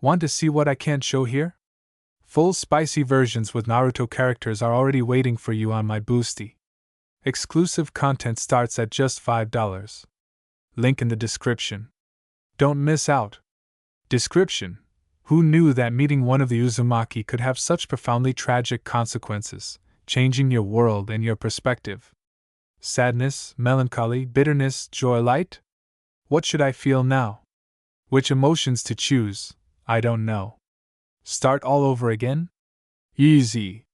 Want to see what I can't show here? Full spicy versions with Naruto characters are already waiting for you on my Boosty. Exclusive content starts at just $5. Link in the description. Don't miss out. Description: who knew that meeting one of the Uzumaki could have such profoundly tragic consequences, changing your world and your perspective? Sadness, melancholy, bitterness, joy, light? What should I feel now? Which emotions to choose? I don't know. Start all over again? Easy.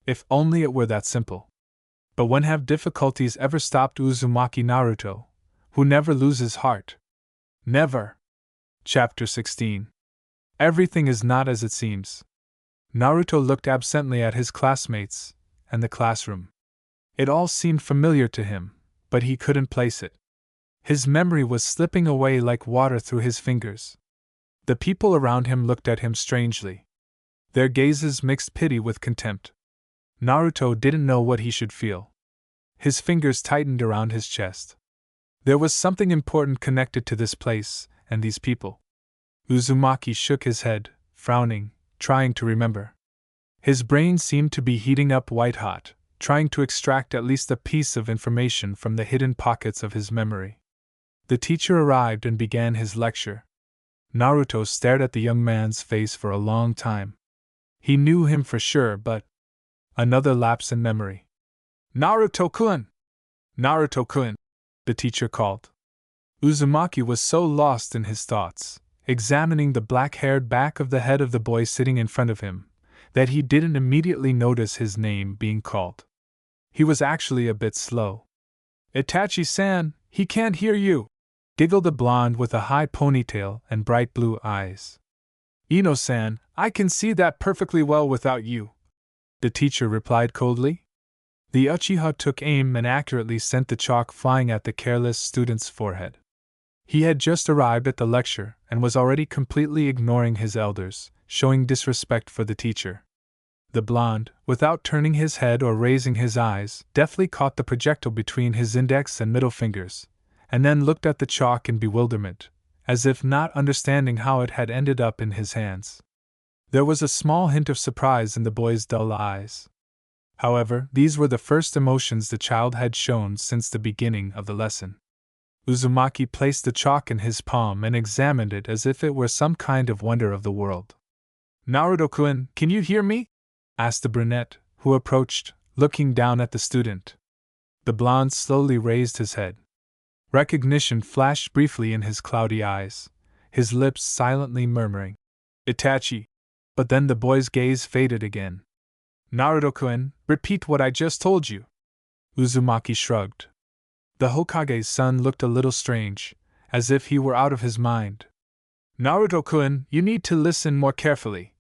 If only it were that simple. But when have difficulties ever stopped Uzumaki Naruto, who never loses heart? Never. Chapter 16. Everything is not as it seems. Naruto looked absently at his classmates and the classroom. It all seemed familiar to him, but he couldn't place it. His memory was slipping away like water through his fingers. The people around him looked at him strangely. Their gazes mixed pity with contempt. Naruto didn't know what he should feel. His fingers tightened around his chest. There was something important connected to this place and these people. Uzumaki shook his head, frowning, trying to remember. His brain seemed to be heating up white-hot, trying to extract at least a piece of information from the hidden pockets of his memory. The teacher arrived and began hhis lecture. Naruto stared at the young man's face for a long time. He knew him for sure, but... Another lapse in memory. Naruto-kun! Naruto-kun! The teacher called. Uzumaki was so lost in his thoughts, examining the black-haired back of the head of the boy sitting in front of him, that he didn't immediately notice his name being called. He was actually a bit slow. Itachi-san, he can't hear you, giggled the blonde with a high ponytail and bright blue eyes. Ino-san, I can see that perfectly well without you, the teacher replied coldly. The Uchiha took aim and accurately sent the chalk flying at the careless student's forehead. He had just arrived at the lecture and was already completely ignoring his elders, showing disrespect for the teacher. The blonde, without turning his head or raising his eyes, deftly caught the projectile between his index and middle fingers, and then looked at the chalk in bewilderment, as if not understanding how it had ended up in his hands. There was a small hint of surprise in the boy's dull eyes. However, these were the first emotions the child had shown since the beginning of the lesson. Uzumaki placed the chalk in his palm and examined it as if it were some kind of wonder of the world. Naruto-kun, can you hear me? Asked the brunette, who approached, looking down at the student. The blonde slowly raised his head. Recognition flashed briefly in his cloudy eyes, his lips silently murmuring, Itachi. But then the boy's gaze faded again. Naruto-kun, repeat what I just told you. Uzumaki shrugged. The Hokage's son looked a little strange, as if he were out of his mind. Naruto-kun, you need to listen more carefully,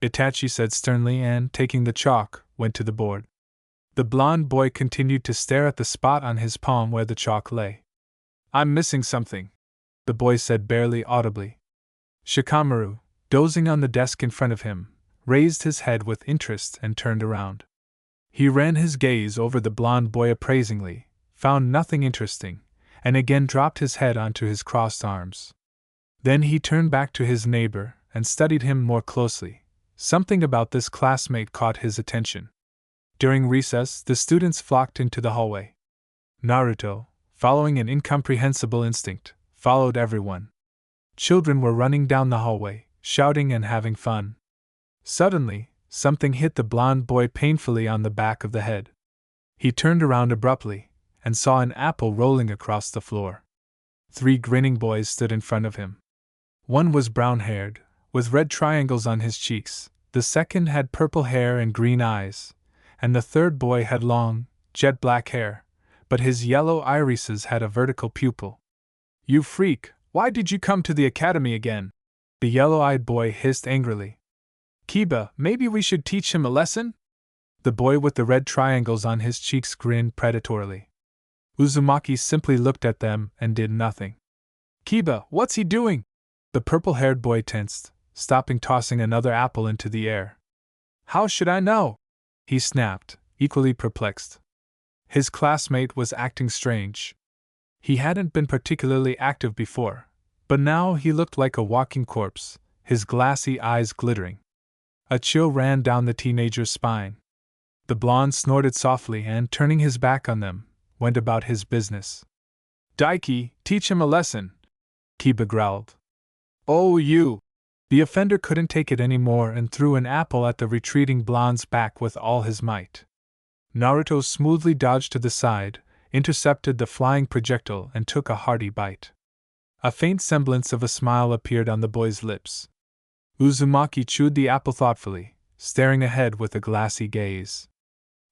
Itachi said sternly and, taking the chalk, went to the board. The blond boy continued to stare at the spot on his palm where the chalk lay. I'm missing something, the boy said barely audibly. Shikamaru, dozing on the desk in front of him, raised his head with interest and turned around. He ran his gaze over the blond boy appraisingly, found nothing interesting, and again dropped his head onto his crossed arms. Then he turned back to his neighbor and studied him more closely. Something about this classmate caught his attention. During recess, the students flocked into the hallway. Naruto, following an incomprehensible instinct, followed everyone. Children were running down the hallway, shouting and having fun. Suddenly, something hit the blond boy painfully on the back of the head. He turned around abruptly and saw an apple rolling across the floor. 3 grinning boys stood in front of him. One was brown-haired, with red triangles on his cheeks, the second had purple hair and green eyes, and the third boy had long, jet-black hair, but his yellow irises had a vertical pupil. You freak, why did you come to the academy again? The yellow-eyed boy hissed angrily. Kiba, maybe we should teach him a lesson? The boy with the red triangles on his cheeks grinned predatorily. Uzumaki simply looked at them and did nothing. Kiba, what's he doing? The purple-haired boy tensed, stopping tossing another apple into the air. How should I know? He snapped, equally perplexed. His classmate was acting strange. He hadn't been particularly active before, but now he looked like a walking corpse, his glassy eyes glittering. A chill ran down the teenager's spine. The blonde snorted softly and, turning his back on them, went about his business. Daiki, teach him a lesson, Kiba growled. Oh, you! The offender couldn't take it anymore and threw an apple at the retreating blonde's back with all his might. Naruto smoothly dodged to the side, intercepted the flying projectile, and took a hearty bite. A faint semblance of a smile appeared on the boy's lips. Uzumaki chewed the apple thoughtfully, staring ahead with a glassy gaze.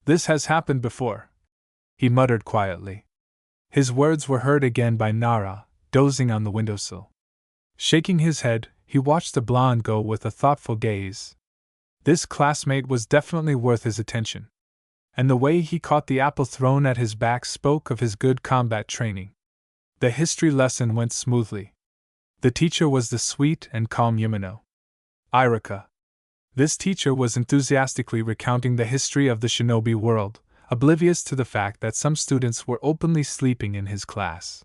This has happened before, he muttered quietly. His words were heard again by Nara, dozing on the windowsill. Shaking his head, he watched the blonde go with a thoughtful gaze. This classmate was definitely worth his attention. And the way he caught the apple thrown at his back spoke of his good combat training. The history lesson went smoothly. The teacher was the sweet and calm Yumino. Irika. This teacher was enthusiastically recounting the history of the shinobi world, oblivious to the fact that some students were openly sleeping in his class.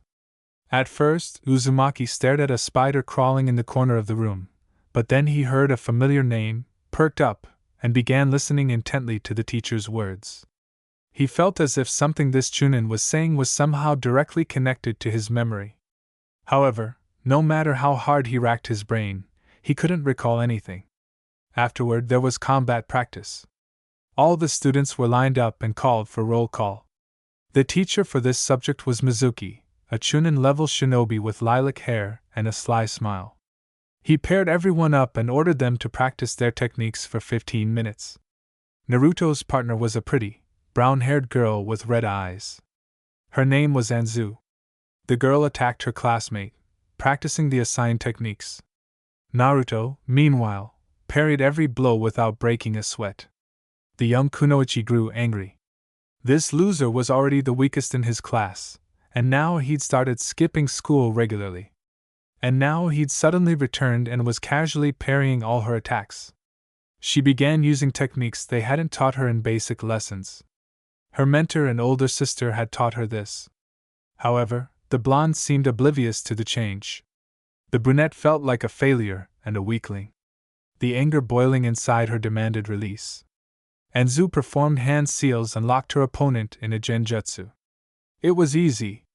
At first, Uzumaki stared at a spider crawling in the corner of the room, but then he heard a familiar name, perked up, and began listening intently to the teacher's words. He felt as if something this Chunin was saying was somehow directly connected to his memory. However, no matter how hard he racked his brain, he couldn't recall anything. Afterward, there was combat practice. All the students were lined up and called for roll call. The teacher for this subject was Mizuki, a Chunin-level shinobi with lilac hair and a sly smile. He paired everyone up and ordered them to practice their techniques for 15 minutes. Naruto's partner was a pretty, brown-haired girl with red eyes. Her name was Anzu. The girl attacked her classmate, practicing the assigned techniques. Naruto, meanwhile, parried every blow without breaking a sweat. The young kunoichi grew angry. This loser was already the weakest in his class, and now he'd started skipping school regularly. And now he'd suddenly returned and was casually parrying all her attacks. She began using techniques they hadn't taught her in basic lessons. Her mentor and older sister had taught her this. However, the blonde seemed oblivious to the change. The brunette felt like a failure and a weakling. The anger boiling inside her demanded release. Anzu performed hand seals and locked her opponent in a genjutsu. It was easy.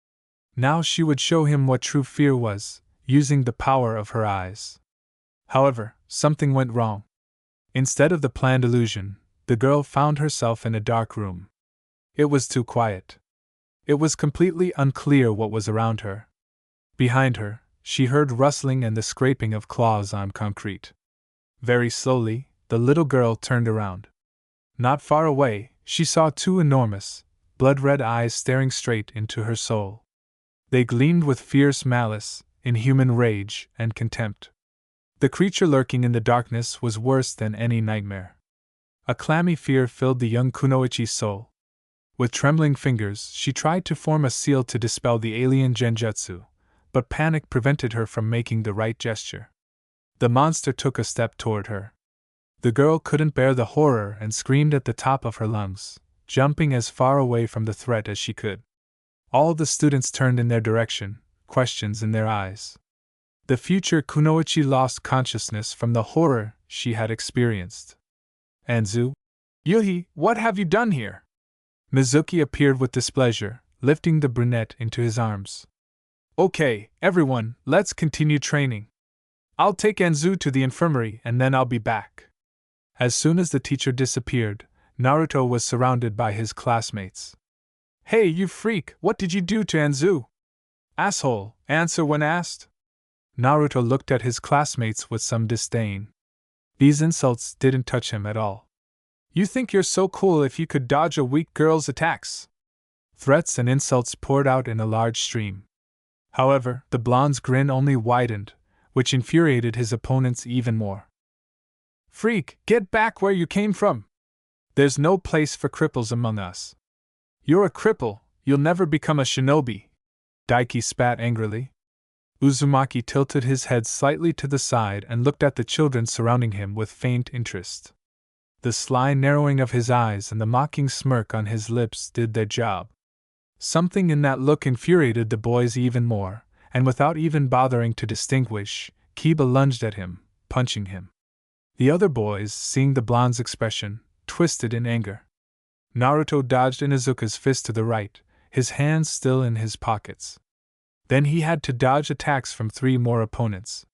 Now she would show him what true fear was, using the power of her eyes. However, something went wrong. Instead of the planned illusion, the girl found herself in a dark room. It was too quiet. It was completely unclear what was around her. Behind her, she heard rustling and the scraping of claws on concrete. Very slowly, the little girl turned around. Not far away, she saw two enormous, blood-red eyes staring straight into her soul. They gleamed with fierce malice, inhuman rage, and contempt. The creature lurking in the darkness was worse than any nightmare. A clammy fear filled the young kunoichi's soul. With trembling fingers, she tried to form a seal to dispel the alien genjutsu, but panic prevented her from making the right gesture. The monster took a step toward her. The girl couldn't bear the horror and screamed at the top of her lungs, jumping as far away from the threat as she could. All the students turned in their direction, questions in their eyes. The future kunoichi lost consciousness from the horror she had experienced. Anzu? Yuhi, what have you done here? Mizuki appeared with displeasure, lifting the brunette into his arms. Okay, everyone, let's continue training. I'll take Anzu to the infirmary and then I'll be back. As soon as the teacher disappeared, Naruto was surrounded by his classmates. Hey, you freak, what did you do to Anzu? Asshole, answer when asked. Naruto looked at his classmates with some disdain. These insults didn't touch him at all. You think you're so cool if you could dodge a weak girl's attacks? Threats and insults poured out in a large stream. However, the blonde's grin only widened, which infuriated his opponents even more. Freak, get back where you came from! There's no place for cripples among us. You're a cripple, you'll never become a shinobi. Daiki spat angrily. Uzumaki tilted his head slightly to the side and looked at the children surrounding him with faint interest. The sly narrowing of his eyes and the mocking smirk on his lips did their job. Something in that look infuriated the boys even more, and without even bothering to distinguish, Kiba lunged at him, punching him. The other boys, seeing the blonde's expression, twisted in anger. Naruto dodged Inuzuka's fist to the right, his hands still in his pockets. Then he had to dodge attacks from 3 more opponents.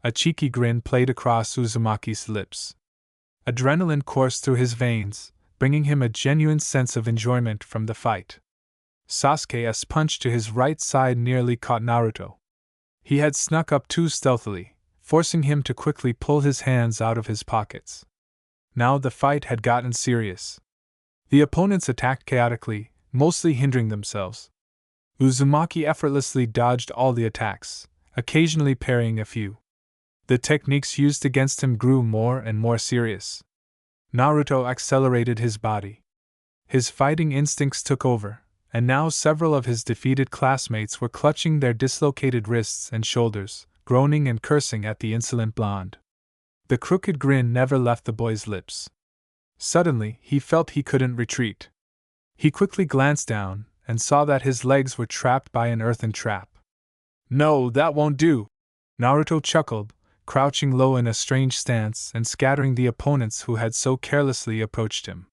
A cheeky grin played across Uzumaki's lips. Adrenaline coursed through his veins, bringing him a genuine sense of enjoyment from the fight. Sasuke's punch to his right side nearly caught Naruto. He had snuck up too stealthily, forcing him to quickly pull his hands out of his pockets. Now the fight had gotten serious. The opponents attacked chaotically, mostly hindering themselves. Uzumaki effortlessly dodged all the attacks, occasionally parrying a few. The techniques used against him grew more and more serious. Naruto accelerated his body. His fighting instincts took over, and now several of his defeated classmates were clutching their dislocated wrists and shoulders, groaning and cursing at the insolent blonde. The crooked grin never left the boy's lips. Suddenly, he felt he couldn't retreat. He quickly glanced down and saw that his legs were trapped by an earthen trap. "No, that won't do," Naruto chuckled, crouching low in a strange stance and scattering the opponents who had so carelessly approached him.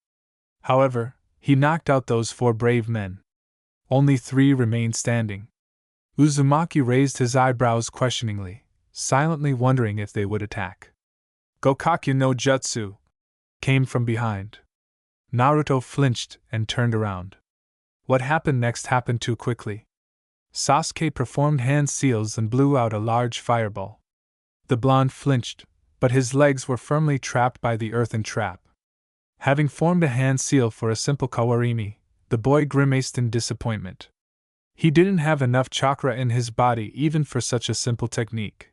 However, he knocked out those 4 brave men. Only 3 remained standing. Uzumaki raised his eyebrows questioningly, silently wondering if they would attack. "Gokakyu no Jutsu!" came from behind. Naruto flinched and turned around. What happened next happened too quickly. Sasuke performed hand seals and blew out a large fireball. The blonde flinched, but his legs were firmly trapped by the earthen trap. Having formed a hand seal for a simple kawarimi, the boy grimaced in disappointment. He didn't have enough chakra in his body even for such a simple technique.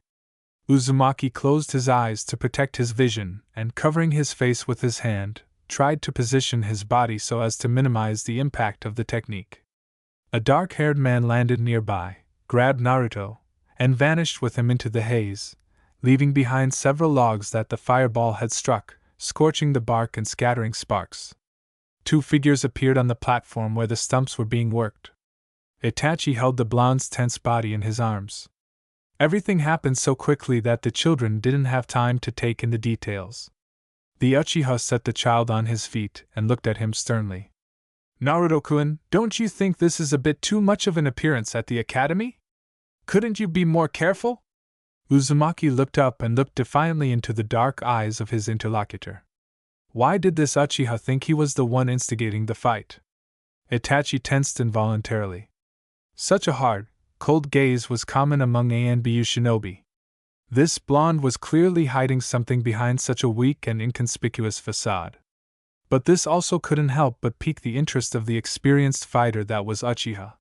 Uzumaki closed his eyes to protect his vision and, covering his face with his hand, tried to position his body so as to minimize the impact of the technique. A dark-haired man landed nearby, grabbed Naruto, and vanished with him into the haze, leaving behind several logs that the fireball had struck, scorching the bark and scattering sparks. 2 figures appeared on the platform where the stumps were being worked. Itachi held the blonde's tense body in his arms. Everything happened so quickly that the children didn't have time to take in the details. The Uchiha set the child on his feet and looked at him sternly. "Naruto-kun, don't you think this is a bit too much of an appearance at the academy? Couldn't you be more careful?" Uzumaki looked up and looked defiantly into the dark eyes of his interlocutor. Why did this Uchiha think he was the one instigating the fight? Itachi tensed involuntarily. Such a hard, cold gaze was common among ANBU shinobi. This blonde was clearly hiding something behind such a weak and inconspicuous facade. But this also couldn't help but pique the interest of the experienced fighter that was Uchiha.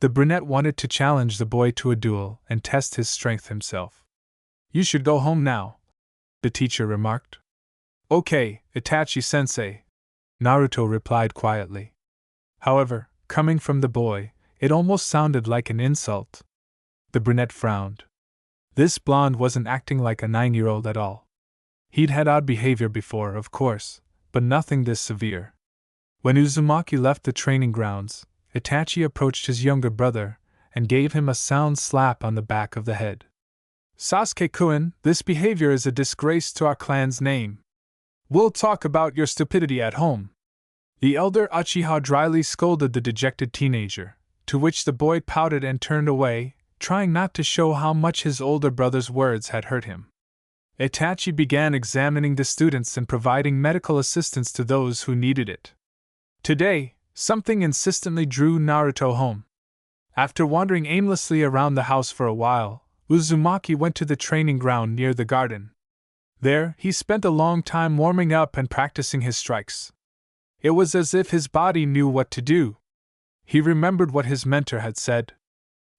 The brunette wanted to challenge the boy to a duel and test his strength himself. "You should go home now," the teacher remarked. "Okay, Itachi-sensei," Naruto replied quietly. However, coming from the boy, it almost sounded like an insult. The brunette frowned. This blonde wasn't acting like a 9-year-old at all. He'd had odd behavior before, of course, but nothing this severe. When Uzumaki left the training grounds, Itachi approached his younger brother and gave him a sound slap on the back of the head. "Sasuke-kun, this behavior is a disgrace to our clan's name. We'll talk about your stupidity at home." The elder Uchiha dryly scolded the dejected teenager, to which the boy pouted and turned away, trying not to show how much his older brother's words had hurt him. Itachi began examining the students and providing medical assistance to those who needed it. Today, something insistently drew Naruto home. After wandering aimlessly around the house for a while, Uzumaki went to the training ground near the garden. There, he spent a long time warming up and practicing his strikes. It was as if his body knew what to do. He remembered what his mentor had said.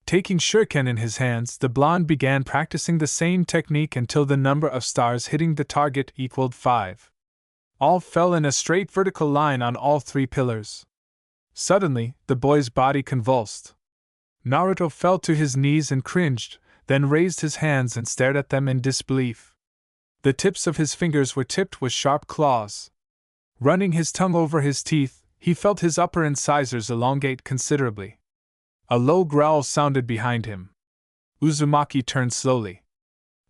Taking shuriken in his hands, the blonde began practicing the same technique until the number of stars hitting the target equaled 5. All fell in a straight vertical line on all 3 pillars. Suddenly, the boy's body convulsed. Naruto fell to his knees and cringed, then raised his hands and stared at them in disbelief. The tips of his fingers were tipped with sharp claws. Running his tongue over his teeth, he felt his upper incisors elongate considerably. A low growl sounded behind him. Uzumaki turned slowly.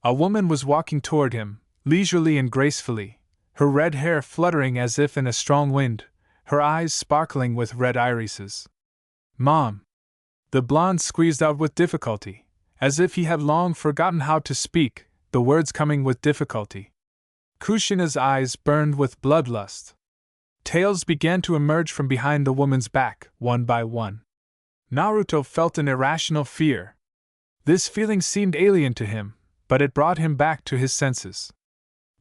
A woman was walking toward him, leisurely and gracefully, her red hair fluttering as if in a strong wind, her eyes sparkling with red irises. "Mom!" The blonde squeezed out with difficulty, as if he had long forgotten how to speak, the words coming with difficulty. Kushina's eyes burned with bloodlust. Tails began to emerge from behind the woman's back, one by one. Naruto felt an irrational fear. This feeling seemed alien to him, but it brought him back to his senses.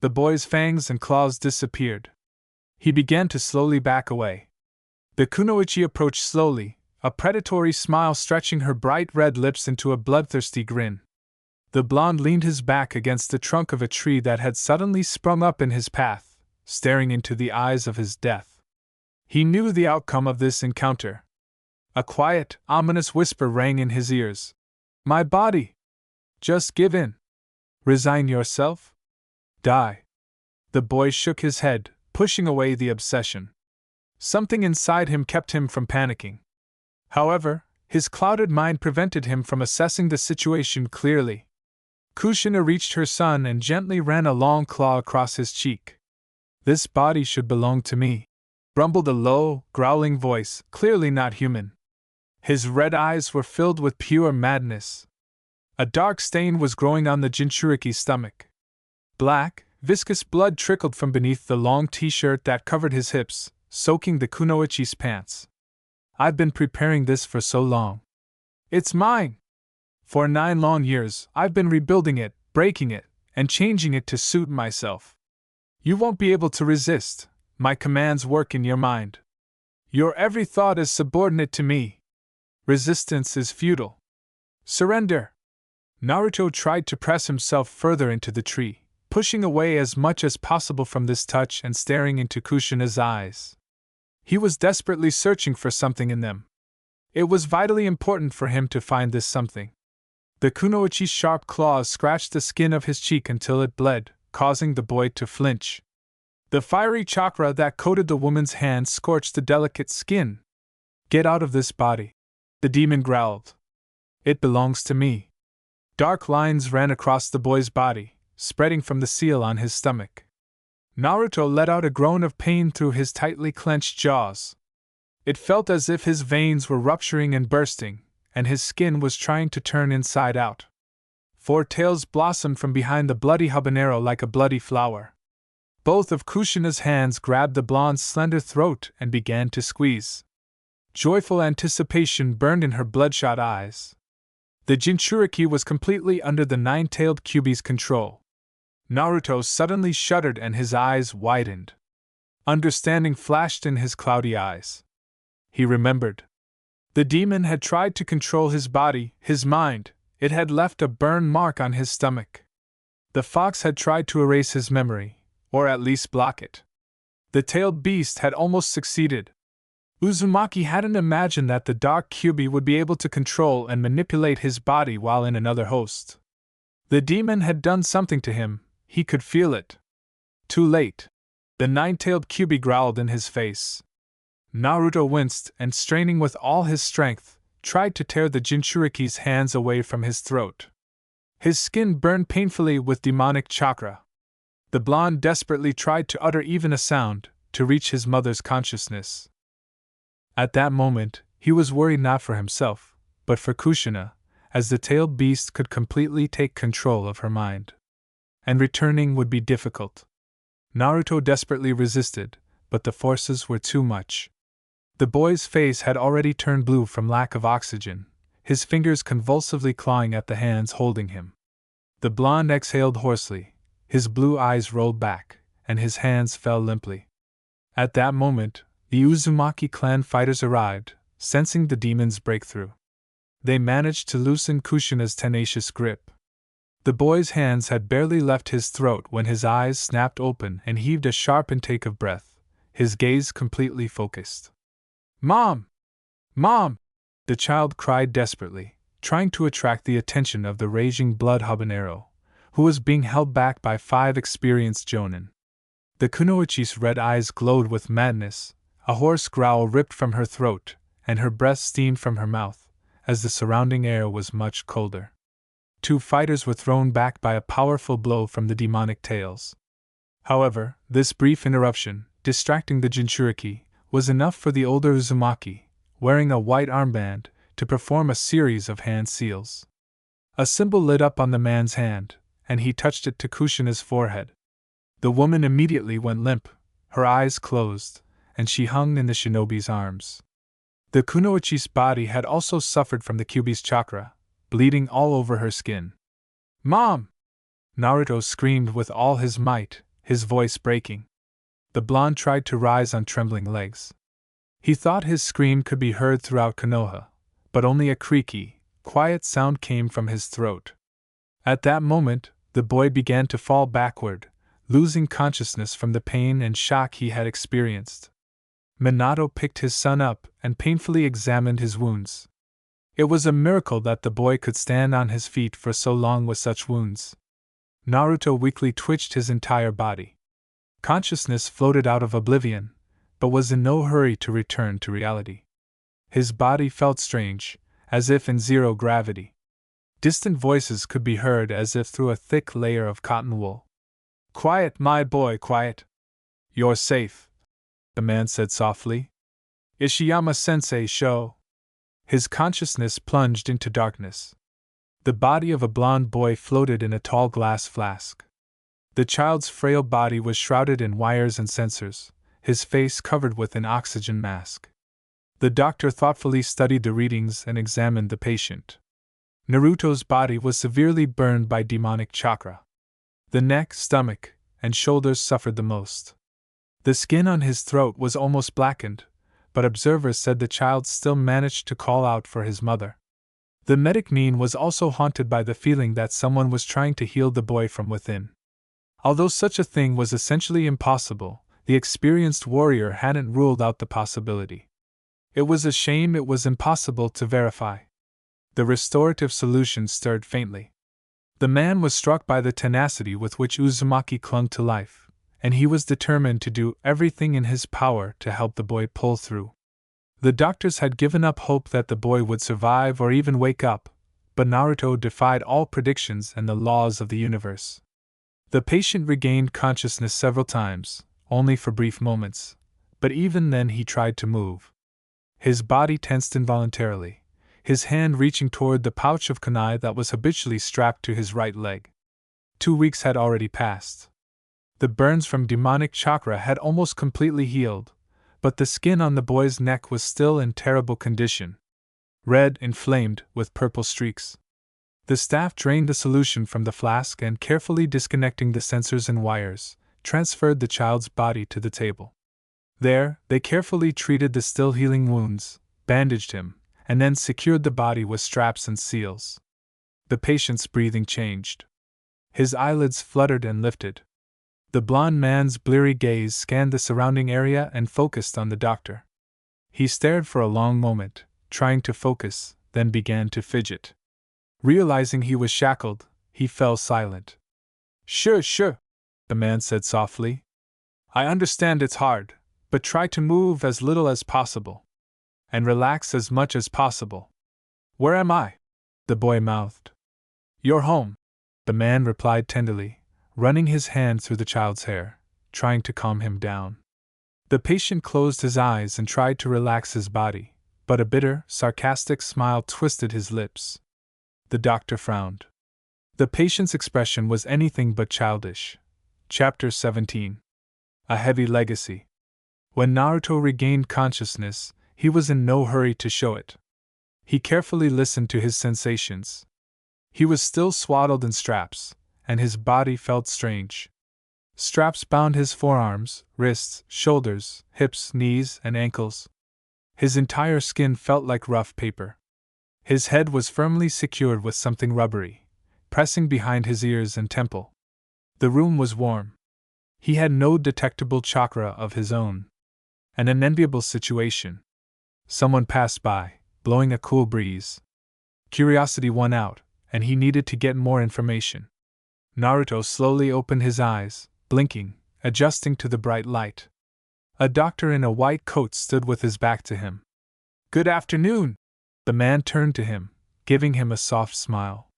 The boy's fangs and claws disappeared. He began to slowly back away. The kunoichi approached slowly, a predatory smile stretching her bright red lips into a bloodthirsty grin. The blonde leaned his back against the trunk of a tree that had suddenly sprung up in his path, staring into the eyes of his death. He knew the outcome of this encounter. A quiet, ominous whisper rang in his ears. "My body! Just give in. Resign yourself? Die." The boy shook his head, pushing away the obsession. Something inside him kept him from panicking. However, his clouded mind prevented him from assessing the situation clearly. Kushina reached her son and gently ran a long claw across his cheek. "This body should belong to me," rumbled a low, growling voice, clearly not human. His red eyes were filled with pure madness. A dark stain was growing on the Jinchuriki's stomach. Black, viscous blood trickled from beneath the long t-shirt that covered his hips, soaking the kunoichi's pants. "I've been preparing this for so long. It's mine! For 9 long years, I've been rebuilding it, breaking it, and changing it to suit myself. You won't be able to resist. My commands work in your mind. Your every thought is subordinate to me. Resistance is futile. Surrender!" Naruto tried to press himself further into the tree, pushing away as much as possible from this touch and staring into Kushina's eyes. He was desperately searching for something in them. It was vitally important for him to find this something. The kunoichi's sharp claws scratched the skin of his cheek until it bled, causing the boy to flinch. The fiery chakra that coated the woman's hand scorched the delicate skin. "Get out of this body," the demon growled. "It belongs to me." Dark lines ran across the boy's body, spreading from the seal on his stomach. Naruto let out a groan of pain through his tightly clenched jaws. It felt as if his veins were rupturing and bursting, and his skin was trying to turn inside out. 4 tails blossomed from behind the bloody habanero like a bloody flower. Both of Kushina's hands grabbed the blonde's slender throat and began to squeeze. Joyful anticipation burned in her bloodshot eyes. The Jinchuriki was completely under the 9-tailed Kyuubi's control. Naruto suddenly shuddered and his eyes widened. Understanding flashed in his cloudy eyes. He remembered. The demon had tried to control his body, his mind. It had left a burn mark on his stomach. The fox had tried to erase his memory, or at least block it. The tailed beast had almost succeeded. Uzumaki hadn't imagined that the dark Kyuubi would be able to control and manipulate his body while in another host. The demon had done something to him, he could feel it. Too late. The 9-tailed Kyuubi growled in his face. Naruto winced and, straining with all his strength, tried to tear the Jinchuriki's hands away from his throat. His skin burned painfully with demonic chakra. The blonde desperately tried to utter even a sound, to reach his mother's consciousness. At that moment, he was worried not for himself, but for Kushina, as the tailed beast could completely take control of her mind. And returning would be difficult. Naruto desperately resisted, but the forces were too much. The boy's face had already turned blue from lack of oxygen, his fingers convulsively clawing at the hands holding him. The blonde exhaled hoarsely, his blue eyes rolled back, and his hands fell limply. At that moment, the Uzumaki clan fighters arrived, sensing the demon's breakthrough. They managed to loosen Kushina's tenacious grip. The boy's hands had barely left his throat when his eyes snapped open and heaved a sharp intake of breath, his gaze completely focused. "Mom! Mom!" the child cried desperately, trying to attract the attention of the raging blood habanero, who was being held back by 5 experienced jonin. The kunoichi's red eyes glowed with madness, a hoarse growl ripped from her throat, and her breath steamed from her mouth, as the surrounding air was much colder. Two fighters were thrown back by a powerful blow from the demonic tails. However, this brief interruption, distracting the Jinchuriki, was enough for the older Uzumaki, wearing a white armband, to perform a series of hand seals. A symbol lit up on the man's hand, and he touched it to Kushina's forehead. The woman immediately went limp, her eyes closed, and she hung in the shinobi's arms. The kunoichi's body had also suffered from the Kyuubi's chakra, bleeding all over her skin. "Mom!" Naruto screamed with all his might, his voice breaking. The blonde tried to rise on trembling legs. He thought his scream could be heard throughout Konoha, but only a creaky, quiet sound came from his throat. At that moment, the boy began to fall backward, losing consciousness from the pain and shock he had experienced. Minato picked his son up and painfully examined his wounds. It was a miracle that the boy could stand on his feet for so long with such wounds. Naruto weakly twitched his entire body. Consciousness floated out of oblivion, but was in no hurry to return to reality. His body felt strange, as if in zero gravity. Distant voices could be heard as if through a thick layer of cotton wool. "Quiet, my boy, quiet. You're safe," the man said softly. "Ishiyama-sensei show." His consciousness plunged into darkness. The body of a blond boy floated in a tall glass flask. The child's frail body was shrouded in wires and sensors, his face covered with an oxygen mask. The doctor thoughtfully studied the readings and examined the patient. Naruto's body was severely burned by demonic chakra. The neck, stomach, and shoulders suffered the most. The skin on his throat was almost blackened, but observers said the child still managed to call out for his mother. The medic Nin was also haunted by the feeling that someone was trying to heal the boy from within. Although such a thing was essentially impossible, the experienced warrior hadn't ruled out the possibility. It was a shame it was impossible to verify. The restorative solution stirred faintly. The man was struck by the tenacity with which Uzumaki clung to life, and he was determined to do everything in his power to help the boy pull through. The doctors had given up hope that the boy would survive or even wake up, but Naruto defied all predictions and the laws of the universe. The patient regained consciousness several times, only for brief moments, but even then he tried to move. His body tensed involuntarily, his hand reaching toward the pouch of kunai that was habitually strapped to his right leg. 2 weeks had already passed. The burns from demonic chakra had almost completely healed, but the skin on the boy's neck was still in terrible condition. Red, inflamed, with purple streaks. The staff drained the solution from the flask and, carefully disconnecting the sensors and wires, transferred the child's body to the table. There, they carefully treated the still healing wounds, bandaged him, and then secured the body with straps and seals. The patient's breathing changed. His eyelids fluttered and lifted. The blond man's bleary gaze scanned the surrounding area and focused on the doctor. He stared for a long moment, trying to focus, then began to fidget. Realizing he was shackled, he fell silent. Sure, the man said softly. "I understand it's hard, but try to move as little as possible. And relax as much as possible." "Where am I?" the boy mouthed. "You're home," the man replied tenderly, running his hand through the child's hair, trying to calm him down. The patient closed his eyes and tried to relax his body, but a bitter, sarcastic smile twisted his lips. The doctor frowned. The patient's expression was anything but childish. Chapter 17. A Heavy Legacy. When Naruto regained consciousness, he was in no hurry to show it. He carefully listened to his sensations. He was still swaddled in straps, and his body felt strange. Straps bound his forearms, wrists, shoulders, hips, knees, and ankles. His entire skin felt like rough paper. His head was firmly secured with something rubbery, pressing behind his ears and temple. The room was warm. He had no detectable chakra of his own. An unenviable situation. Someone passed by, blowing a cool breeze. Curiosity won out, and he needed to get more information. Naruto slowly opened his eyes, blinking, adjusting to the bright light. A doctor in a white coat stood with his back to him. "Good afternoon!" The man turned to him, giving him a soft smile.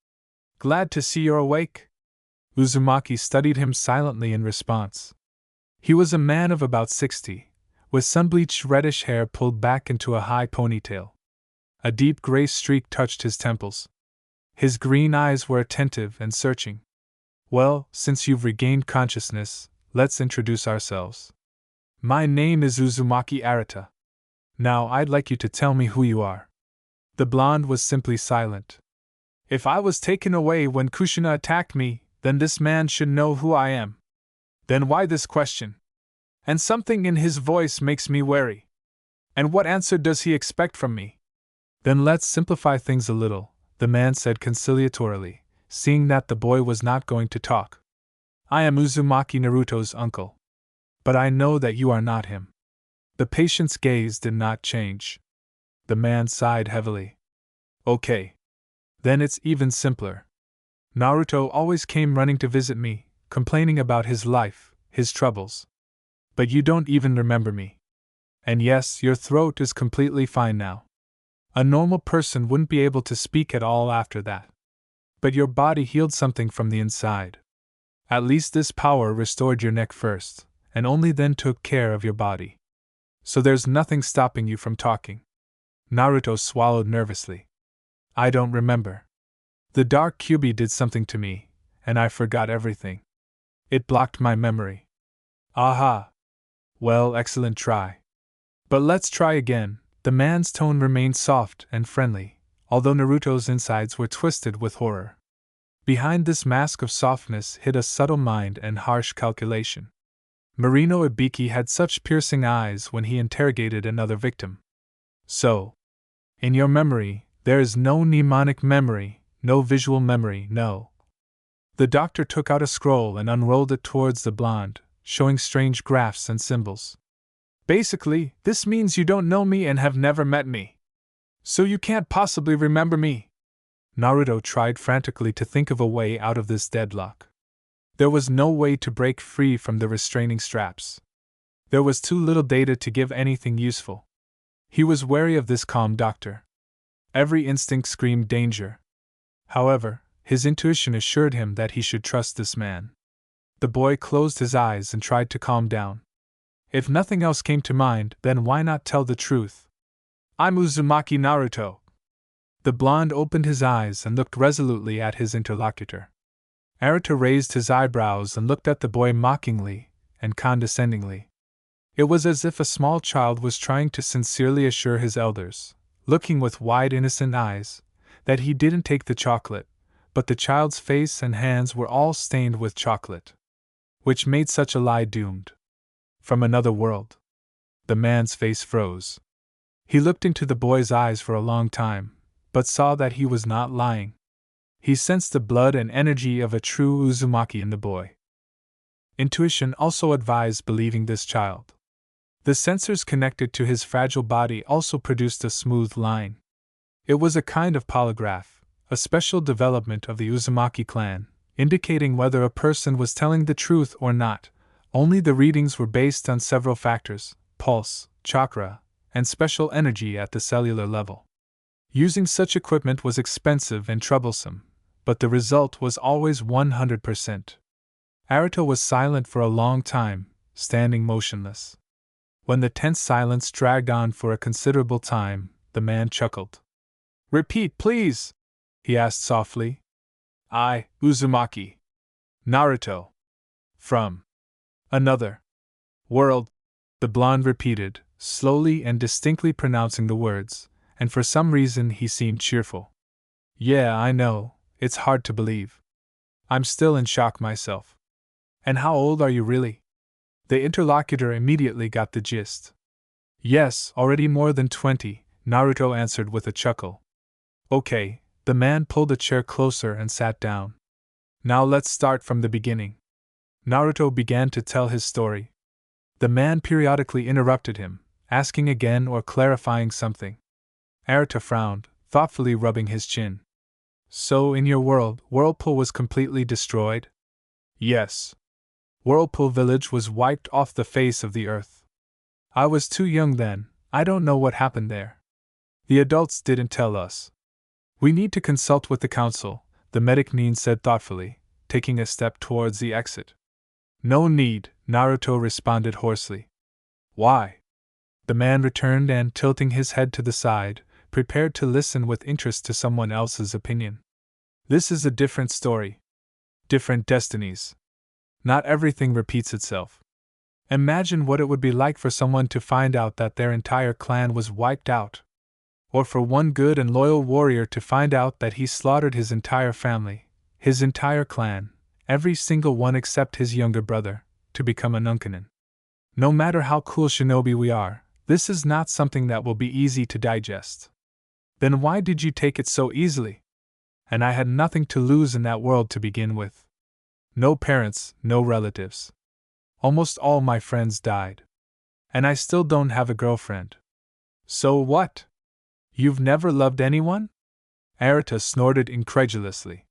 Glad to see you're awake. Uzumaki studied him silently in response. He was a man of about 60, with sun-bleached reddish hair pulled back into a high ponytail. A deep gray streak touched his temples. His green eyes were attentive and searching. Well, since you've regained consciousness, let's introduce ourselves. My name is Uzumaki Arata. Now I'd like you to tell me who you are. The blonde was simply silent. If I was taken away when Kushina attacked me, then this man should know who I am. Then why this question? And something in his voice makes me wary. And what answer does he expect from me? Then let's simplify things a little, the man said conciliatorily, seeing that the boy was not going to talk. I am Uzumaki Naruto's uncle. But I know that you are not him. The patient's gaze did not change. The man sighed heavily. Okay. Then it's even simpler. Naruto always came running to visit me, complaining about his life, his troubles. But you don't even remember me. And yes, your throat is completely fine now. A normal person wouldn't be able to speak at all after that. But your body healed something from the inside. At least this power restored your neck first, and only then took care of your body. So there's nothing stopping you from talking. Naruto swallowed nervously. I don't remember. The dark Kyuubi did something to me, and I forgot everything. It blocked my memory. Aha! Well, excellent try. But let's try again. The man's tone remained soft and friendly, although Naruto's insides were twisted with horror. Behind this mask of softness hid a subtle mind and harsh calculation. Marino Ibiki had such piercing eyes when he interrogated another victim. So, in your memory, there is no mnemonic memory, no visual memory, no. The doctor took out a scroll and unrolled it towards the blonde, showing strange graphs and symbols. Basically, this means you don't know me and have never met me. So you can't possibly remember me. Naruto tried frantically to think of a way out of this deadlock. There was no way to break free from the restraining straps. There was too little data to give anything useful. He was wary of this calm doctor. Every instinct screamed danger. However, his intuition assured him that he should trust this man. The boy closed his eyes and tried to calm down. If nothing else came to mind, then why not tell the truth? I'm Uzumaki Naruto. The blonde opened his eyes and looked resolutely at his interlocutor. Arata raised his eyebrows and looked at the boy mockingly and condescendingly. It was as if a small child was trying to sincerely assure his elders, looking with wide innocent eyes, that he didn't take the chocolate, but the child's face and hands were all stained with chocolate. Which made such a lie doomed. From another world. The man's face froze. He looked into the boy's eyes for a long time, but saw that he was not lying. He sensed the blood and energy of a true Uzumaki in the boy. Intuition also advised believing this child. The sensors connected to his fragile body also produced a smooth line. It was a kind of polygraph, a special development of the Uzumaki clan, indicating whether a person was telling the truth or not. Only the readings were based on several factors: pulse, chakra, and special energy at the cellular level. Using such equipment was expensive and troublesome, but the result was always 100%. Arata was silent for a long time, standing motionless. When the tense silence dragged on for a considerable time, the man chuckled. Repeat, please, he asked softly. I, Uzumaki Naruto. From another world, the blonde repeated, slowly and distinctly pronouncing the words, and for some reason he seemed cheerful. Yeah, I know, it's hard to believe. I'm still in shock myself. And how old are you really? The interlocutor immediately got the gist. Yes, already more than 20, Naruto answered with a chuckle. Okay, the man pulled a chair closer and sat down. Now let's start from the beginning. Naruto began to tell his story. The man periodically interrupted him, asking again or clarifying something. Arata frowned, thoughtfully rubbing his chin. So in your world, Whirlpool was completely destroyed? Yes. Whirlpool Village was wiped off the face of the earth. I was too young then, I don't know what happened there. The adults didn't tell us. We need to consult with the council, the medic Nin said thoughtfully, taking a step towards the exit. No need, Naruto responded hoarsely. Why? The man returned and, tilting his head to the side, prepared to listen with interest to someone else's opinion. This is a different story. Different destinies. Not everything repeats itself. Imagine what it would be like for someone to find out that their entire clan was wiped out. Or for one good and loyal warrior to find out that he slaughtered his entire family, his entire clan, every single one except his younger brother, to become a Nunkanin. No matter how cool shinobi we are, this is not something that will be easy to digest. Then why did you take it so easily? And I had nothing to lose in that world to begin with. No parents, no relatives. Almost all my friends died. And I still don't have a girlfriend. So what? You've never loved anyone? Arata snorted incredulously.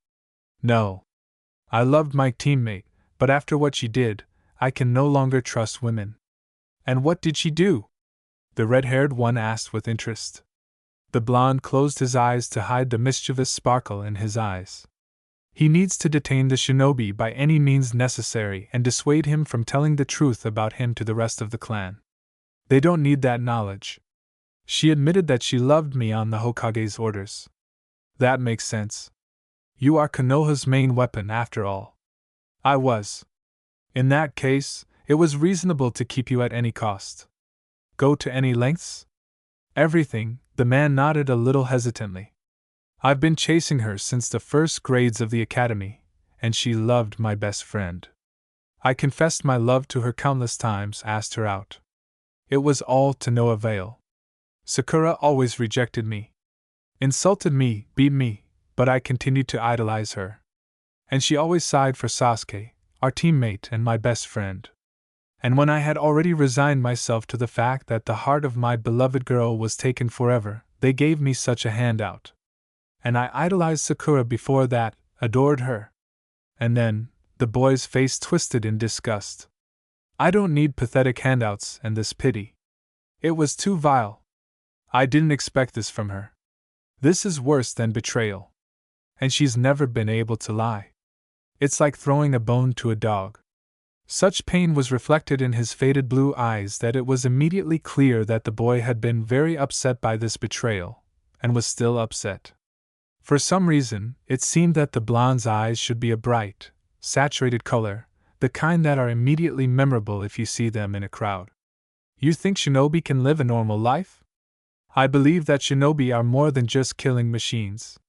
No. I loved my teammate, but after what she did, I can no longer trust women. And what did she do? The red-haired one asked with interest. The blonde closed his eyes to hide the mischievous sparkle in his eyes. He needs to detain the shinobi by any means necessary and dissuade him from telling the truth about him to the rest of the clan. They don't need that knowledge. She admitted that she loved me on the Hokage's orders. That makes sense. You are Konoha's main weapon after all. I was. In that case, it was reasonable to keep you at any cost. Go to any lengths? Everything, the man nodded a little hesitantly. I've been chasing her since the first grades of the academy, and she loved my best friend. I confessed my love to her countless times, asked her out. It was all to no avail. Sakura always rejected me. Insulted me, beat me, but I continued to idolize her. And she always sighed for Sasuke, our teammate and my best friend. And when I had already resigned myself to the fact that the heart of my beloved girl was taken forever, they gave me such a handout. And I idolized Sakura before that, adored her. And then, the boy's face twisted in disgust. I don't need pathetic handouts and this pity. It was too vile. I didn't expect this from her. This is worse than betrayal. And she's never been able to lie. It's like throwing a bone to a dog. Such pain was reflected in his faded blue eyes that it was immediately clear that the boy had been very upset by this betrayal, and was still upset. For some reason, it seemed that the blonde's eyes should be a bright, saturated color, the kind that are immediately memorable if you see them in a crowd. You think shinobi can live a normal life? I believe that shinobi are more than just killing machines.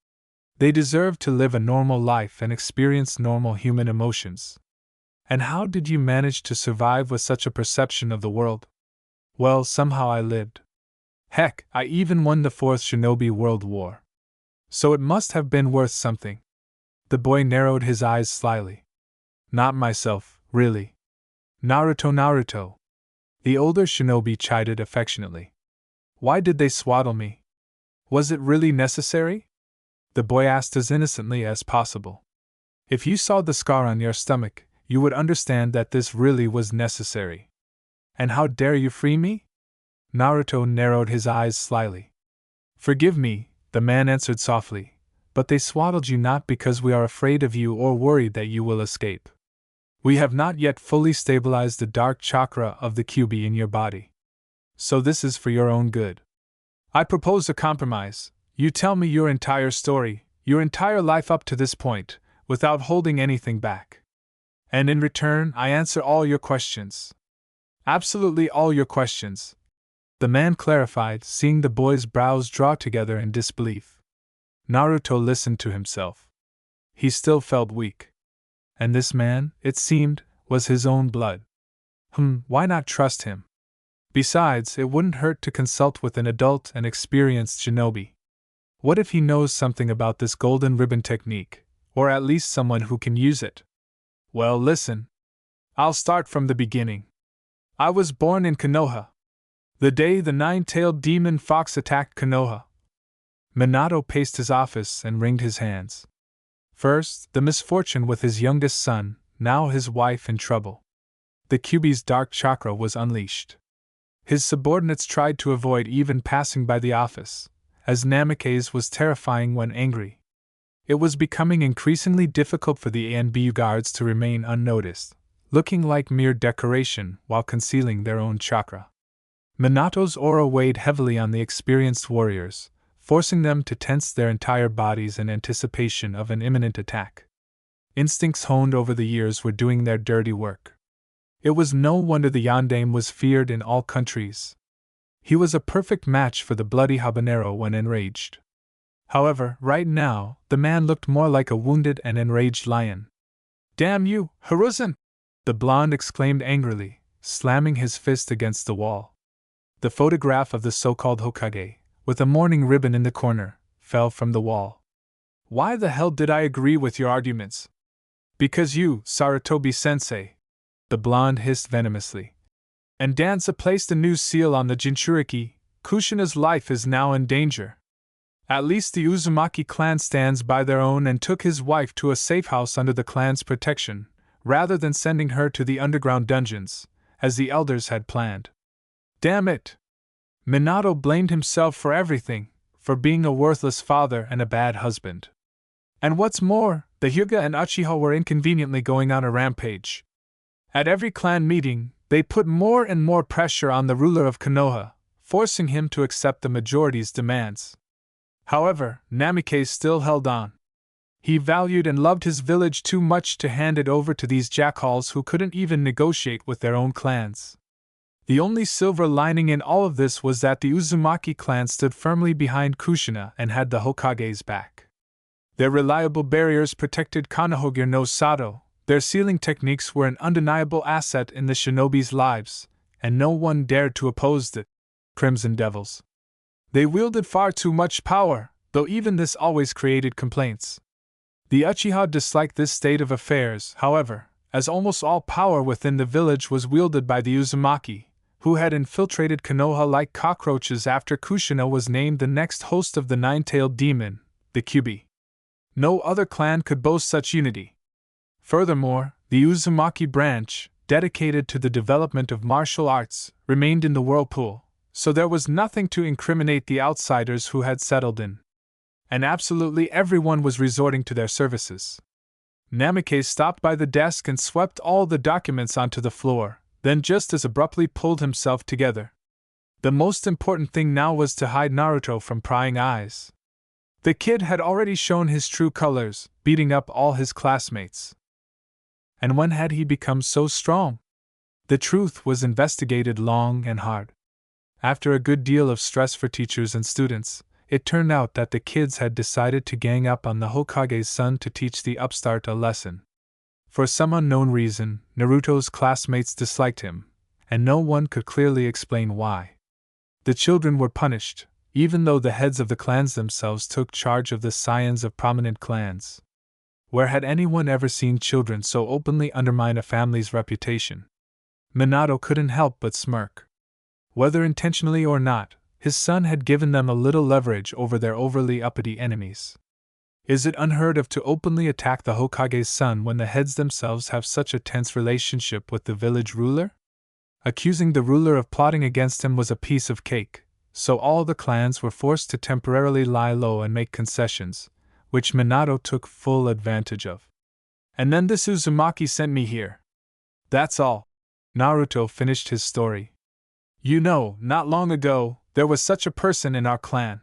They deserve to live a normal life and experience normal human emotions. And how did you manage to survive with such a perception of the world? Well, somehow I lived. Heck, I even won the 4th Shinobi World War. So it must have been worth something. The boy narrowed his eyes slyly. Not myself, really. Naruto. The older shinobi chided affectionately. Why did they swaddle me? Was it really necessary? The boy asked as innocently as possible. If you saw the scar on your stomach, you would understand that this really was necessary. And how dare you free me? Naruto narrowed his eyes slyly. Forgive me, the man answered softly, but they swaddled you not because we are afraid of you or worried that you will escape. We have not yet fully stabilized the dark chakra of the Kyuubi in your body. So this is for your own good. I propose a compromise. You tell me your entire story, your entire life up to this point, without holding anything back. And in return, I answer all your questions. Absolutely all your questions. The man clarified, seeing the boy's brows draw together in disbelief. Naruto listened to himself. He still felt weak. And this man, it seemed, was his own blood. Why not trust him? Besides, it wouldn't hurt to consult with an adult and experienced shinobi. What if he knows something about this golden ribbon technique, or at least someone who can use it? Well, listen. I'll start from the beginning. I was born in Konoha. The day the 9-tailed demon fox attacked Konoha. Minato paced his office and wringed his hands. First, the misfortune with his youngest son, now his wife in trouble. The Kyuubi's dark chakra was unleashed. His subordinates tried to avoid even passing by the office, as Namikaze was terrifying when angry. It was becoming increasingly difficult for the ANBU guards to remain unnoticed, looking like mere decoration while concealing their own chakra. Minato's aura weighed heavily on the experienced warriors, forcing them to tense their entire bodies in anticipation of an imminent attack. Instincts honed over the years were doing their dirty work. It was no wonder the Yondaime was feared in all countries. He was a perfect match for the bloody habanero when enraged. However, right now, the man looked more like a wounded and enraged lion. "Damn you, Hiruzen!" the blonde exclaimed angrily, slamming his fist against the wall. The photograph of the so-called Hokage, with a mourning ribbon in the corner, fell from the wall. "Why the hell did I agree with your arguments?" "Because you, Sarutobi-sensei," the blonde hissed venomously. "And Danza placed a new seal on the Jinchuriki. Kushina's life is now in danger. At least the Uzumaki clan stands by their own and took his wife to a safe house under the clan's protection, rather than sending her to the underground dungeons, as the elders had planned. Damn it! Minato blamed himself for everything, for being a worthless father and a bad husband. And what's more, the Hyuga and Uchiha were inconveniently going on a rampage. At every clan meeting, they put more and more pressure on the ruler of Konoha, forcing him to accept the majority's demands. However, Namikaze still held on. He valued and loved his village too much to hand it over to these jackhals who couldn't even negotiate with their own clans. The only silver lining in all of this was that the Uzumaki clan stood firmly behind Kushina and had the Hokage's back. Their reliable barriers protected Kanohogir no Sato, their sealing techniques were an undeniable asset in the shinobi's lives, and no one dared to oppose the Crimson Devils. They wielded far too much power, though even this always created complaints. The Uchiha disliked this state of affairs, however, as almost all power within the village was wielded by the Uzumaki, who had infiltrated Konoha like cockroaches after Kushina was named the next host of the Nine-Tailed Demon, the Kyubi. No other clan could boast such unity. Furthermore, the Uzumaki branch, dedicated to the development of martial arts, remained in the whirlpool, so there was nothing to incriminate the outsiders who had settled in. And absolutely everyone was resorting to their services. Namikaze stopped by the desk and swept all the documents onto the floor, then just as abruptly pulled himself together. The most important thing now was to hide Naruto from prying eyes. The kid had already shown his true colors, beating up all his classmates. And when had he become so strong? The truth was investigated long and hard. After a good deal of stress for teachers and students, it turned out that the kids had decided to gang up on the Hokage's son to teach the upstart a lesson. For some unknown reason, Naruto's classmates disliked him, and no one could clearly explain why. The children were punished, even though the heads of the clans themselves took charge of the scions of prominent clans. Where had anyone ever seen children so openly undermine a family's reputation? Minato couldn't help but smirk. Whether intentionally or not, his son had given them a little leverage over their overly uppity enemies. Is it unheard of to openly attack the Hokage's son when the heads themselves have such a tense relationship with the village ruler? Accusing the ruler of plotting against him was a piece of cake, so all the clans were forced to temporarily lie low and make concessions, which Minato took full advantage of. And then this Uzumaki sent me here. That's all. Naruto finished his story. You know, not long ago, there was such a person in our clan.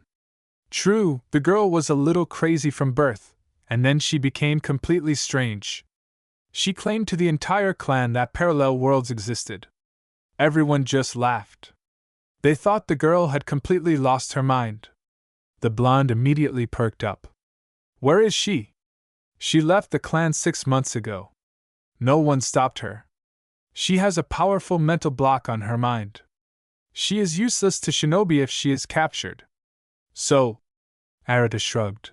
True, the girl was a little crazy from birth, and then she became completely strange. She claimed to the entire clan that parallel worlds existed. Everyone just laughed. They thought the girl had completely lost her mind. The blonde immediately perked up. Where is she? She left the clan 6 months ago. No one stopped her. She has a powerful mental block on her mind. She is useless to shinobi if she is captured. So, Arata shrugged.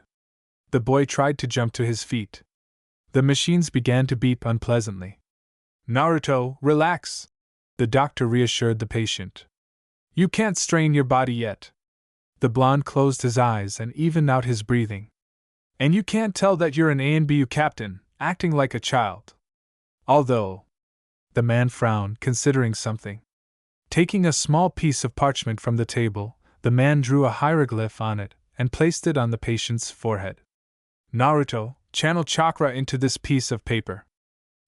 The boy tried to jump to his feet. The machines began to beep unpleasantly. Naruto, relax, the doctor reassured the patient. You can't strain your body yet. The blonde closed his eyes and evened out his breathing. And you can't tell that you're an ANBU captain, acting like a child. Although, the man frowned, considering something. Taking a small piece of parchment from the table, the man drew a hieroglyph on it and placed it on the patient's forehead. Naruto, channel chakra into this piece of paper.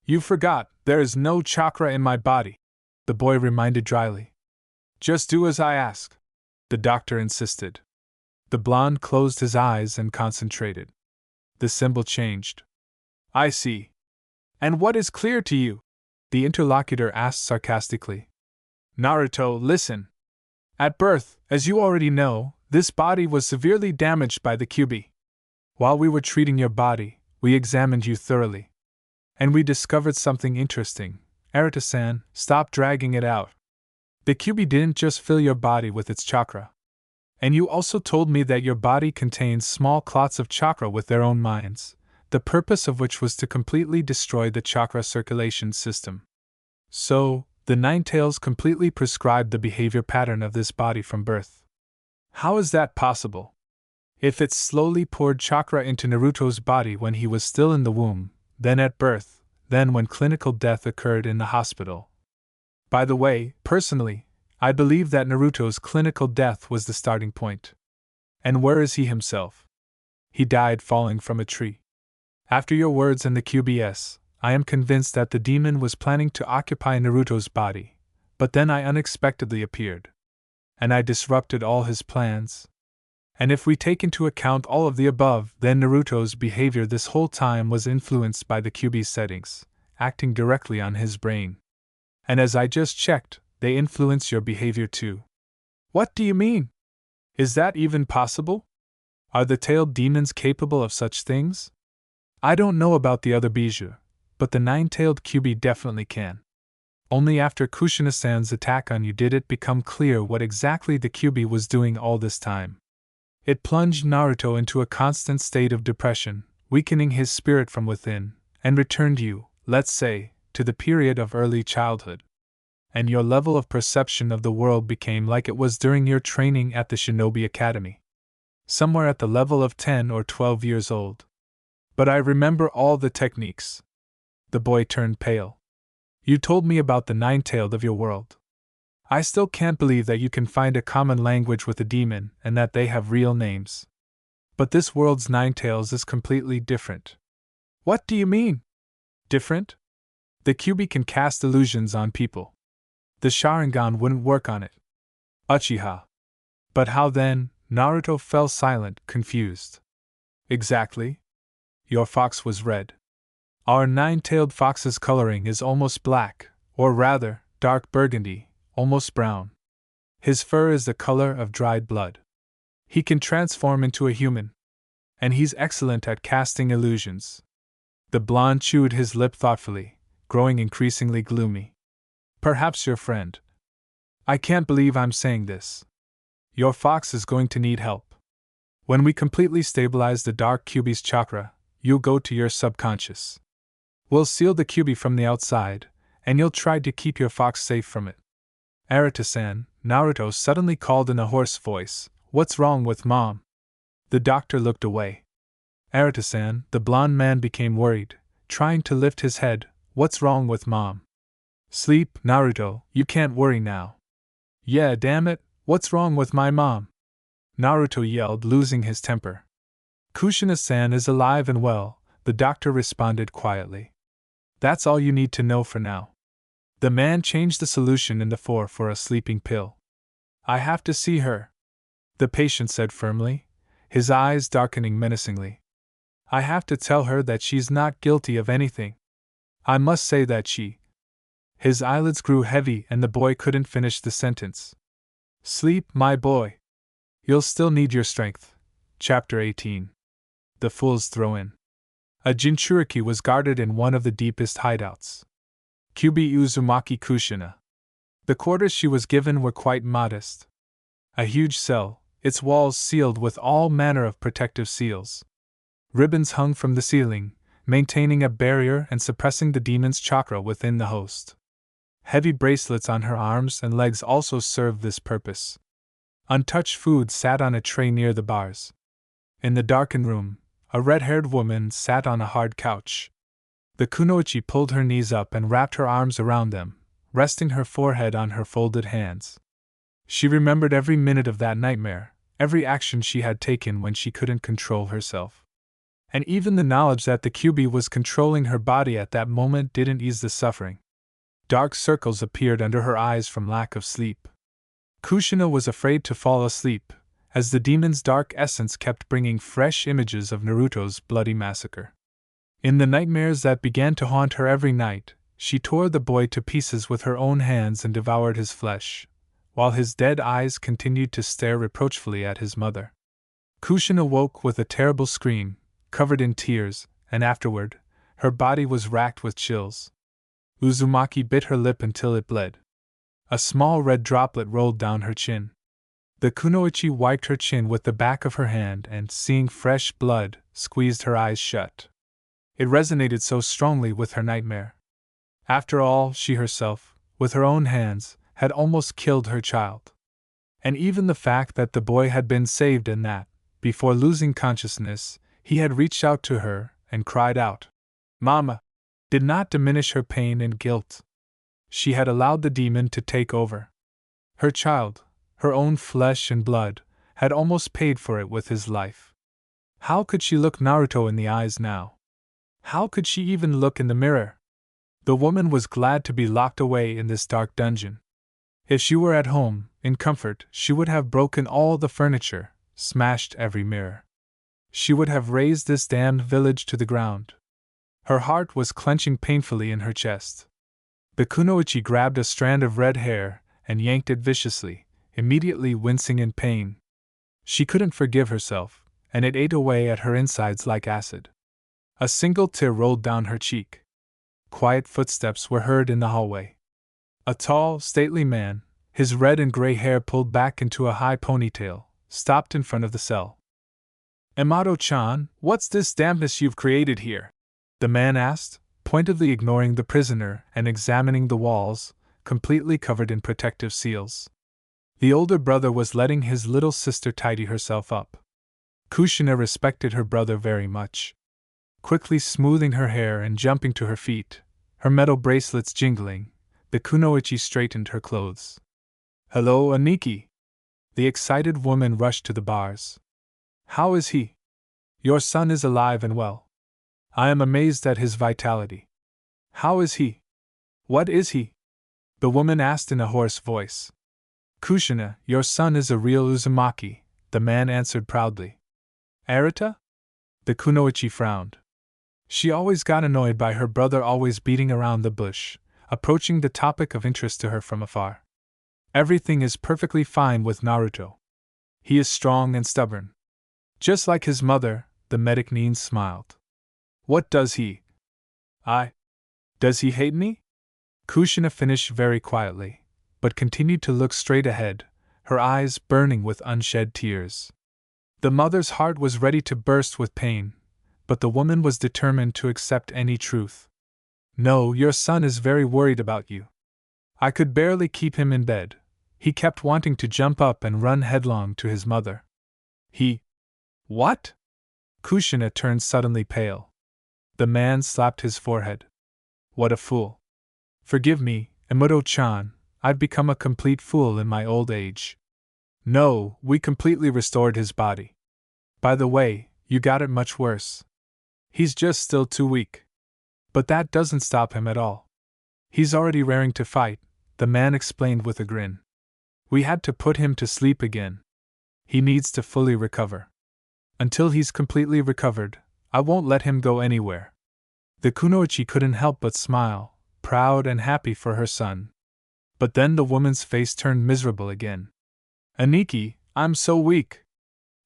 You forgot, there is no chakra in my body, the boy reminded dryly. Just do as I ask, the doctor insisted. The blonde closed his eyes and concentrated. The symbol changed. I see. And what is clear to you? The interlocutor asked sarcastically. Naruto, listen. At birth, as you already know, this body was severely damaged by the QB. While we were treating your body, we examined you thoroughly. And we discovered something interesting. Arata-san, stop dragging it out. The QB didn't just fill your body with its chakra. And you also told me that your body contains small clots of chakra with their own minds, the purpose of which was to completely destroy the chakra circulation system. So, the Nine Tails completely prescribed the behavior pattern of this body from birth. How is that possible? If it slowly poured chakra into Naruto's body when he was still in the womb, then at birth, then when clinical death occurred in the hospital. By the way, personally, I believe that Naruto's clinical death was the starting point. And where is he himself? He died falling from a tree. After your words and the QBS, I am convinced that the demon was planning to occupy Naruto's body, but then I unexpectedly appeared. And I disrupted all his plans. And if we take into account all of the above, then Naruto's behavior this whole time was influenced by the QB's settings, acting directly on his brain. And as I just checked, they influence your behavior too. What do you mean? Is that even possible? Are the tailed demons capable of such things? I don't know about the other bijou, but the nine-tailed QB definitely can. Only after Kushina-san's attack on you did it become clear what exactly the QB was doing all this time. It plunged Naruto into a constant state of depression, weakening his spirit from within, and returned you, let's say, to the period of early childhood. And your level of perception of the world became like it was during your training at the Shinobi Academy. Somewhere at the level of 10 or 12 years old. But I remember all the techniques. The boy turned pale. You told me about the nine-tailed of your world. I still can't believe that you can find a common language with a demon and that they have real names. But this world's nine-tails is completely different. What do you mean? Different? The QB can cast illusions on people. The Sharingan wouldn't work on it. Uchiha. But how then? Naruto fell silent, confused. Exactly. Your fox was red. Our nine-tailed fox's coloring is almost black, or rather, dark burgundy, almost brown. His fur is the color of dried blood. He can transform into a human. And he's excellent at casting illusions. The blonde chewed his lip thoughtfully, growing increasingly gloomy. Perhaps your friend. I can't believe I'm saying this. Your fox is going to need help. When we completely stabilize the dark QB's chakra, you'll go to your subconscious. We'll seal the QB from the outside, and you'll try to keep your fox safe from it. Arata-san, Naruto suddenly called in a hoarse voice, "What's wrong with Mom?" The doctor looked away. Arata-san, the blonde man became worried, trying to lift his head. What's wrong with Mom? Sleep, Naruto, you can't worry now. Yeah, damn it, what's wrong with my mom? Naruto yelled, losing his temper. Kushina-san is alive and well, the doctor responded quietly. That's all you need to know for now. The man changed the solution in the for a sleeping pill. I have to see her, the patient said firmly, his eyes darkening menacingly. I have to tell her that she's not guilty of anything. I must say that she. His eyelids grew heavy and the boy couldn't finish the sentence. Sleep, my boy. You'll still need your strength. Chapter 18. The Fool's Throw-In. A Jinchuriki was guarded in one of the deepest hideouts. QB Uzumaki Kushina. The quarters she was given were quite modest. A huge cell, its walls sealed with all manner of protective seals. Ribbons hung from the ceiling, maintaining a barrier and suppressing the demon's chakra within the host. Heavy bracelets on her arms and legs also served this purpose. Untouched food sat on a tray near the bars. In the darkened room, a red-haired woman sat on a hard couch. The kunoichi pulled her knees up and wrapped her arms around them, resting her forehead on her folded hands. She remembered every minute of that nightmare, every action she had taken when she couldn't control herself. And even the knowledge that the QB was controlling her body at that moment didn't ease the suffering. Dark circles appeared under her eyes from lack of sleep. Kushina was afraid to fall asleep, as the demon's dark essence kept bringing fresh images of Naruto's bloody massacre. In the nightmares that began to haunt her every night, she tore the boy to pieces with her own hands and devoured his flesh, while his dead eyes continued to stare reproachfully at his mother. Kushina woke with a terrible scream, covered in tears, and afterward, her body was racked with chills. Uzumaki bit her lip until it bled. A small red droplet rolled down her chin. The kunoichi wiped her chin with the back of her hand and, seeing fresh blood, squeezed her eyes shut. It resonated so strongly with her nightmare. After all, she herself, with her own hands, had almost killed her child. And even the fact that the boy had been saved and that, before losing consciousness, he had reached out to her and cried out, "Mama!" did not diminish her pain and guilt. She had allowed the demon to take over. Her child, her own flesh and blood, had almost paid for it with his life. How could she look Naruto in the eyes now? How could she even look in the mirror? The woman was glad to be locked away in this dark dungeon. If she were at home, in comfort, she would have broken all the furniture, smashed every mirror. She would have razed this damned village to the ground. Her heart was clenching painfully in her chest. The kunoichi grabbed a strand of red hair and yanked it viciously, immediately wincing in pain. She couldn't forgive herself, and it ate away at her insides like acid. A single tear rolled down her cheek. Quiet footsteps were heard in the hallway. A tall, stately man, his red and gray hair pulled back into a high ponytail, stopped in front of the cell. "Amato-chan, what's this dampness you've created here?" the man asked, pointedly ignoring the prisoner and examining the walls, completely covered in protective seals. The older brother was letting his little sister tidy herself up. Kushina respected her brother very much. Quickly smoothing her hair and jumping to her feet, her metal bracelets jingling, the kunoichi straightened her clothes. "Hello, Aniki!" The excited woman rushed to the bars. "How is he?" "Your son is alive and well. I am amazed at his vitality." "How is he?" "What is he?" the woman asked in a hoarse voice. "Kushina, your son is a real Uzumaki," the man answered proudly. "Arita?" The kunoichi frowned. She always got annoyed by her brother always beating around the bush, approaching the topic of interest to her from afar. Everything is perfectly fine with Naruto. He is strong and stubborn. Just like his mother, the medic Nin smiled. "What does he? Does he hate me?" Kushina finished very quietly, but continued to look straight ahead, her eyes burning with unshed tears. The mother's heart was ready to burst with pain, but the woman was determined to accept any truth. "No, your son is very worried about you. I could barely keep him in bed. He kept wanting to jump up and run headlong to his mother." "He? What?" Kushina turned suddenly pale. The man slapped his forehead. "What a fool. Forgive me, Emoto-chan, I've become a complete fool in my old age. No, we completely restored his body. By the way, you got it much worse. He's just still too weak. But that doesn't stop him at all. He's already raring to fight," the man explained with a grin. "We had to put him to sleep again. He needs to fully recover. Until he's completely recovered, I won't let him go anywhere." The kunoichi couldn't help but smile, proud and happy for her son. But then the woman's face turned miserable again. "Aniki, I'm so weak,"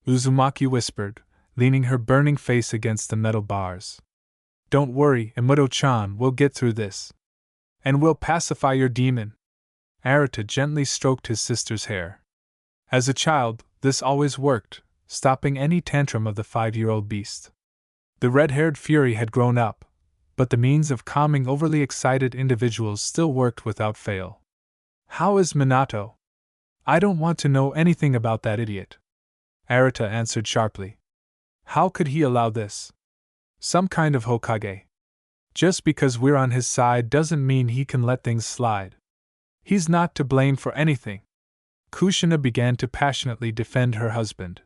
Uzumaki whispered, leaning her burning face against the metal bars. "Don't worry, Emoto-chan, we'll get through this. And we'll pacify your demon." Arita gently stroked his sister's hair. As a child, this always worked, stopping any tantrum of the 5-year-old beast. The red-haired fury had grown up, but the means of calming overly excited individuals still worked without fail. "How is Minato?" "I don't want to know anything about that idiot," Arita answered sharply. "How could he allow this? Some kind of Hokage. Just because we're on his side doesn't mean he can let things slide. He's not to blame for anything." Kushina began to passionately defend her husband.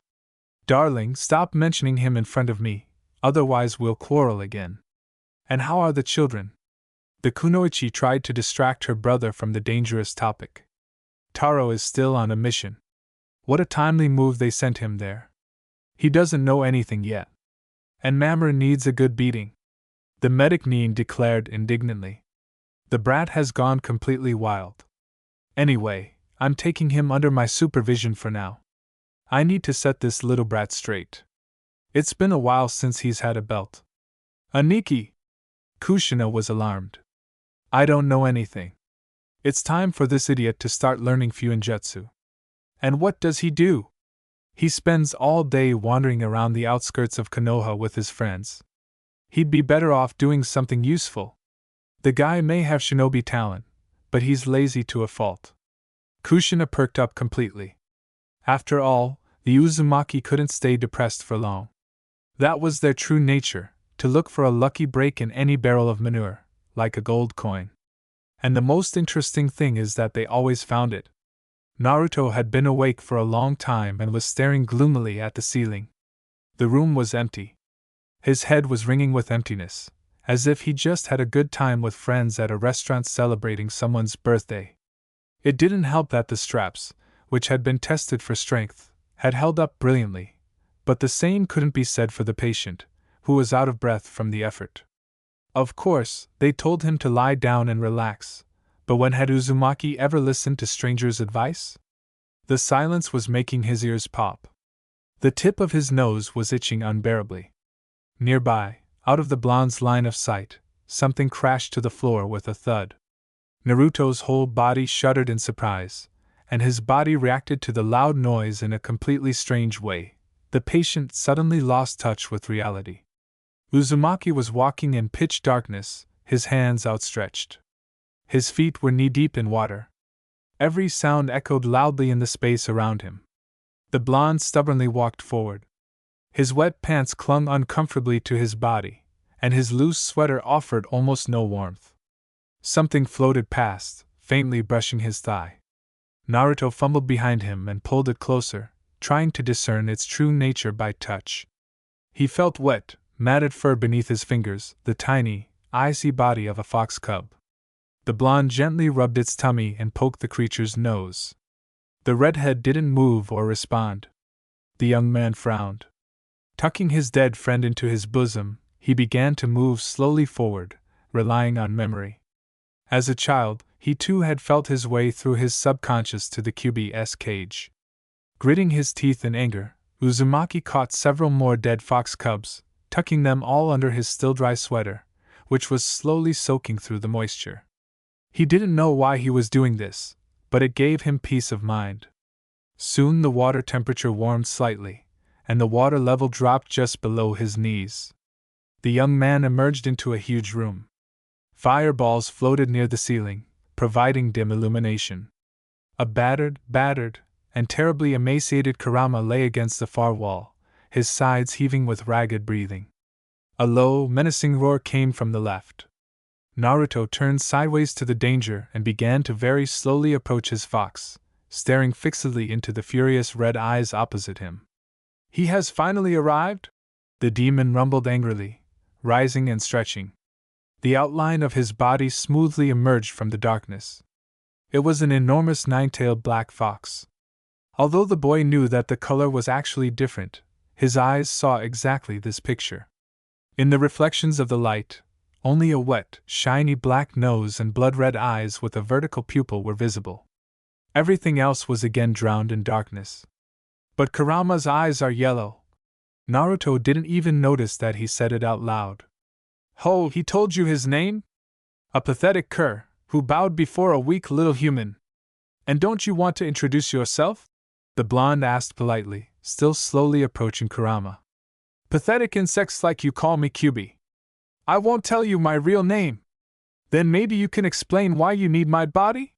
"Darling, stop mentioning him in front of me, otherwise we'll quarrel again. And how are the children? The kunoichi tried to distract her brother from the dangerous topic. Taro is still on a mission. What a timely move they sent him there. He doesn't know anything yet. And Mamoru needs a good beating, the medic Neen declared indignantly. The brat has gone completely wild. Anyway, I'm taking him under my supervision for now. I need to set this little brat straight. It's been a while since he's had a belt. Aniki! Kushina was alarmed. I don't know anything. It's time for this idiot to start learning Fuinjutsu. And what does he do? He spends all day wandering around the outskirts of Konoha with his friends. He'd be better off doing something useful. The guy may have shinobi talent, but he's lazy to a fault. Kushina perked up completely. After all, the Uzumaki couldn't stay depressed for long. That was their true nature, to look for a lucky break in any barrel of manure, like a gold coin. And the most interesting thing is that they always found it. Naruto had been awake for a long time and was staring gloomily at the ceiling. The room was empty. His head was ringing with emptiness, as if he just had a good time with friends at a restaurant celebrating someone's birthday. It didn't help that the straps, which had been tested for strength, had held up brilliantly, but the same couldn't be said for the patient, who was out of breath from the effort. Of course, they told him to lie down and relax, but when had Uzumaki ever listened to strangers' advice? The silence was making his ears pop. The tip of his nose was itching unbearably. Nearby, out of the blonde's line of sight, something crashed to the floor with a thud. Naruto's whole body shuddered in surprise, and his body reacted to the loud noise in a completely strange way. The patient suddenly lost touch with reality. Uzumaki was walking in pitch darkness, his hands outstretched. His feet were knee-deep in water. Every sound echoed loudly in the space around him. The blonde stubbornly walked forward. His wet pants clung uncomfortably to his body, and his loose sweater offered almost no warmth. Something floated past, faintly brushing his thigh. Naruto fumbled behind him and pulled it closer, trying to discern its true nature by touch. He felt wet, matted fur beneath his fingers, the tiny, icy body of a fox cub. The blonde gently rubbed its tummy and poked the creature's nose. The redhead didn't move or respond. The young man frowned. Tucking his dead friend into his bosom, he began to move slowly forward, relying on memory. As a child, he too had felt his way through his subconscious to the QB's cage. Gritting his teeth in anger, Uzumaki caught several more dead fox cubs, tucking them all under his still-dry sweater, which was slowly soaking through the moisture. He didn't know why he was doing this, but it gave him peace of mind. Soon the water temperature warmed slightly, and the water level dropped just below his knees. The young man emerged into a huge room. Fireballs floated near the ceiling, providing dim illumination. A battered, and terribly emaciated Kurama lay against the far wall, his sides heaving with ragged breathing. A low, menacing roar came from the left. Naruto turned sideways to the danger and began to very slowly approach his fox, staring fixedly into the furious red eyes opposite him. "He has finally arrived?" the demon rumbled angrily, rising and stretching. The outline of his body smoothly emerged from the darkness. It was an enormous nine-tailed black fox. Although the boy knew that the color was actually different, his eyes saw exactly this picture. In the reflections of the light, only a wet, shiny black nose and blood-red eyes with a vertical pupil were visible. Everything else was again drowned in darkness. "But Kurama's eyes are yellow." Naruto didn't even notice that he said it out loud. "Ho, he told you his name? A pathetic cur, who bowed before a weak little human. And don't you want to introduce yourself?" the blonde asked politely, still slowly approaching Kurama. "Pathetic insects like you call me QB. I won't tell you my real name. Then maybe you can explain why you need my body?"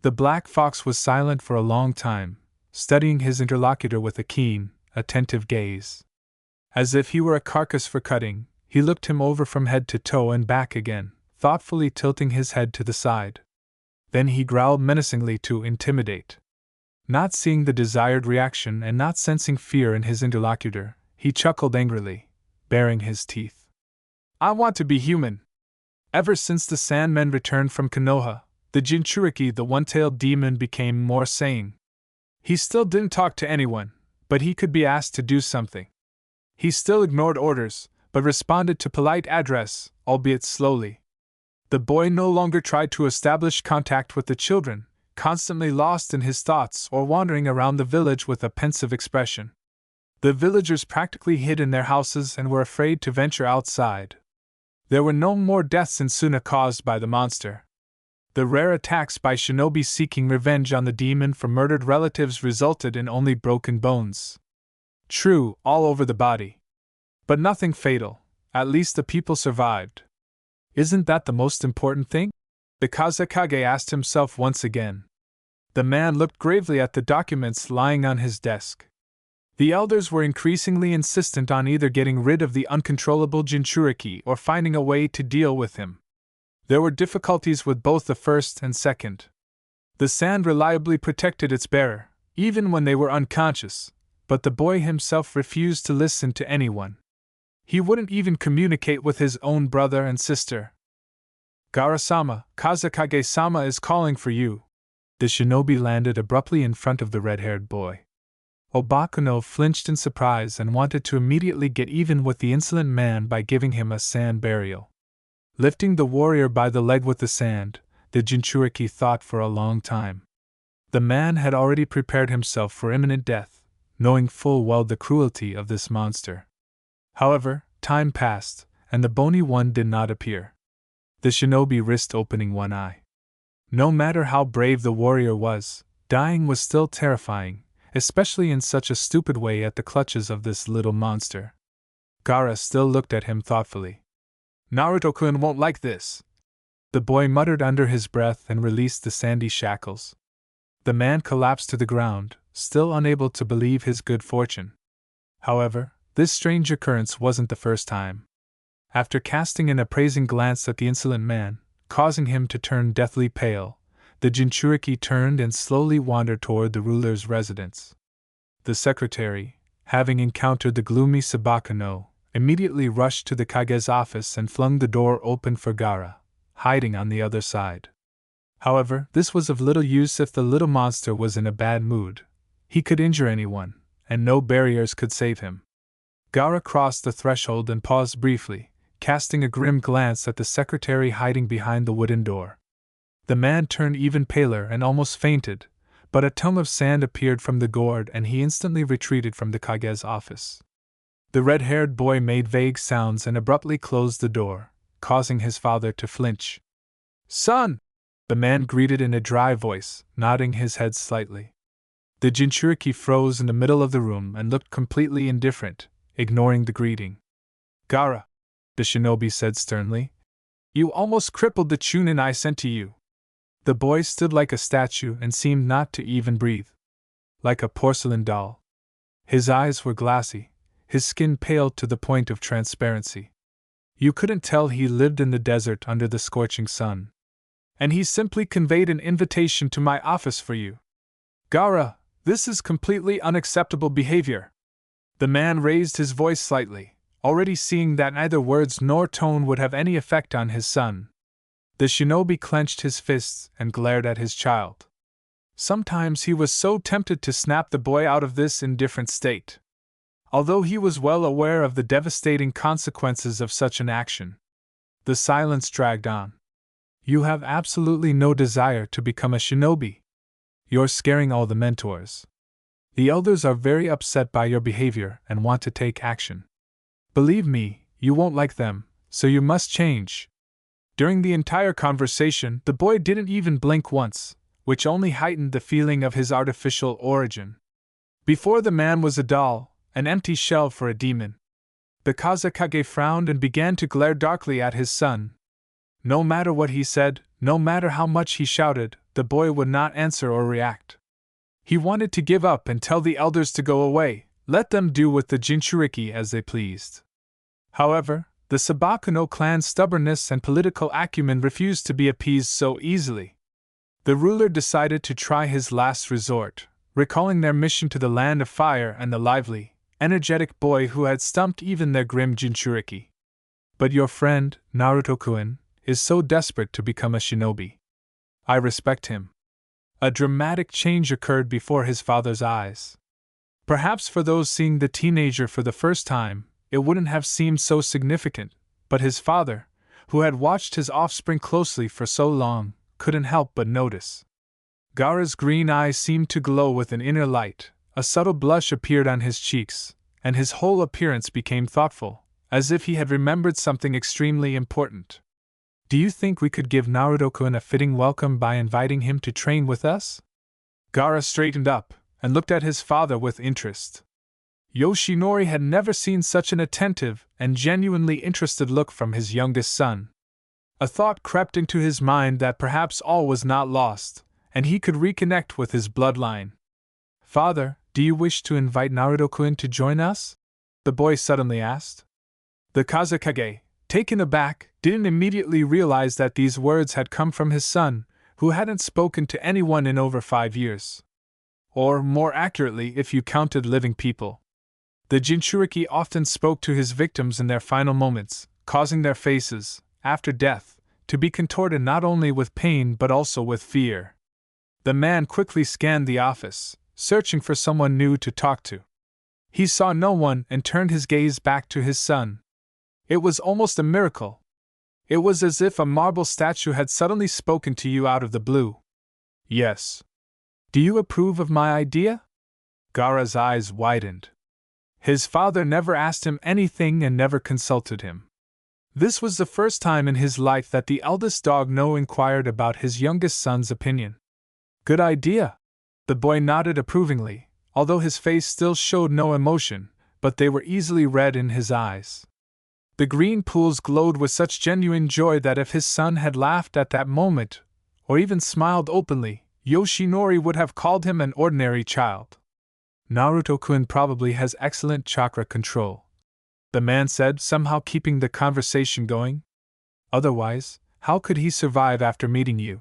The black fox was silent for a long time, studying his interlocutor with a keen, attentive gaze. As if he were a carcass for cutting, he looked him over from head to toe and back again, thoughtfully tilting his head to the side. Then he growled menacingly to intimidate. Not seeing the desired reaction and not sensing fear in his interlocutor, he chuckled angrily, baring his teeth. I want to be human. Ever since the Sandmen returned from Konoha, the Jinchuriki, the one-tailed demon, became more sane. He still didn't talk to anyone, but he could be asked to do something. He still ignored orders, but responded to polite address, albeit slowly. The boy no longer tried to establish contact with the children, constantly lost in his thoughts or wandering around the village with a pensive expression. The villagers practically hid in their houses and were afraid to venture outside. There were no more deaths in Suna caused by the monster. The rare attacks by shinobi seeking revenge on the demon for murdered relatives resulted in only broken bones. True, all over the body. But nothing fatal. At least the people survived. Isn't that the most important thing? The Kazekage asked himself once again. The man looked gravely at the documents lying on his desk. The elders were increasingly insistent on either getting rid of the uncontrollable Jinchuriki or finding a way to deal with him. There were difficulties with both the first and second. The sand reliably protected its bearer, even when they were unconscious, but the boy himself refused to listen to anyone. He wouldn't even communicate with his own brother and sister. Gara-sama, Kazekage-sama is calling for you. The shinobi landed abruptly in front of the red-haired boy. Obakuno flinched in surprise and wanted to immediately get even with the insolent man by giving him a sand burial. Lifting the warrior by the leg with the sand, the Jinchuriki thought for a long time. The man had already prepared himself for imminent death, knowing full well the cruelty of this monster. However, time passed, and the bony one did not appear. The shinobi risked opening one eye. No matter how brave the warrior was, dying was still terrifying, especially in such a stupid way at the clutches of this little monster. Gaara still looked at him thoughtfully. Naruto-kun won't like this. The boy muttered under his breath and released the sandy shackles. The man collapsed to the ground, still unable to believe his good fortune. However, this strange occurrence wasn't the first time. After casting an appraising glance at the insolent man, causing him to turn deathly pale, the Jinchuriki turned and slowly wandered toward the ruler's residence. The secretary, having encountered the gloomy Sabakuno, immediately rushed to the Kage's office and flung the door open for Gaara, hiding on the other side. However, this was of little use if the little monster was in a bad mood. He could injure anyone, and no barriers could save him. Gaara crossed the threshold and paused briefly, casting a grim glance at the secretary hiding behind the wooden door. The man turned even paler and almost fainted, but a tongue of sand appeared from the gourd and he instantly retreated from the Kage's office. The red-haired boy made vague sounds and abruptly closed the door, causing his father to flinch. "Son!" the man greeted in a dry voice, nodding his head slightly. The Jinchuriki froze in the middle of the room and looked completely indifferent, ignoring the greeting. "Gaara," the shinobi said sternly, "you almost crippled the Chunin I sent to you." The boy stood like a statue and seemed not to even breathe. Like a porcelain doll. His eyes were glassy, his skin pale to the point of transparency. You couldn't tell he lived in the desert under the scorching sun. And he simply conveyed an invitation to my office for you. "Gaara, this is completely unacceptable behavior." The man raised his voice slightly, already seeing that neither words nor tone would have any effect on his son. The shinobi clenched his fists and glared at his child. Sometimes he was so tempted to snap the boy out of this indifferent state. Although he was well aware of the devastating consequences of such an action. The silence dragged on. "You have absolutely no desire to become a shinobi. You're scaring all the mentors. The elders are very upset by your behavior and want to take action. Believe me, you won't like them, so you must change." During the entire conversation, the boy didn't even blink once, which only heightened the feeling of his artificial origin. Before the man was a doll, an empty shell for a demon. The Kazekage frowned and began to glare darkly at his son. No matter what he said, no matter how much he shouted, the boy would not answer or react. He wanted to give up and tell the elders to go away, let them do with the Jinchuriki as they pleased. However, the Sabakuno clan's stubbornness and political acumen refused to be appeased so easily. The ruler decided to try his last resort, recalling their mission to the land of fire and the lively, energetic boy who had stumped even their grim Jinchuriki. But your friend, Naruto-kun, is so desperate to become a shinobi. I respect him. A dramatic change occurred before his father's eyes. Perhaps for those seeing the teenager for the first time, it wouldn't have seemed so significant, but his father, who had watched his offspring closely for so long, couldn't help but notice. Gaara's green eyes seemed to glow with an inner light, a subtle blush appeared on his cheeks, and his whole appearance became thoughtful, as if he had remembered something extremely important. Do you think we could give Naruto-kun a fitting welcome by inviting him to train with us? Gaara straightened up and looked at his father with interest. Yoshinori had never seen such an attentive and genuinely interested look from his youngest son. A thought crept into his mind that perhaps all was not lost, and he could reconnect with his bloodline. Father, do you wish to invite Naruto-kun to join us? The boy suddenly asked. The Kazekage, taken aback, didn't immediately realize that these words had come from his son, who hadn't spoken to anyone in over 5 years. Or, more accurately, if you counted living people. The Jinchuriki often spoke to his victims in their final moments, causing their faces, after death, to be contorted not only with pain but also with fear. The man quickly scanned the office, searching for someone new to talk to. He saw no one and turned his gaze back to his son. It was almost a miracle. It was as if a marble statue had suddenly spoken to you out of the blue. Yes. Do you approve of my idea? Gaara's eyes widened. His father never asked him anything and never consulted him. This was the first time in his life that the eldest dog No inquired about his youngest son's opinion. Good idea. The boy nodded approvingly, although his face still showed no emotion, but they were easily read in his eyes. The green pools glowed with such genuine joy that if his son had laughed at that moment, or even smiled openly, Yoshinori would have called him an ordinary child. Naruto-kun probably has excellent chakra control, the man said, somehow keeping the conversation going. Otherwise, how could he survive after meeting you?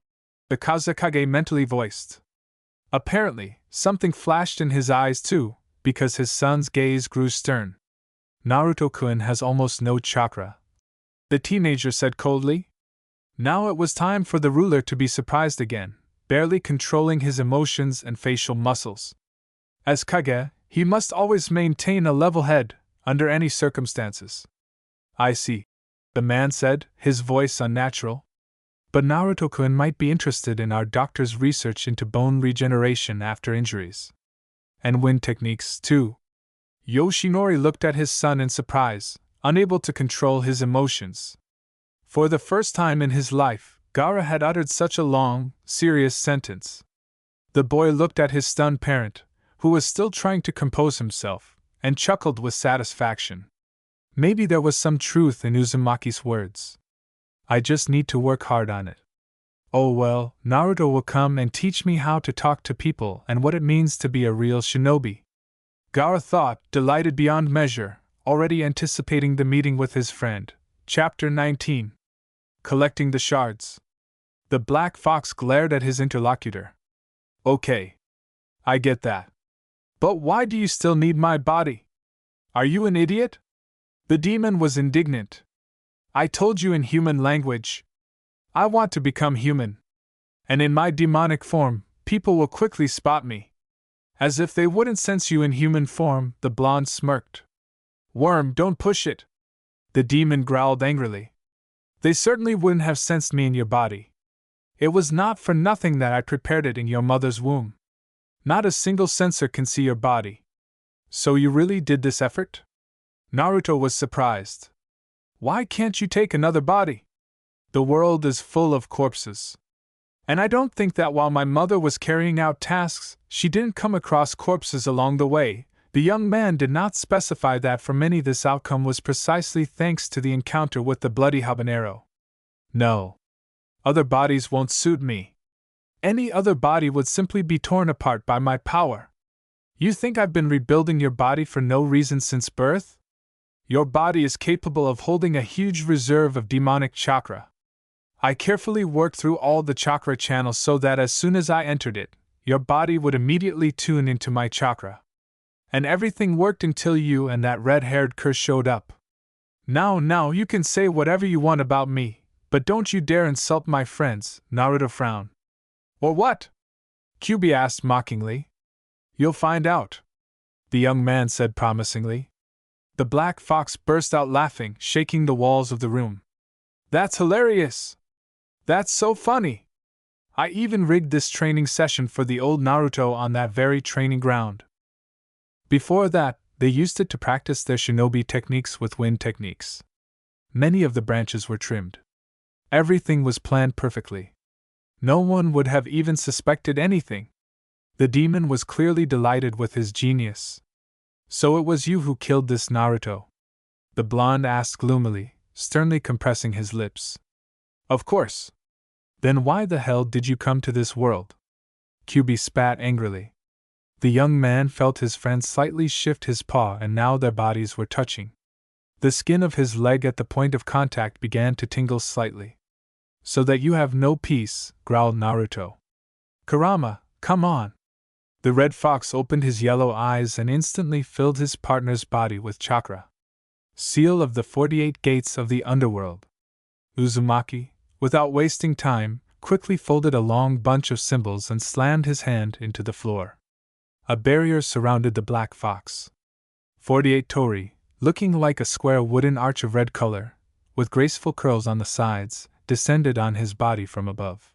The Kazekage mentally voiced. Apparently, something flashed in his eyes too, because his son's gaze grew stern. Naruto-kun has almost no chakra, the teenager said coldly. Now it was time for the ruler to be surprised again, barely controlling his emotions and facial muscles. As Kage, he must always maintain a level head, under any circumstances. I see, the man said, his voice unnatural. But Naruto-kun might be interested in our doctor's research into bone regeneration after injuries. And wind techniques, too. Yoshinori looked at his son in surprise, unable to control his emotions. For the first time in his life, Gaara had uttered such a long, serious sentence. The boy looked at his stunned parent, who was still trying to compose himself, and chuckled with satisfaction. Maybe there was some truth in Uzumaki's words. I just need to work hard on it. Oh well, Naruto will come and teach me how to talk to people and what it means to be a real shinobi. Gaara thought, delighted beyond measure, already anticipating the meeting with his friend. Chapter 19. Collecting the shards. The black fox glared at his interlocutor. Okay. I get that. But why do you still need my body? Are you an idiot? The demon was indignant. I told you in human language. I want to become human. And in my demonic form, people will quickly spot me. As if they wouldn't sense you in human form, the blonde smirked. Worm, don't push it. The demon growled angrily. They certainly wouldn't have sensed me in your body. It was not for nothing that I prepared it in your mother's womb. Not a single sensor can see your body. So you really did this effort? Naruto was surprised. Why can't you take another body? The world is full of corpses. And I don't think that while my mother was carrying out tasks, she didn't come across corpses along the way. The young man did not specify that for many this outcome was precisely thanks to the encounter with the bloody habanero. No. Other bodies won't suit me. Any other body would simply be torn apart by my power. You think I've been rebuilding your body for no reason since birth? Your body is capable of holding a huge reserve of demonic chakra. I carefully worked through all the chakra channels so that as soon as I entered it, your body would immediately tune into my chakra. And everything worked until you and that red-haired curse showed up. Now, you can say whatever you want about me, but don't you dare insult my friends, Naruto frowned. Or what? Kyubi asked mockingly. You'll find out, the young man said promisingly. The black fox burst out laughing, shaking the walls of the room. That's hilarious! That's so funny! I even rigged this training session for the old Naruto on that very training ground. Before that, they used it to practice their shinobi techniques with wind techniques. Many of the branches were trimmed. Everything was planned perfectly. No one would have even suspected anything. The demon was clearly delighted with his genius. So it was you who killed this Naruto? The blonde asked gloomily, sternly compressing his lips. Of course. Then why the hell did you come to this world? Kyubi spat angrily. The young man felt his friend slightly shift his paw, and now their bodies were touching. The skin of his leg at the point of contact began to tingle slightly. So that you have no peace, growled Naruto. Kurama, come on. The red fox opened his yellow eyes and instantly filled his partner's body with chakra. Seal of the 48 gates of the underworld. Uzumaki, without wasting time, quickly folded a long bunch of symbols and slammed his hand into the floor. A barrier surrounded the black fox. 48 Tori, looking like a square wooden arch of red color, with graceful curls on the sides, descended on his body from above.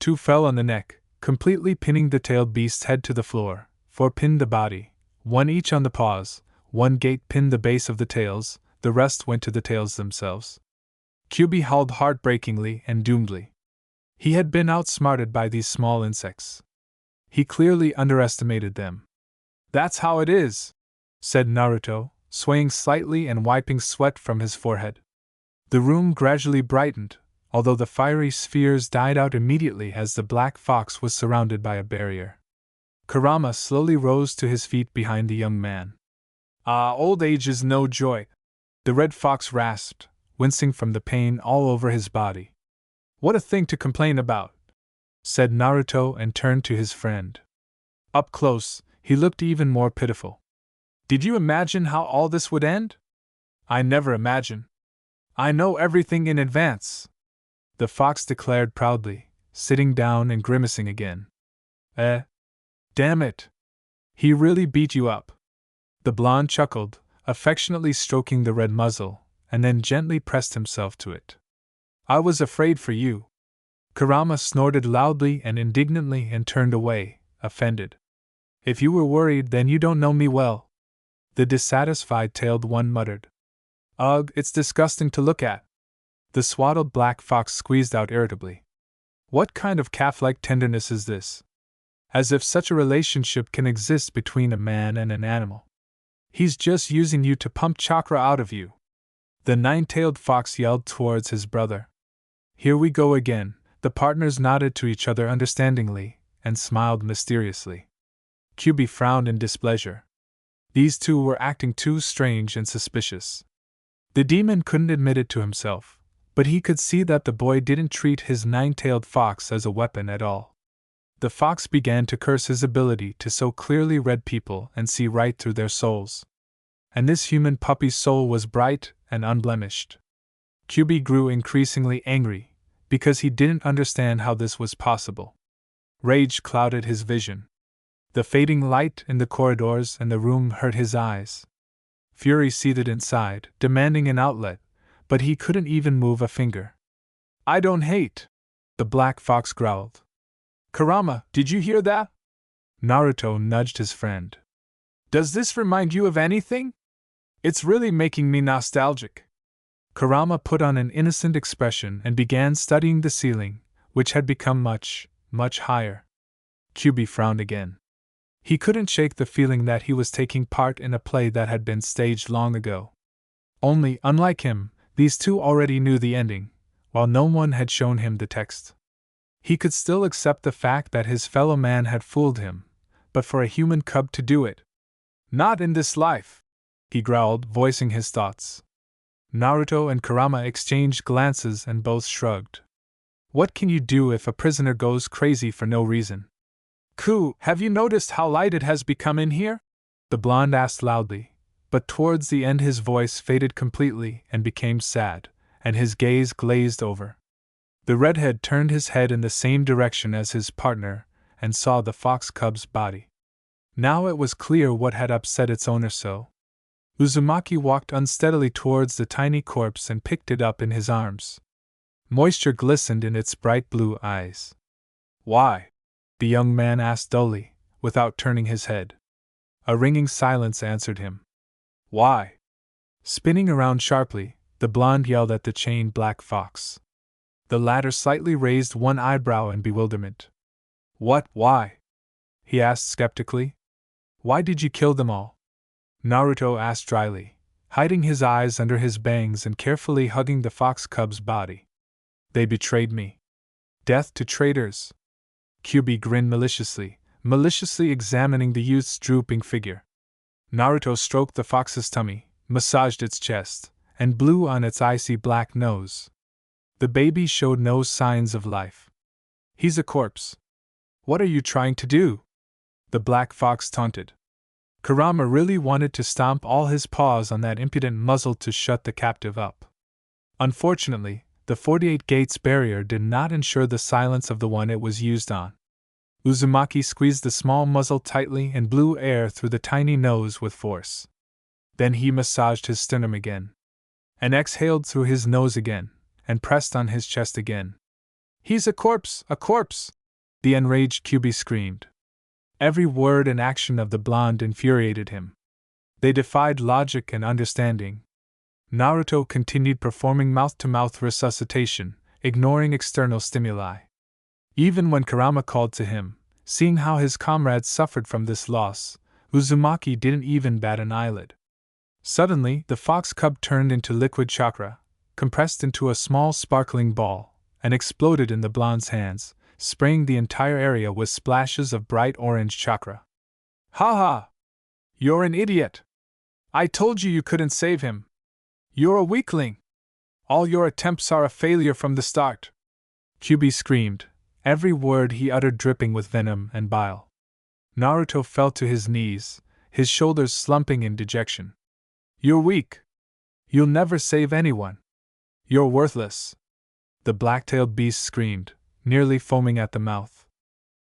2 fell on the neck, completely pinning the tailed beast's head to the floor. 4 pinned the body, 1 each on the paws. 1 gate pinned the base of the tails, the rest went to the tails themselves. Kyubi howled heartbreakingly and doomedly. He had been outsmarted by these small insects. He clearly underestimated them. That's how it is, said Naruto, swaying slightly and wiping sweat from his forehead. The room gradually brightened, although the fiery spheres died out immediately as the black fox was surrounded by a barrier. Kurama slowly rose to his feet behind the young man. Old age is no joy, the red fox rasped, wincing from the pain all over his body. What a thing to complain about, said Naruto and turned to his friend. Up close, he looked even more pitiful. Did you imagine how all this would end? I never imagine. I know everything in advance, the fox declared proudly, sitting down and grimacing again. Damn it. He really beat you up. The blonde chuckled, affectionately stroking the red muzzle, and then gently pressed himself to it. I was afraid for you. Kurama snorted loudly and indignantly and turned away, offended. If you were worried, then you don't know me well, the dissatisfied tailed one muttered. Ugh, it's disgusting to look at. The swaddled black fox squeezed out irritably. What kind of calf-like tenderness is this? As if such a relationship can exist between a man and an animal. He's just using you to pump chakra out of you. The 9-tailed fox yelled towards his brother. Here we go again. The partners nodded to each other understandingly and smiled mysteriously. Kyubi frowned in displeasure. These two were acting too strange and suspicious. The demon couldn't admit it to himself, but he could see that the boy didn't treat his 9-tailed fox as a weapon at all. The fox began to curse his ability to so clearly read people and see right through their souls. And this human puppy's soul was bright and unblemished. Kyubi grew increasingly angry, because he didn't understand how this was possible. Rage clouded his vision. The fading light in the corridors and the room hurt his eyes. Fury seethed inside, demanding an outlet, but he couldn't even move a finger. I don't hate, the black fox growled. Kurama, did you hear that? Naruto nudged his friend. Does this remind you of anything? It's really making me nostalgic. Kurama put on an innocent expression and began studying the ceiling, which had become much, much higher. Kyubi frowned again. He couldn't shake the feeling that he was taking part in a play that had been staged long ago. Only, unlike him, these two already knew the ending, while no one had shown him the text. He could still accept the fact that his fellow man had fooled him, but for a human cub to do it. Not in this life, he growled, voicing his thoughts. Naruto and Kurama exchanged glances and both shrugged. What can you do if a prisoner goes crazy for no reason? Ku, have you noticed how light it has become in here? the blonde asked loudly, but towards the end his voice faded completely and became sad, and his gaze glazed over. The redhead turned his head in the same direction as his partner and saw the fox cub's body. Now it was clear what had upset its owner so. Uzumaki walked unsteadily towards the tiny corpse and picked it up in his arms. Moisture glistened in its bright blue eyes. "Why?" the young man asked dully, without turning his head. A ringing silence answered him. "Why?" Spinning around sharply, the blonde yelled at the chained black fox. The latter slightly raised one eyebrow in bewilderment. Why?" he asked skeptically. "Why did you kill them all?" Naruto asked dryly, hiding his eyes under his bangs and carefully hugging the fox cub's body. "They betrayed me. Death to traitors." Kyubi grinned maliciously examining the youth's drooping figure. Naruto stroked the fox's tummy, massaged its chest, and blew on its icy black nose. The baby showed no signs of life. "He's a corpse. What are you trying to do?" the black fox taunted. Kurama really wanted to stomp all his paws on that impudent muzzle to shut the captive up. Unfortunately, the 48 gates barrier did not ensure the silence of the one it was used on. Uzumaki squeezed the small muzzle tightly and blew air through the tiny nose with force. Then he massaged his sternum again, and exhaled through his nose again, and pressed on his chest again. "He's a corpse! A corpse!" the enraged Kyubi screamed. Every word and action of the blonde infuriated him. They defied logic and understanding. Naruto continued performing mouth-to-mouth resuscitation, ignoring external stimuli. Even when Kurama called to him, seeing how his comrades suffered from this loss, Uzumaki didn't even bat an eyelid. Suddenly, the fox cub turned into liquid chakra, compressed into a small sparkling ball, and exploded in the blonde's hands, spraying the entire area with splashes of bright orange chakra. "Ha ha! You're an idiot! I told you couldn't save him! You're a weakling! All your attempts are a failure from the start!" Kyubi screamed, every word he uttered dripping with venom and bile. Naruto fell to his knees, his shoulders slumping in dejection. "You're weak! You'll never save anyone! You're worthless!" the black-tailed beast screamed, nearly foaming at the mouth.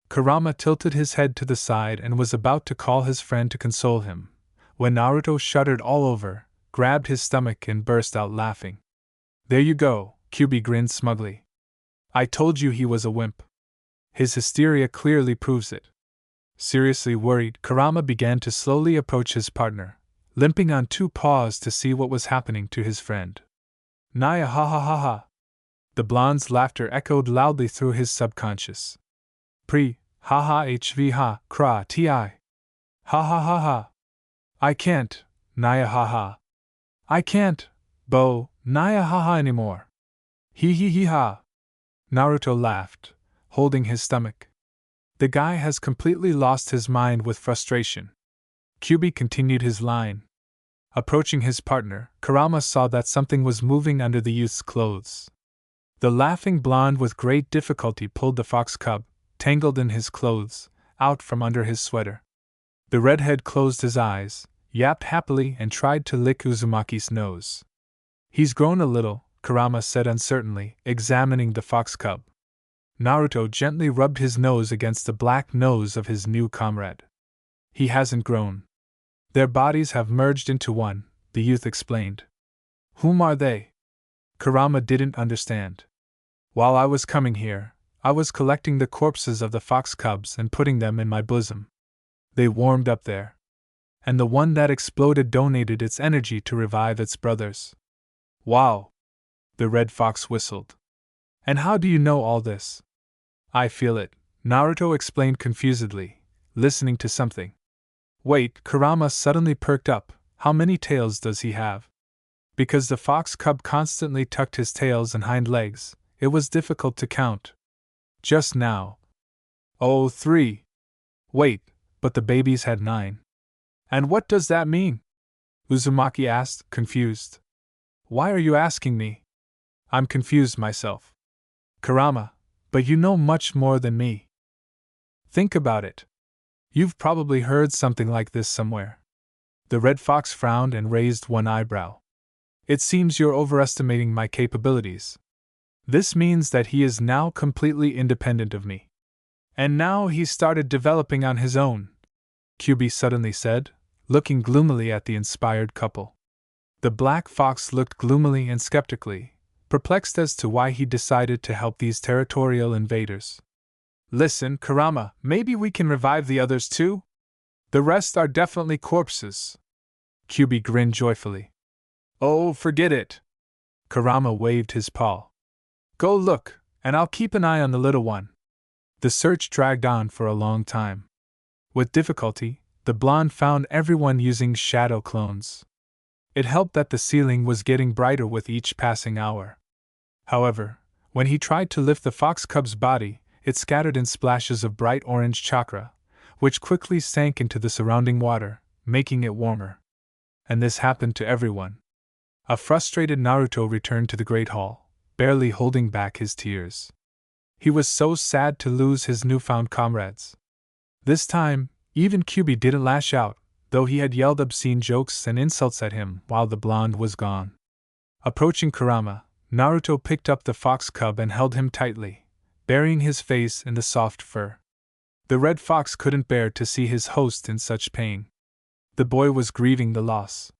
Kurama tilted his head to the side and was about to call his friend to console him, when Naruto shuddered all over, grabbed his stomach and burst out laughing. "There you go," Kyubi grinned smugly. "I told you he was a wimp. His hysteria clearly proves it." Seriously worried, Kurama began to slowly approach his partner, limping on two paws to see what was happening to his friend. "Naya ha ha ha ha!" The blonde's laughter echoed loudly through his subconscious. "Pre, ha ha hv ha, kra ti. Ha ha ha ha. I can't, Naya ha ha. I can't, Bo, Naya ha ha anymore. He ha." Naruto laughed, holding his stomach. The guy has completely lost his mind with frustration. Kyubi continued his line. Approaching his partner, Kurama saw that something was moving under the youth's clothes. The laughing blonde with great difficulty pulled the fox cub, tangled in his clothes, out from under his sweater. The redhead closed his eyes, yapped happily and tried to lick Uzumaki's nose. "He's grown a little," Kurama said uncertainly, examining the fox cub. Naruto gently rubbed his nose against the black nose of his new comrade. "He hasn't grown. Their bodies have merged into one," the youth explained. "Whom are they?" Kurama didn't understand. "While I was coming here, I was collecting the corpses of the fox cubs and putting them in my bosom. They warmed up there. And the one that exploded donated its energy to revive its brothers." "Wow!" the red fox whistled. "And how do you know all this?" "I feel it," Naruto explained confusedly, listening to something. "Wait," Kurama suddenly perked up, "how many tails does he have?" Because the fox cub constantly tucked his tails and hind legs, it was difficult to count. Just now. "Oh, 3. Wait, but the babies had 9. "And what does that mean?" Uzumaki asked, confused. "Why are you asking me?" "I'm confused myself." "Kurama, but you know much more than me. Think about it. You've probably heard something like this somewhere. The Red Fox frowned and raised one eyebrow. It seems you're overestimating my capabilities. This means that he is now completely independent of me. And now he's started developing on his own, QB suddenly said, looking gloomily at the inspired couple. The Black Fox looked gloomily and skeptically, perplexed as to why he decided to help these territorial invaders. Listen, Kurama, maybe we can revive the others too? The rest are definitely corpses. QB grinned joyfully. Oh, forget it. Kurama waved his paw. Go look, and I'll keep an eye on the little one. The search dragged on for a long time. With difficulty, the blonde found everyone using shadow clones. It helped that the ceiling was getting brighter with each passing hour. However, when he tried to lift the fox cub's body, it scattered in splashes of bright orange chakra, which quickly sank into the surrounding water, making it warmer. And this happened to everyone. A frustrated Naruto returned to the Great Hall, barely holding back his tears. He was so sad to lose his newfound comrades. This time, even QB didn't lash out, though he had yelled obscene jokes and insults at him while the blonde was gone. Approaching Kurama, Naruto picked up the fox cub and held him tightly, burying his face in the soft fur. The Red Fox couldn't bear to see his host in such pain. The boy was grieving the loss.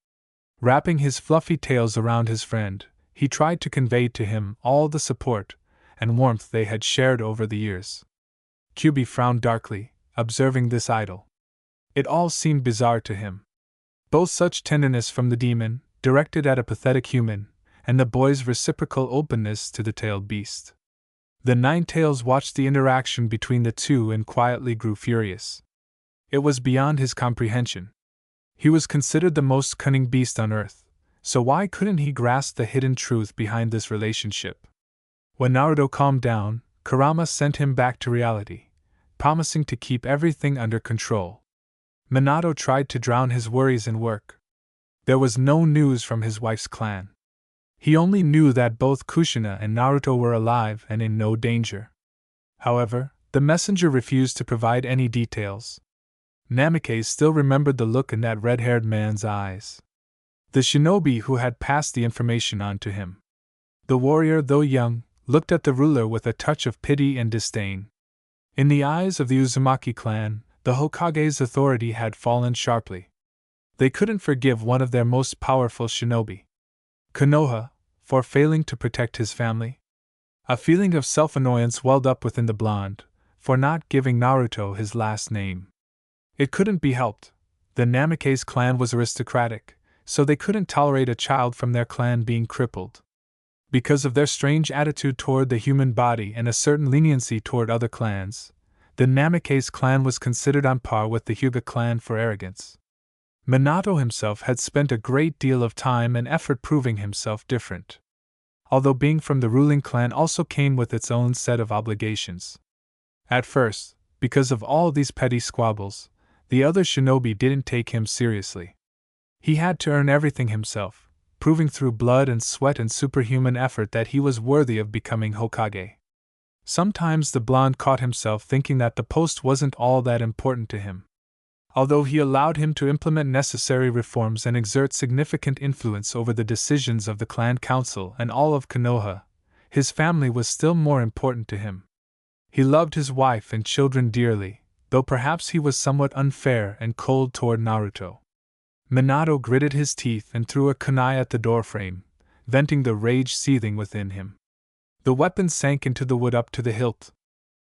Wrapping his fluffy tails around his friend, he tried to convey to him all the support and warmth they had shared over the years. QB frowned darkly, observing this idyll. It all seemed bizarre to him. Both such tenderness from the demon, directed at a pathetic human, and the boy's reciprocal openness to the tailed beast. The Nine-Tails watched the interaction between the two and quietly grew furious. It was beyond his comprehension. He was considered the most cunning beast on earth, so why couldn't he grasp the hidden truth behind this relationship? When Naruto calmed down, Kurama sent him back to reality, promising to keep everything under control. Minato tried to drown his worries in work. There was no news from his wife's clan. He only knew that both Kushina and Naruto were alive and in no danger. However, the messenger refused to provide any details. Namikaze still remembered the look in that red-haired man's eyes. The shinobi who had passed the information on to him. The warrior, though young, looked at the ruler with a touch of pity and disdain. In the eyes of the Uzumaki clan, the Hokage's authority had fallen sharply. They couldn't forgive one of their most powerful shinobi, Konoha, for failing to protect his family. A feeling of self-annoyance welled up within the blonde, for not giving Naruto his last name. It couldn't be helped. The Namikaze clan was aristocratic, so they couldn't tolerate a child from their clan being crippled. Because of their strange attitude toward the human body and a certain leniency toward other clans, the Namikaze clan was considered on par with the Hyuga clan for arrogance. Minato himself had spent a great deal of time and effort proving himself different. Although being from the ruling clan also came with its own set of obligations. At first, because of all these petty squabbles, the other shinobi didn't take him seriously. He had to earn everything himself, proving through blood and sweat and superhuman effort that he was worthy of becoming Hokage. Sometimes the blonde caught himself thinking that the post wasn't all that important to him. Although he allowed him to implement necessary reforms and exert significant influence over the decisions of the clan council and all of Konoha, his family was still more important to him. He loved his wife and children dearly, though perhaps he was somewhat unfair and cold toward Naruto. Minato gritted his teeth and threw a kunai at the doorframe, venting the rage seething within him. The weapon sank into the wood up to the hilt.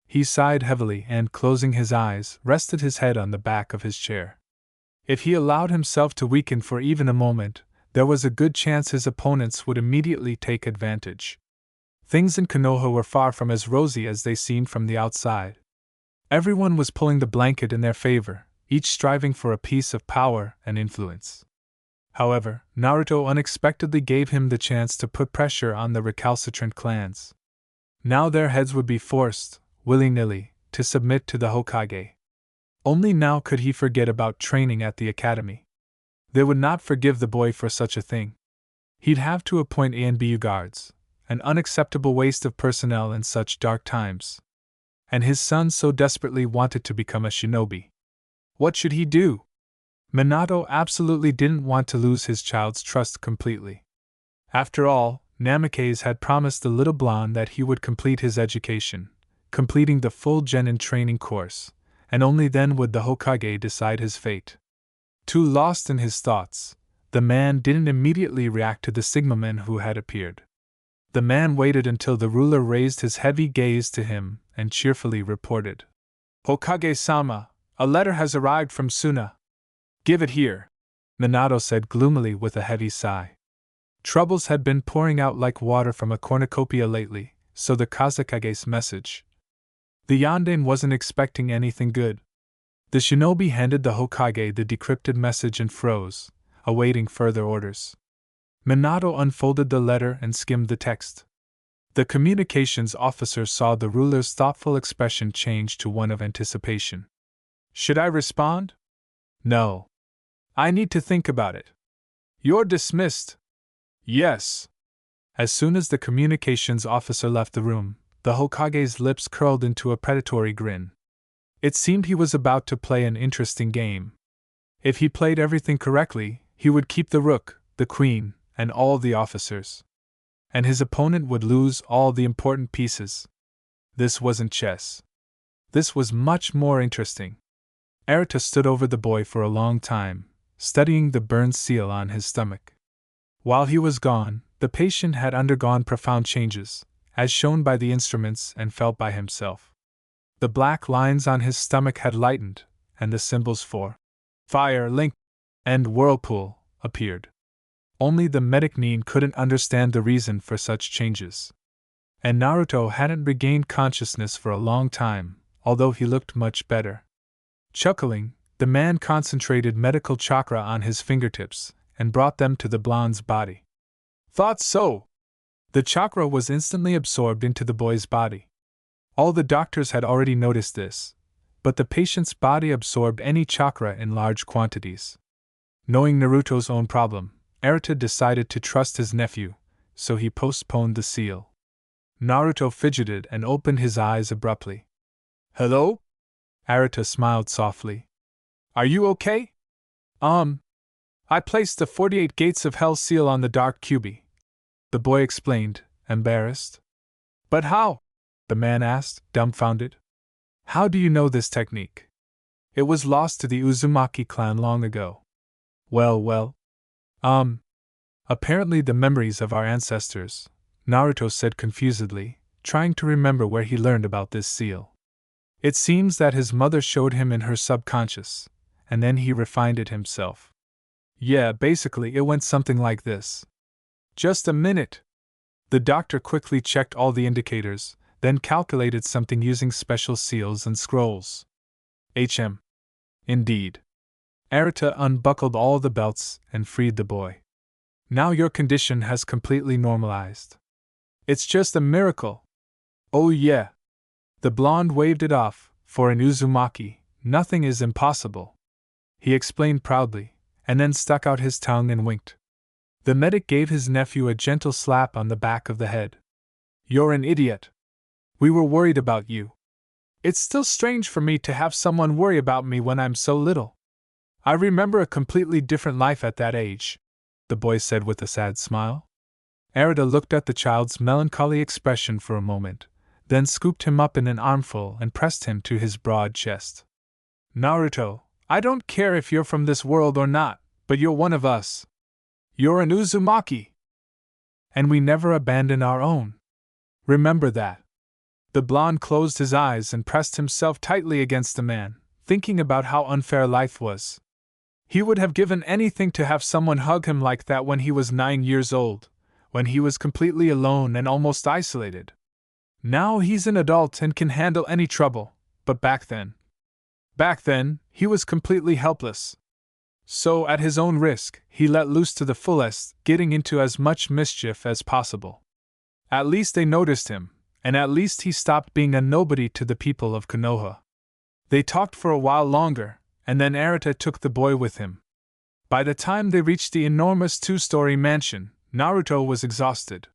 He sighed heavily and, closing his eyes, rested his head on the back of his chair. If he allowed himself to weaken for even a moment, there was a good chance his opponents would immediately take advantage. Things in Konoha were far from as rosy as they seemed from the outside. Everyone was pulling the blanket in their favor, each striving for a piece of power and influence. However, Naruto unexpectedly gave him the chance to put pressure on the recalcitrant clans. Now their heads would be forced, willy-nilly, to submit to the Hokage. Only now could he forget about training at the academy. They would not forgive the boy for such a thing. He'd have to appoint A and BU guards, an unacceptable waste of personnel in such dark times. And his son so desperately wanted to become a shinobi. What should he do? Minato absolutely didn't want to lose his child's trust completely. After all, Namikaze had promised the little blonde that he would complete his education, completing the full genin training course, and only then would the Hokage decide his fate. Too lost in his thoughts, the man didn't immediately react to the Sigma-man who had appeared. The man waited until the ruler raised his heavy gaze to him and cheerfully reported. Hokage-sama, a letter has arrived from Suna. Give it here, Minato said gloomily with a heavy sigh. Troubles had been pouring out like water from a cornucopia lately, so the Kazekage's message. The Yanden wasn't expecting anything good. The shinobi handed the Hokage the decrypted message and froze, awaiting further orders. Minato unfolded the letter and skimmed the text. The communications officer saw the ruler's thoughtful expression change to one of anticipation. Should I respond? No. I need to think about it. You're dismissed. Yes. As soon as the communications officer left the room, the Hokage's lips curled into a predatory grin. It seemed he was about to play an interesting game. If he played everything correctly, he would keep the rook, the queen, and all the officers. And his opponent would lose all the important pieces. This wasn't chess. This was much more interesting. Arata stood over the boy for a long time, studying the burned seal on his stomach. While he was gone, the patient had undergone profound changes, as shown by the instruments and felt by himself. The black lines on his stomach had lightened, and the symbols for fire, link, and whirlpool appeared. Only the medic Nin couldn't understand the reason for such changes. And Naruto hadn't regained consciousness for a long time, although he looked much better. Chuckling, the man concentrated medical chakra on his fingertips and brought them to the blonde's body. Thought so! The chakra was instantly absorbed into the boy's body. All the doctors had already noticed this, but the patient's body absorbed any chakra in large quantities. Knowing Naruto's own problem, Arata decided to trust his nephew, so he postponed the seal. Naruto fidgeted and opened his eyes abruptly. Hello? Arata smiled softly. Are you okay? I placed the 48 Gates of Hell seal on the dark cubi. The boy explained, embarrassed. But how? The man asked, dumbfounded. How do you know this technique? It was lost to the Uzumaki clan long ago. Well. Apparently the memories of our ancestors, Naruto said confusedly, trying to remember where he learned about this seal. It seems that his mother showed him in her subconscious, and then he refined it himself. Yeah, basically it went something like this. Just a minute. The doctor quickly checked all the indicators, then calculated something using special seals and scrolls. Indeed. Arata unbuckled all the belts and freed the boy. Now your condition has completely normalized. It's just a miracle. Oh yeah. The blonde waved it off, for in Uzumaki, nothing is impossible. He explained proudly, and then stuck out his tongue and winked. The medic gave his nephew a gentle slap on the back of the head. You're an idiot. We were worried about you. It's still strange for me to have someone worry about me when I'm so little. I remember a completely different life at that age, the boy said with a sad smile. Arata looked at the child's melancholy expression for a moment, then scooped him up in an armful and pressed him to his broad chest. Naruto, I don't care if you're from this world or not, but you're one of us. You're an Uzumaki. And we never abandon our own. Remember that. The blonde closed his eyes and pressed himself tightly against the man, thinking about how unfair life was. He would have given anything to have someone hug him like that when he was 9 years old, when he was completely alone and almost isolated. Now he's an adult and can handle any trouble, but back then, he was completely helpless. So, at his own risk, he let loose to the fullest, getting into as much mischief as possible. At least they noticed him, and at least he stopped being a nobody to the people of Konoha. They talked for a while longer, and then Arata took the boy with him. By the time they reached the enormous 2-story mansion, Naruto was exhausted.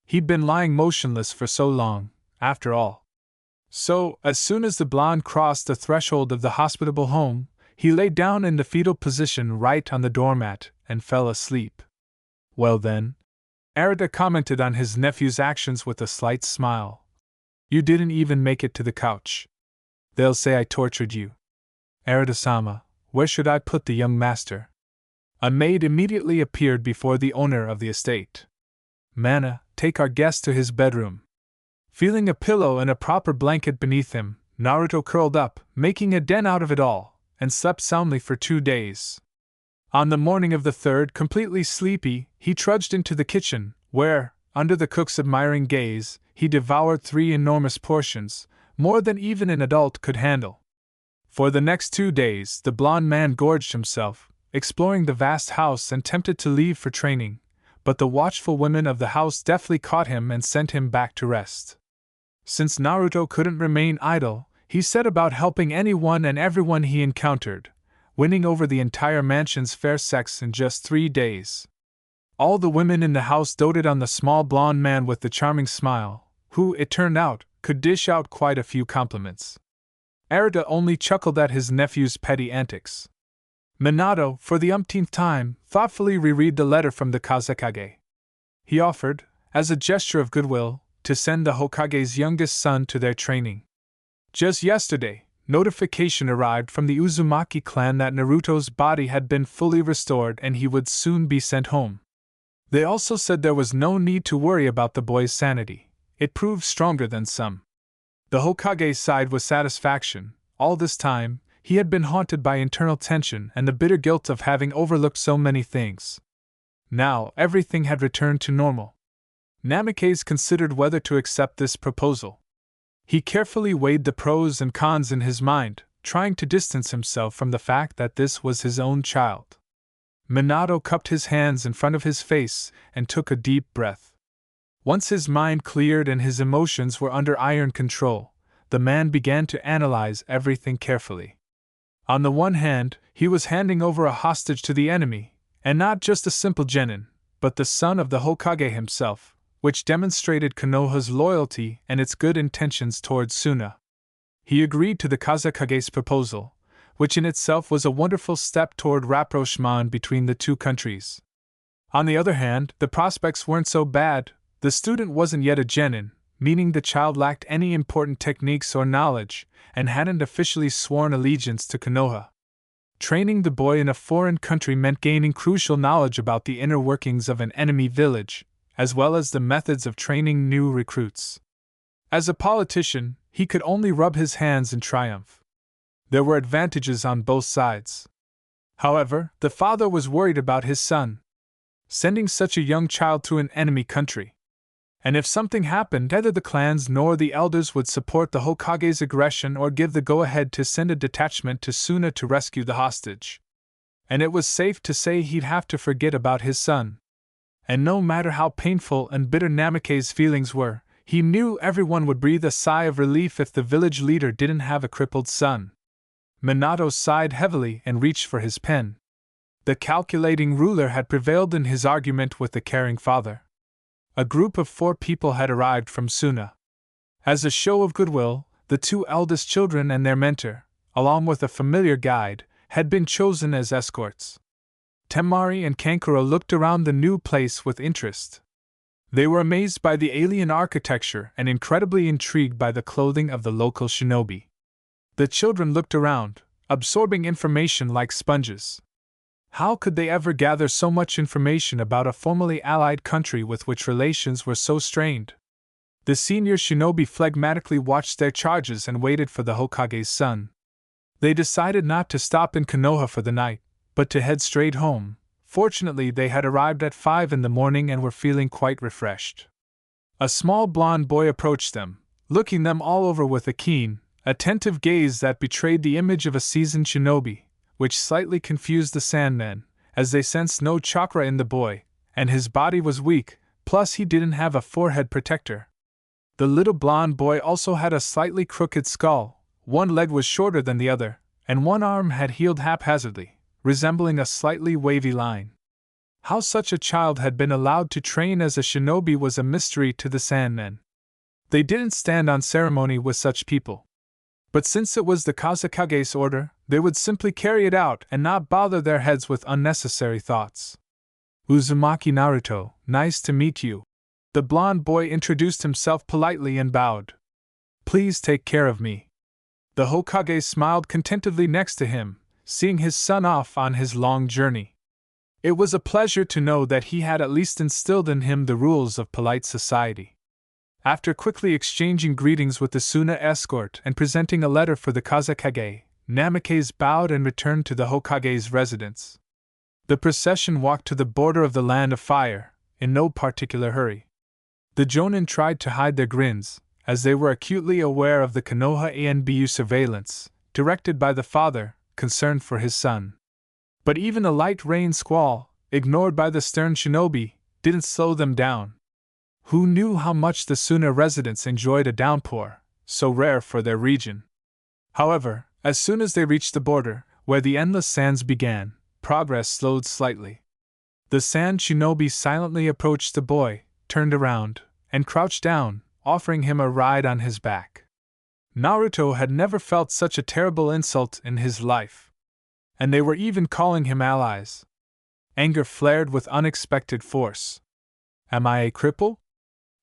He'd been lying motionless for so long, after all. So, as soon as the blonde crossed the threshold of the hospitable home, he lay down in the fetal position right on the doormat and fell asleep. Well then, Arata commented on his nephew's actions with a slight smile. You didn't even make it to the couch. They'll say I tortured you. Arata-sama, where should I put the young master? A maid immediately appeared before the owner of the estate. Mana, take our guest to his bedroom. Feeling a pillow and a proper blanket beneath him, Naruto curled up, making a den out of it all, and slept soundly for 2 days. On the morning of the third, completely sleepy, he trudged into the kitchen, where, under the cook's admiring gaze, he devoured 3 enormous portions, more than even an adult could handle. For the next 2 days, the blond man gorged himself, exploring the vast house and tempted to leave for training, but the watchful women of the house deftly caught him and sent him back to rest. Since Naruto couldn't remain idle, he set about helping anyone and everyone he encountered, winning over the entire mansion's fair sex in just 3 days. All the women in the house doted on the small blond man with the charming smile, who, it turned out, could dish out quite a few compliments. Arata only chuckled at his nephew's petty antics. Minato, for the umpteenth time, thoughtfully reread the letter from the Kazekage. He offered, as a gesture of goodwill, to send the Hokage's youngest son to their training. Just yesterday, notification arrived from the Uzumaki clan that Naruto's body had been fully restored and he would soon be sent home. They also said there was no need to worry about the boy's sanity. It proved stronger than some. The Hokage sighed with satisfaction. All this time, he had been haunted by internal tension and the bitter guilt of having overlooked so many things. Now, everything had returned to normal. Namikaze considered whether to accept this proposal. He carefully weighed the pros and cons in his mind, trying to distance himself from the fact that this was his own child. Minato cupped his hands in front of his face and took a deep breath. Once his mind cleared and his emotions were under iron control, the man began to analyze everything carefully. On the one hand, he was handing over a hostage to the enemy, and not just a simple genin, but the son of the Hokage himself, which demonstrated Konoha's loyalty and its good intentions towards Suna. He agreed to the Kazekage's proposal, which in itself was a wonderful step toward rapprochement between the two countries. On the other hand, the prospects weren't so bad. The student wasn't yet a genin, meaning the child lacked any important techniques or knowledge, and hadn't officially sworn allegiance to Konoha. Training the boy in a foreign country meant gaining crucial knowledge about the inner workings of an enemy village, as well as the methods of training new recruits. As a politician, he could only rub his hands in triumph. There were advantages on both sides. However, the father was worried about his son. Sending such a young child to an enemy country. And if something happened, neither the clans nor the elders would support the Hokage's aggression or give the go-ahead to send a detachment to Suna to rescue the hostage. And it was safe to say he'd have to forget about his son. And no matter how painful and bitter Namikaze's feelings were, he knew everyone would breathe a sigh of relief if the village leader didn't have a crippled son. Minato sighed heavily and reached for his pen. The calculating ruler had prevailed in his argument with the caring father. A group of 4 people had arrived from Suna. As a show of goodwill, the 2 eldest children and their mentor, along with a familiar guide, had been chosen as escorts. Temari and Kankuro looked around the new place with interest. They were amazed by the alien architecture and incredibly intrigued by the clothing of the local shinobi. The children looked around, absorbing information like sponges. How could they ever gather so much information about a formerly allied country with which relations were so strained? The senior shinobi phlegmatically watched their charges and waited for the Hokage's son. They decided not to stop in Konoha for the night, but to head straight home. Fortunately, they had arrived at 5 in the morning and were feeling quite refreshed. A small blond boy approached them, looking them all over with a keen, attentive gaze that betrayed the image of a seasoned shinobi, which slightly confused the Sandmen, as they sensed no chakra in the boy, and his body was weak, plus he didn't have a forehead protector. The little blond boy also had a slightly crooked skull, one leg was shorter than the other, and one arm had healed haphazardly, resembling a slightly wavy line. How such a child had been allowed to train as a shinobi was a mystery to the Sandmen. They didn't stand on ceremony with such people. But since it was the Kazakage's order, they would simply carry it out and not bother their heads with unnecessary thoughts. Uzumaki Naruto, nice to meet you. The blond boy introduced himself politely and bowed. Please take care of me. The Hokage smiled contentedly next to him, seeing his son off on his long journey. It was a pleasure to know that he had at least instilled in him the rules of polite society. After quickly exchanging greetings with the Suna escort and presenting a letter for the Kazakage, Namikaze bowed and returned to the Hokage's residence. The procession walked to the border of the Land of Fire, in no particular hurry. The Jonin tried to hide their grins, as they were acutely aware of the Konoha ANBU surveillance, directed by the father, concerned for his son. But even a light rain squall, ignored by the stern shinobi, didn't slow them down. Who knew how much the Suna residents enjoyed a downpour, so rare for their region? However, as soon as they reached the border, where the endless sands began, progress slowed slightly. The sand shinobi silently approached the boy, turned around, and crouched down, offering him a ride on his back. Naruto had never felt such a terrible insult in his life. And they were even calling him allies. Anger flared with unexpected force. Am I a cripple?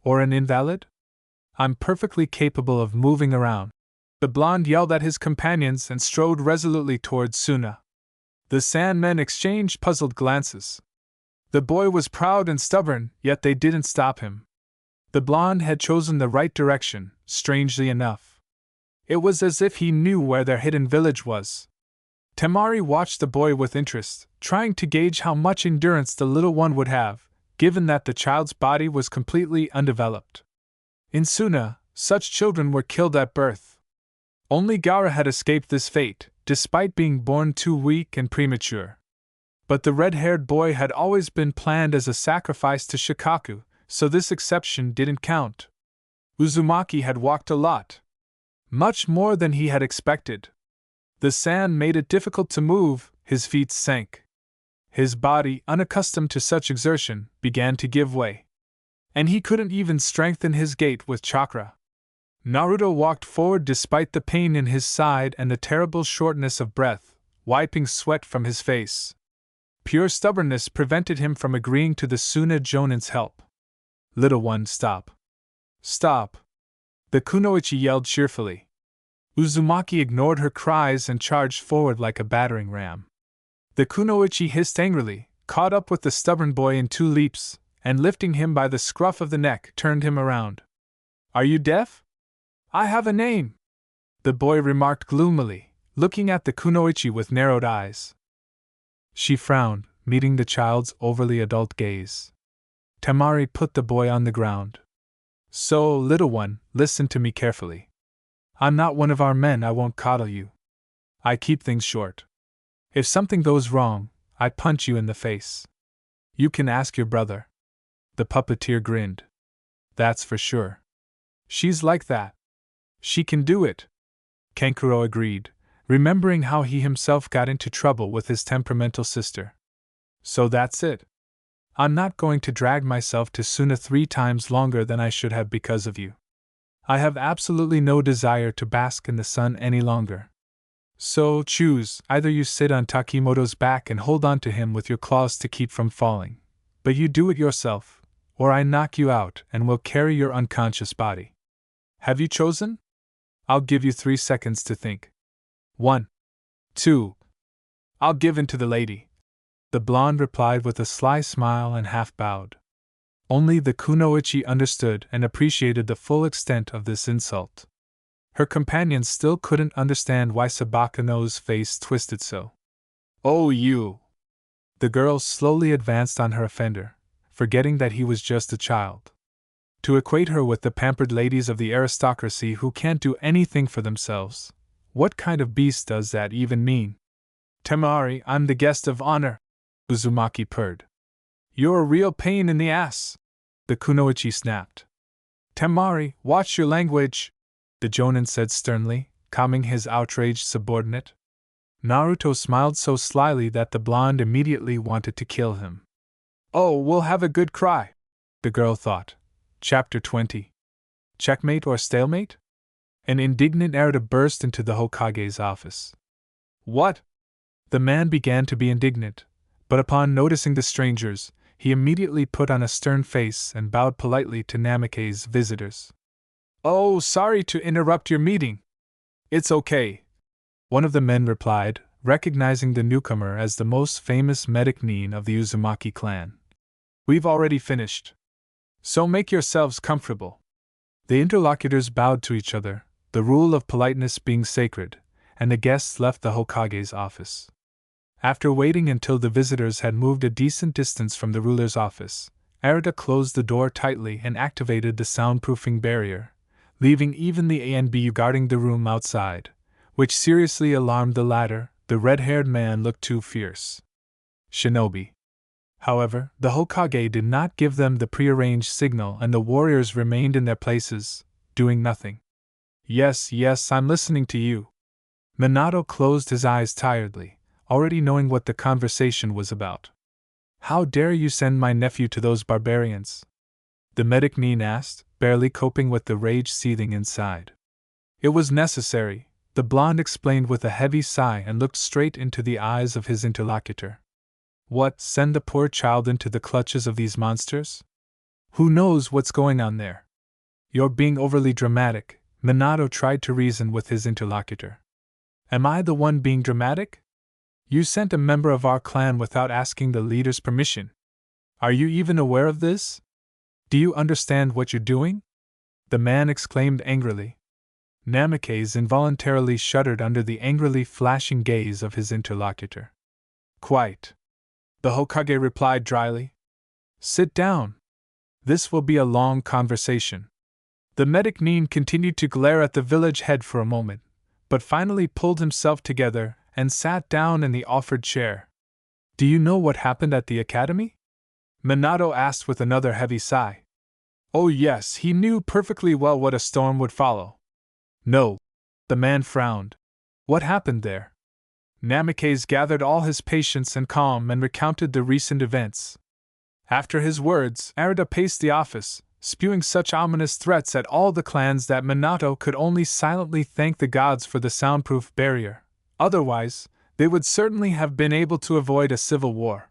Or an invalid? I'm perfectly capable of moving around. The blonde yelled at his companions and strode resolutely towards Suna. The Sandmen exchanged puzzled glances. The boy was proud and stubborn, yet they didn't stop him. The blonde had chosen the right direction, strangely enough. It was as if he knew where their hidden village was. Temari watched the boy with interest, trying to gauge how much endurance the little one would have, given that the child's body was completely undeveloped. In Suna, such children were killed at birth. Only Gaara had escaped this fate, despite being born too weak and premature. But the red-haired boy had always been planned as a sacrifice to Shikaku, so this exception didn't count. Uzumaki had walked a lot. Much more than he had expected. The sand made it difficult to move, his feet sank. His body, unaccustomed to such exertion, began to give way. And he couldn't even strengthen his gait with chakra. Naruto walked forward despite the pain in his side and the terrible shortness of breath, wiping sweat from his face. Pure stubbornness prevented him from agreeing to the Suna Jonin's help. Little one, stop. Stop. The kunoichi yelled cheerfully. Uzumaki ignored her cries and charged forward like a battering ram. The kunoichi hissed angrily, caught up with the stubborn boy in 2 leaps, and lifting him by the scruff of the neck, turned him around. Are you deaf? I have a name, the boy remarked gloomily, looking at the kunoichi with narrowed eyes. She frowned, meeting the child's overly adult gaze. Temari put the boy on the ground. So, little one, listen to me carefully. I'm not one of our men, I won't coddle you. I keep things short. If something goes wrong, I punch you in the face. You can ask your brother. The puppeteer grinned. That's for sure. She's like that. She can do it. Kankuro agreed, remembering how he himself got into trouble with his temperamental sister. So that's it. I'm not going to drag myself to Suna 3 times longer than I should have because of you. I have absolutely no desire to bask in the sun any longer. So choose, either you sit on Takimoto's back and hold on to him with your claws to keep from falling, but you do it yourself, or I knock you out and will carry your unconscious body. Have you chosen? I'll give you 3 seconds to think. 1. 2. I'll give in to the lady. The blonde replied with a sly smile and half bowed. Only the kunoichi understood and appreciated the full extent of this insult. Her companions still couldn't understand why Sabakano's face twisted so. Oh, you! The girl slowly advanced on her offender, forgetting that he was just a child. To equate her with the pampered ladies of the aristocracy who can't do anything for themselves, what kind of beast does that even mean? Temari, I'm the guest of honor, Uzumaki purred. You're a real pain in the ass, the kunoichi snapped. Temari, watch your language, the Jonin said sternly, calming his outraged subordinate. Naruto smiled so slyly that the blonde immediately wanted to kill him. Oh, we'll have a good cry, the girl thought. Chapter 20. Checkmate or stalemate? An indignant Narita burst into the Hokage's office. What? The man began to be indignant, but upon noticing the strangers, he immediately put on a stern face and bowed politely to Namake's visitors. Oh, sorry to interrupt your meeting. It's okay, one of the men replied, recognizing the newcomer as the most famous medic nin of the Uzumaki clan. We've already finished. So make yourselves comfortable. The interlocutors bowed to each other, the rule of politeness being sacred, and the guests left the Hokage's office. After waiting until the visitors had moved a decent distance from the ruler's office, Narita closed the door tightly and activated the soundproofing barrier, leaving even the ANBU guarding the room outside, which seriously alarmed the latter. The red-haired man looked too fierce. Shinobi. However, the Hokage did not give them the prearranged signal and the warriors remained in their places, doing nothing. Yes, I'm listening to you. Minato closed his eyes tiredly, already knowing what the conversation was about. How dare you send my nephew to those barbarians? The medic nin asked, barely coping with the rage seething inside. It was necessary, the blonde explained with a heavy sigh and looked straight into the eyes of his interlocutor. What, send the poor child into the clutches of these monsters? Who knows what's going on there? You're being overly dramatic, Minato tried to reason with his interlocutor. Am I the one being dramatic? You sent a member of our clan without asking the leader's permission. Are you even aware of this? Do you understand what you're doing? The man exclaimed angrily. Namake's involuntarily shuddered under the angrily flashing gaze of his interlocutor. Quite. The Hokage replied dryly. Sit down. This will be a long conversation. The medic nin continued to glare at the village head for a moment, but finally pulled himself together and sat down in the offered chair. Do you know what happened at the academy? Minato asked with another heavy sigh. Oh yes, he knew perfectly well what a storm would follow. No. The man frowned. What happened there? Namake's gathered all his patience and calm and recounted the recent events. After his words, Narita paced the office, spewing such ominous threats at all the clans that Minato could only silently thank the gods for the soundproof barrier. Otherwise, they would certainly have been able to avoid a civil war.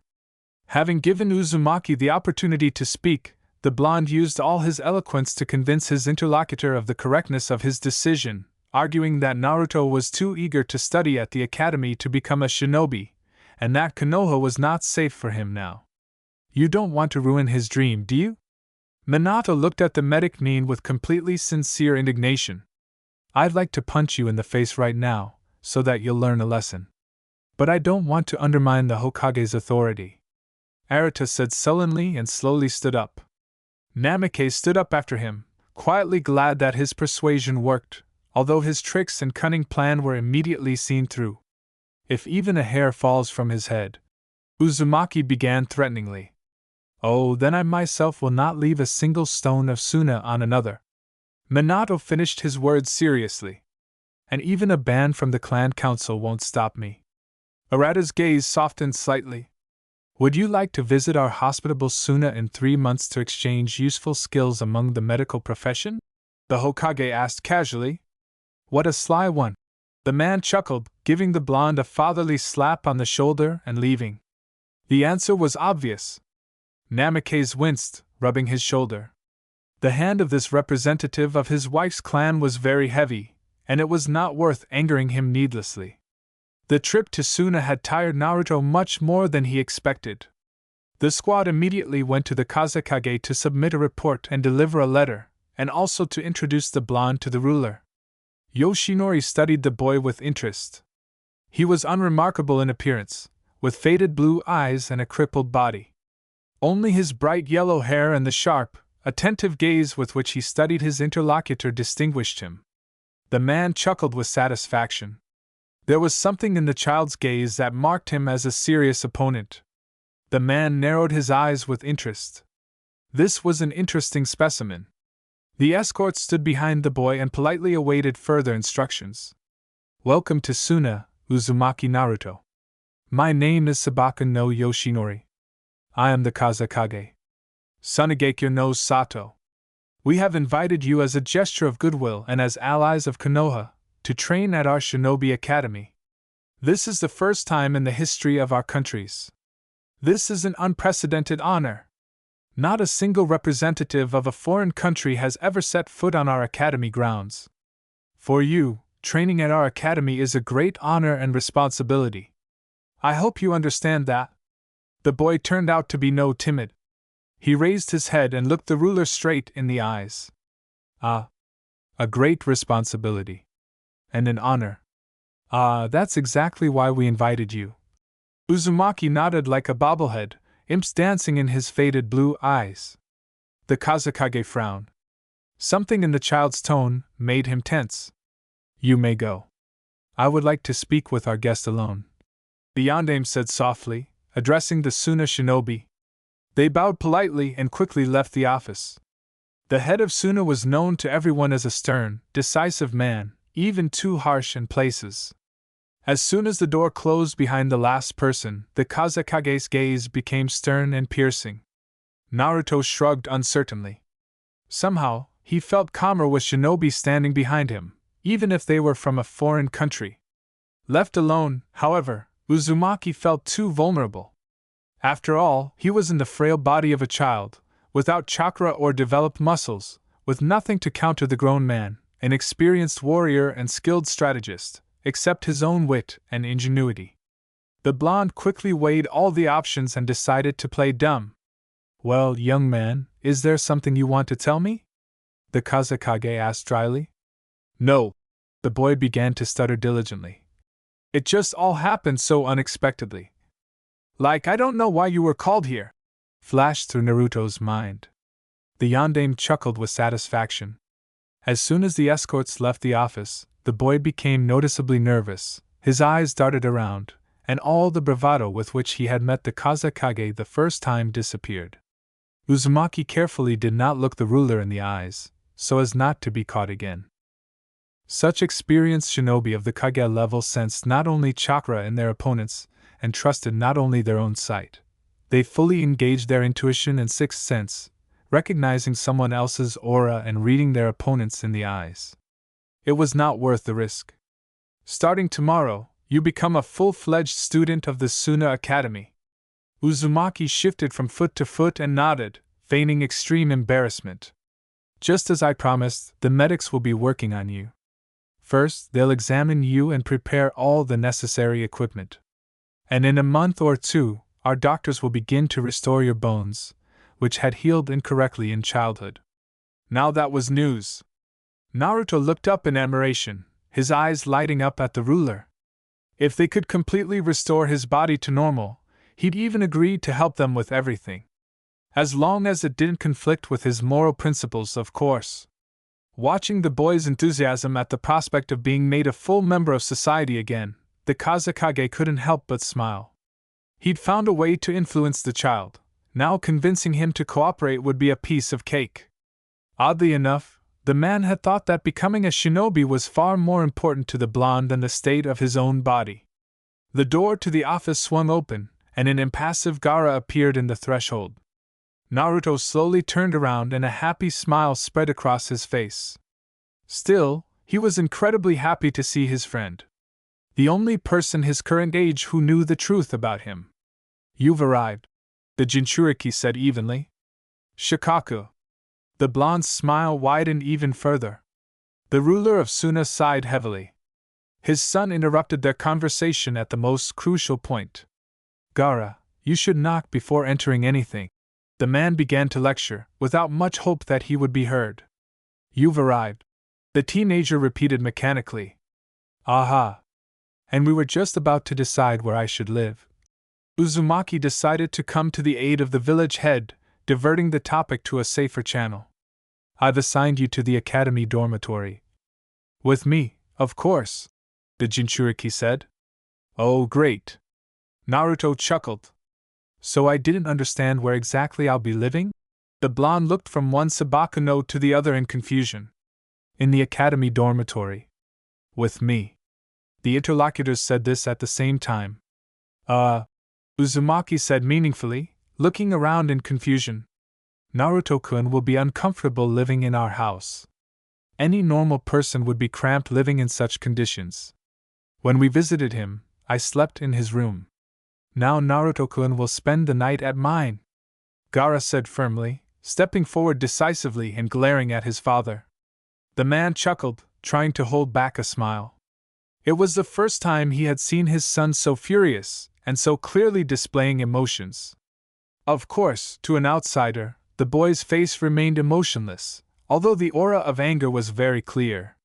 Having given Uzumaki the opportunity to speak, the blonde used all his eloquence to convince his interlocutor of the correctness of his decision, arguing that Naruto was too eager to study at the academy to become a shinobi, and that Konoha was not safe for him now. You don't want to ruin his dream, do you? Minato looked at the medic nin with completely sincere indignation. I'd like to punch you in the face right now, so that you'll learn a lesson. But I don't want to undermine the Hokage's authority. Narita said sullenly and slowly stood up. Namake stood up after him, quietly glad that his persuasion worked, although his tricks and cunning plan were immediately seen through. If even a hair falls from his head, Uzumaki began threateningly. Oh, then I myself will not leave a single stone of Suna on another. Minato finished his words seriously. And even a ban from the clan council won't stop me. Arata's gaze softened slightly. Would you like to visit our hospitable Suna in 3 months to exchange useful skills among the medical profession? The Hokage asked casually. What a sly one! The man chuckled, giving the blonde a fatherly slap on the shoulder and leaving. The answer was obvious. Namake's winced, rubbing his shoulder. The hand of this representative of his wife's clan was very heavy, and it was not worth angering him needlessly. The trip to Suna had tired Naruto much more than he expected. The squad immediately went to the Kazekage to submit a report and deliver a letter, and also to introduce the blonde to the ruler. Yoshinori studied the boy with interest. He was unremarkable in appearance, with faded blue eyes and a crippled body. Only his bright yellow hair and the sharp, attentive gaze with which he studied his interlocutor distinguished him. The man chuckled with satisfaction. There was something in the child's gaze that marked him as a serious opponent. The man narrowed his eyes with interest. This was an interesting specimen. The escort stood behind the boy and politely awaited further instructions. Welcome to Suna, Uzumaki Naruto. My name is Sabaka no Yoshinori. I am the Kazekage. Sunagekyo no Sato. We have invited you as a gesture of goodwill and as allies of Konoha to train at our Shinobi Academy. This is the first time in the history of our countries. This is an unprecedented honor. Not a single representative of a foreign country has ever set foot on our academy grounds. For you, training at our academy is a great honor and responsibility. I hope you understand that. The boy turned out to be no timid. He raised his head and looked the ruler straight in the eyes. Ah, a great responsibility. And an honor. Ah, that's exactly why we invited you. Uzumaki nodded like a bobblehead, imps dancing in his faded blue eyes. The Kazekage frowned. Something in the child's tone made him tense. You may go. I would like to speak with our guest alone. The yondaime said softly, addressing the Suna shinobi. They bowed politely and quickly left the office. The head of Suna was known to everyone as a stern, decisive man, even too harsh in places. As soon as the door closed behind the last person, the Kazekage's gaze became stern and piercing. Naruto shrugged uncertainly. Somehow, he felt calmer with shinobi standing behind him, even if they were from a foreign country. Left alone, however, Uzumaki felt too vulnerable. After all, he was in the frail body of a child, without chakra or developed muscles, with nothing to counter the grown man, an experienced warrior and skilled strategist, except his own wit and ingenuity. The blonde quickly weighed all the options and decided to play dumb. Well, young man, is there something you want to tell me? The Kazekage asked dryly. No. The boy began to stutter diligently. It just all happened so unexpectedly. Like I don't know why you were called here, flashed through Naruto's mind. The yondaime chuckled with satisfaction. As soon as the escorts left the office, the boy became noticeably nervous, his eyes darted around, and all the bravado with which he had met the Kazekage the first time disappeared. Uzumaki carefully did not look the ruler in the eyes, so as not to be caught again. Such experienced shinobi of the Kage level sensed not only chakra in their opponents, and trusted not only their own sight. They fully engaged their intuition and sixth sense, recognizing someone else's aura and reading their opponents in the eyes. It was not worth the risk. Starting tomorrow, you become a full-fledged student of the Suna Academy. Uzumaki shifted from foot to foot and nodded, feigning extreme embarrassment. Just as I promised, the medics will be working on you. First, they'll examine you and prepare all the necessary equipment. And in a month or two, our doctors will begin to restore your bones, which had healed incorrectly in childhood. Now that was news. Naruto looked up in admiration, his eyes lighting up at the ruler. If they could completely restore his body to normal, he'd even agree to help them with everything. As long as it didn't conflict with his moral principles, of course. Watching the boy's enthusiasm at the prospect of being made a full member of society again, the Kazekage couldn't help but smile. He'd found a way to influence the child, now convincing him to cooperate would be a piece of cake. Oddly enough, the man had thought that becoming a shinobi was far more important to the blonde than the state of his own body. The door to the office swung open, and an impassive Gaara appeared in the threshold. Naruto slowly turned around and a happy smile spread across his face. Still, he was incredibly happy to see his friend. The only person his current age who knew the truth about him. You've arrived, the Jinchuriki said evenly. Shikaku. The blonde's smile widened even further. The ruler of Suna sighed heavily. His son interrupted their conversation at the most crucial point. Gaara, you should knock before entering anything. The man began to lecture, without much hope that he would be heard. You've arrived, the teenager repeated mechanically. Aha. And we were just about to decide where I should live. Uzumaki decided to come to the aid of the village head, diverting the topic to a safer channel. I've assigned you to the academy dormitory. With me, of course, the Jinchuriki said. Oh, great. Naruto chuckled. So I didn't understand where exactly I'll be living? The blonde looked from one Sabakano to the other in confusion. In the academy dormitory. With me. The interlocutors said this at the same time. Uzumaki said meaningfully, looking around in confusion. Naruto-kun will be uncomfortable living in our house. Any normal person would be cramped living in such conditions. When we visited him, I slept in his room. Now Naruto-kun will spend the night at mine," Gaara said firmly, stepping forward decisively and glaring at his father. The man chuckled, trying to hold back a smile. It was the first time he had seen his son so furious, and so clearly displaying emotions. Of course, to an outsider, the boy's face remained emotionless, although the aura of anger was very clear.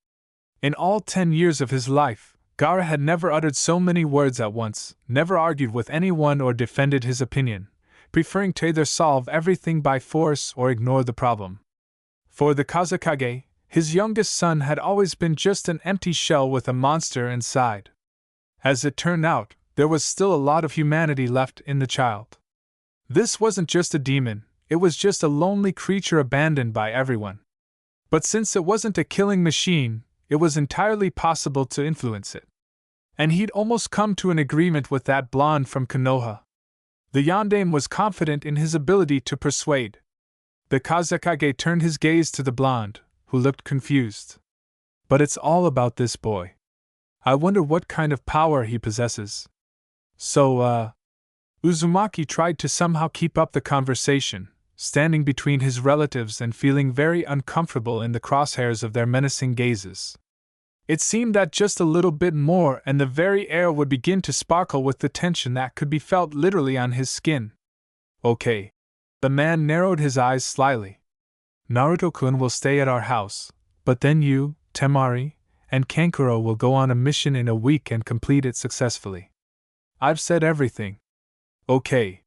In all 10 years of his life, Gaara had never uttered so many words at once, never argued with anyone or defended his opinion, preferring to either solve everything by force or ignore the problem. For the Kazekage, his youngest son had always been just an empty shell with a monster inside. As it turned out, there was still a lot of humanity left in the child. This wasn't just a demon, it was just a lonely creature abandoned by everyone. But since it wasn't a killing machine, it was entirely possible to influence it. And he'd almost come to an agreement with that blonde from Konoha. The yondaime was confident in his ability to persuade. The Kazekage turned his gaze to the blonde, who looked confused. "But it's all about this boy. I wonder what kind of power he possesses." So, Uzumaki tried to somehow keep up the conversation, standing between his relatives and feeling very uncomfortable in the crosshairs of their menacing gazes. It seemed that just a little bit more and the very air would begin to sparkle with the tension that could be felt literally on his skin. "Okay." The man narrowed his eyes slyly. "Naruto-kun will stay at our house, but then you, Temari, and Kankuro will go on a mission in a week and complete it successfully. I've said everything." "Okay,"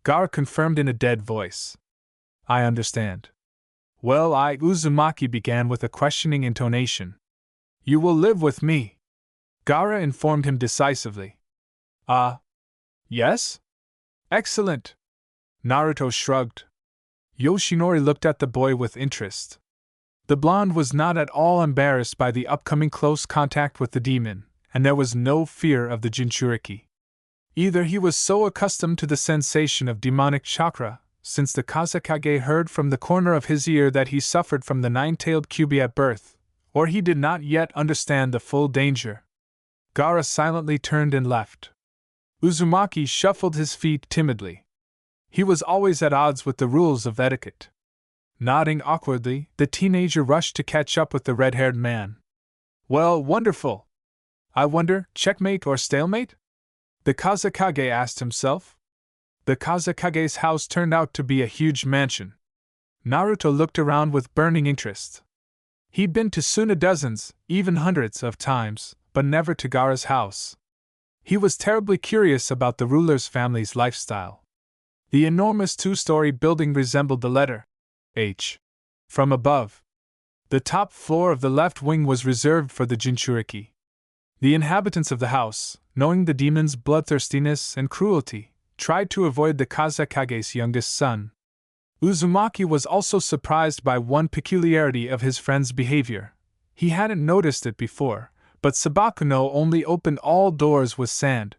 Gaara confirmed in a dead voice. "I understand." "Well, Uzumaki began with a questioning intonation. "You will live with me," Gaara informed him decisively. Yes? Excellent." Naruto shrugged. Yoshinori looked at the boy with interest. The blonde was not at all embarrassed by the upcoming close contact with the demon, and there was no fear of the Jinchuriki. Either he was so accustomed to the sensation of demonic chakra, since the Kazekage heard from the corner of his ear that he suffered from the nine-tailed Kyubi at birth, or he did not yet understand the full danger. Gaara silently turned and left. Uzumaki shuffled his feet timidly. He was always at odds with the rules of etiquette. Nodding awkwardly, the teenager rushed to catch up with the red-haired man. "Well, wonderful! I wonder, checkmate or stalemate?" the Kazekage asked himself. The Kazekage's house turned out to be a huge mansion. Naruto looked around with burning interest. He'd been to Suna dozens, even hundreds of times, but never to Gaara's house. He was terribly curious about the ruler's family's lifestyle. The enormous two-story building resembled the letter H from above. The top floor of the left wing was reserved for the Jinchuriki. The inhabitants of the house, knowing the demon's bloodthirstiness and cruelty, tried to avoid the Kazekage's youngest son. Uzumaki was also surprised by one peculiarity of his friend's behavior. He hadn't noticed it before, but Sabakuno only opened all doors with sand.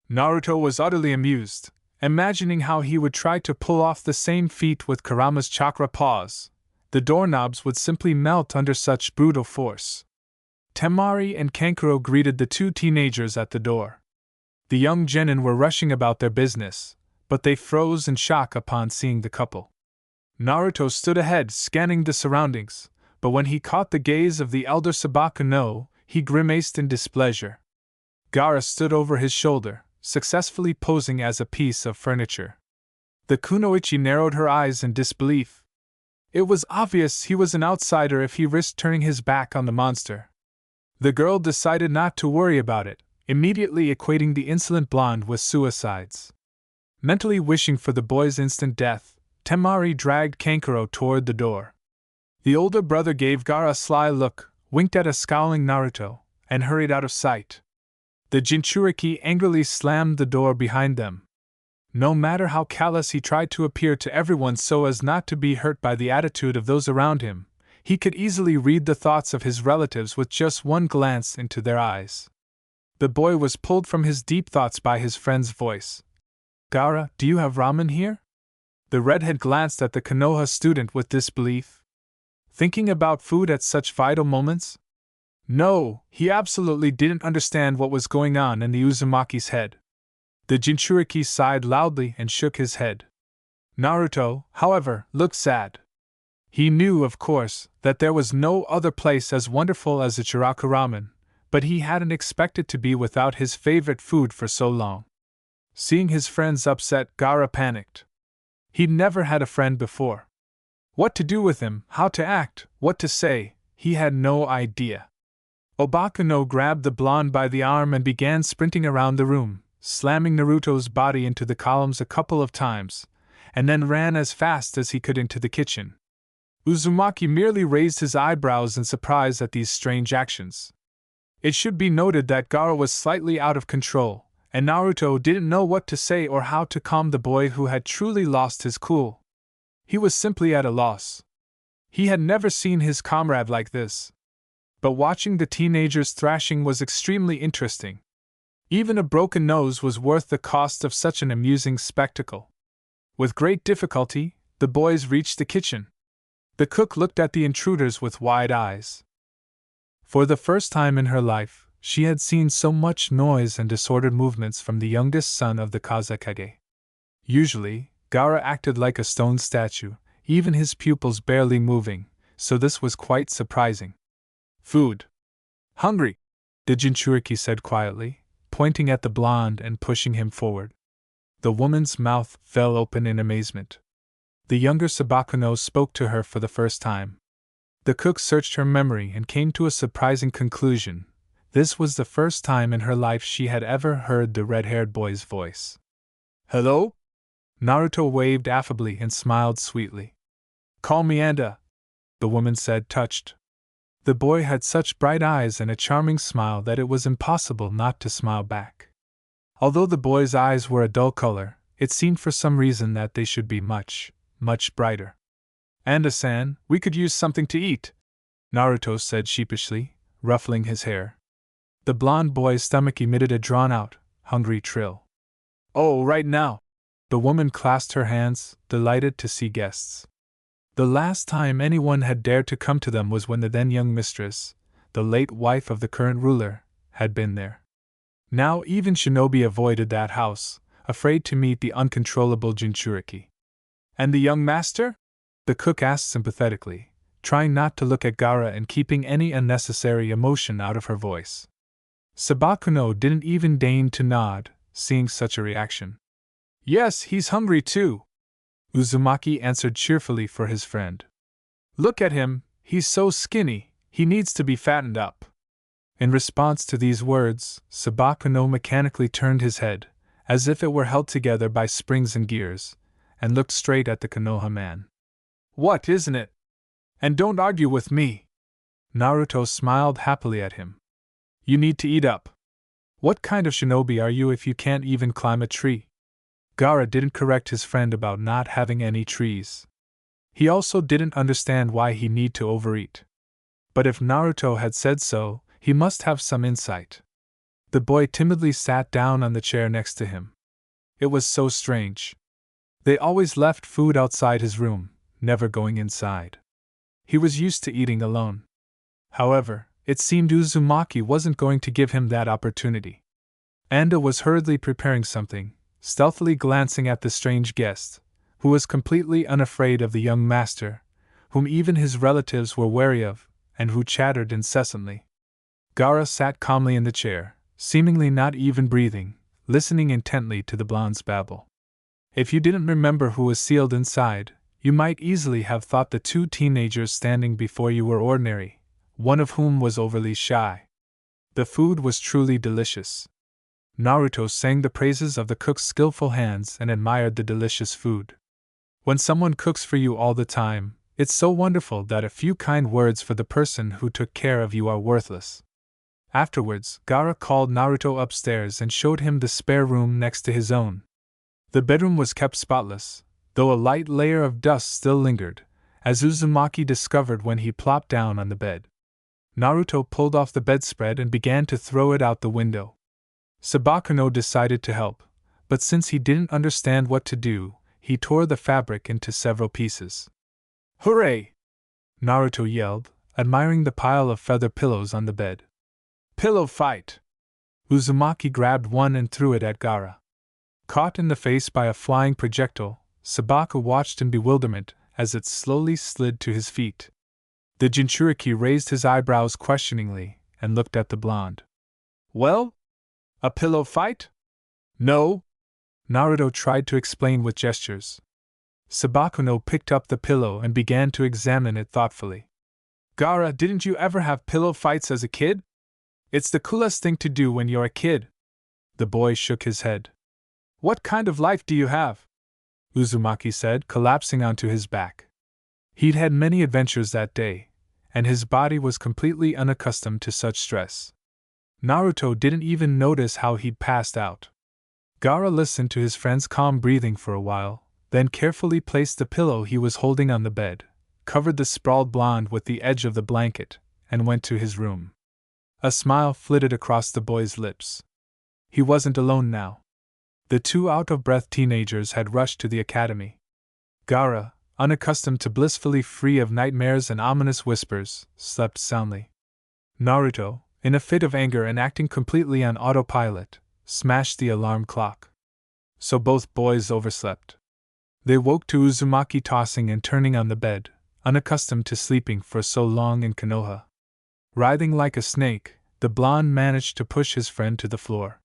Naruto was utterly amused, imagining how he would try to pull off the same feat with Kurama's chakra paws. The doorknobs would simply melt under such brutal force. Temari and Kankuro greeted the two teenagers at the door. The young genin were rushing about their business, but they froze in shock upon seeing the couple. Naruto stood ahead, scanning the surroundings, but when he caught the gaze of the elder Sabakuno, he grimaced in displeasure. Gaara stood over his shoulder, successfully posing as a piece of furniture. The kunoichi narrowed her eyes in disbelief. It was obvious he was an outsider if he risked turning his back on the monster. The girl decided not to worry about it, immediately equating the insolent blonde with suicides. Mentally wishing for the boy's instant death, Temari dragged Kankuro toward the door. The older brother gave Gaara a sly look, winked at a scowling Naruto, and hurried out of sight. The Jinchuriki angrily slammed the door behind them. No matter how callous he tried to appear to everyone so as not to be hurt by the attitude of those around him, he could easily read the thoughts of his relatives with just one glance into their eyes. The boy was pulled from his deep thoughts by his friend's voice. "Gaara, do you have ramen here?" The redhead glanced at the Konoha student with disbelief. Thinking about food at such vital moments? No, he absolutely didn't understand what was going on in the Uzumaki's head. The Jinchuriki sighed loudly and shook his head. Naruto, however, looked sad. He knew, of course, that there was no other place as wonderful as Ichiraku Ramen, but he hadn't expected to be without his favorite food for so long. Seeing his friends upset, Gaara panicked. He'd never had a friend before. What to do with him, how to act, what to say, he had no idea. Obakuno grabbed the blonde by the arm and began sprinting around the room, slamming Naruto's body into the columns a couple of times, and then ran as fast as he could into the kitchen. Uzumaki merely raised his eyebrows in surprise at these strange actions. It should be noted that Gaara was slightly out of control, and Naruto didn't know what to say or how to calm the boy who had truly lost his cool. He was simply at a loss. He had never seen his comrade like this. But watching the teenagers thrashing was extremely interesting. Even a broken nose was worth the cost of such an amusing spectacle. With great difficulty, the boys reached the kitchen. The cook looked at the intruders with wide eyes. For the first time in her life, she had seen so much noise and disordered movements from the youngest son of the Kazekage. Usually, Gaara acted like a stone statue, even his pupils barely moving, so this was quite surprising. Food. Hungry, the Jinchuriki said quietly, pointing at the blonde and pushing him forward. The woman's mouth fell open in amazement. The younger Sabakuno spoke to her for the first time. The cook searched her memory and came to a surprising conclusion. This was the first time in her life she had ever heard the red-haired boy's voice. Hello? Naruto waved affably and smiled sweetly. Call me Anda, the woman said, touched. The boy had such bright eyes and a charming smile that it was impossible not to smile back. Although the boy's eyes were a dull color, it seemed for some reason that they should be much, much brighter. Anda-san, we could use something to eat, Naruto said sheepishly, ruffling his hair. The blond boy's stomach emitted a drawn-out, hungry trill. Oh, right now! The woman clasped her hands, delighted to see guests. The last time anyone had dared to come to them was when the then young mistress, the late wife of the current ruler, had been there. Now even shinobi avoided that house, afraid to meet the uncontrollable Jinchuriki. And the young master? The cook asked sympathetically, trying not to look at Gaara and keeping any unnecessary emotion out of her voice. Sabakuno didn't even deign to nod, seeing such a reaction. Yes, he's hungry too, Uzumaki answered cheerfully for his friend. Look at him, he's so skinny, he needs to be fattened up. In response to these words, Sabakuno mechanically turned his head, as if it were held together by springs and gears, and looked straight at the Konoha man. What, isn't it? And don't argue with me. Naruto smiled happily at him. You need to eat up. What kind of shinobi are you if you can't even climb a tree? Gaara didn't correct his friend about not having any trees. He also didn't understand why he need to overeat. But if Naruto had said so, he must have some insight. The boy timidly sat down on the chair next to him. It was so strange. They always left food outside his room, never going inside. He was used to eating alone. However, it seemed Uzumaki wasn't going to give him that opportunity. Anda was hurriedly preparing something, stealthily glancing at the strange guest, who was completely unafraid of the young master, whom even his relatives were wary of, and who chattered incessantly. Gaara sat calmly in the chair, seemingly not even breathing, listening intently to the blonde's babble. If you didn't remember who was sealed inside, you might easily have thought the two teenagers standing before you were ordinary, one of whom was overly shy. The food was truly delicious. Naruto sang the praises of the cook's skillful hands and admired the delicious food. When someone cooks for you all the time, it's so wonderful that a few kind words for the person who took care of you are worthless. Afterwards, Gaara called Naruto upstairs and showed him the spare room next to his own. The bedroom was kept spotless, though a light layer of dust still lingered, as Uzumaki discovered when he plopped down on the bed. Naruto pulled off the bedspread and began to throw it out the window. Sabakuno decided to help, but since he didn't understand what to do, he tore the fabric into several pieces. "Hooray!" Naruto yelled, admiring the pile of feather pillows on the bed. "Pillow fight!" Uzumaki grabbed one and threw it at Gaara. Caught in the face by a flying projectile, Sabaka watched in bewilderment as it slowly slid to his feet. The Jinchuriki raised his eyebrows questioningly and looked at the blonde. "Well? A pillow fight?" "No," Naruto tried to explain with gestures. Sabakuno picked up the pillow and began to examine it thoughtfully. "Gaara, didn't you ever have pillow fights as a kid? It's the coolest thing to do when you're a kid." The boy shook his head. "What kind of life do you have?" Uzumaki said, collapsing onto his back. He'd had many adventures that day, and his body was completely unaccustomed to such stress. Naruto didn't even notice how he'd passed out. Gaara listened to his friend's calm breathing for a while, then carefully placed the pillow he was holding on the bed, covered the sprawled blonde with the edge of the blanket, and went to his room. A smile flitted across the boy's lips. He wasn't alone now. The two out-of-breath teenagers had rushed to the academy. Gaara, unaccustomed to blissfully free of nightmares and ominous whispers, slept soundly. Naruto, in a fit of anger and acting completely on autopilot, smashed the alarm clock. So both boys overslept. They woke to Uzumaki tossing and turning on the bed, unaccustomed to sleeping for so long in Konoha. Writhing like a snake, the blonde managed to push his friend to the floor.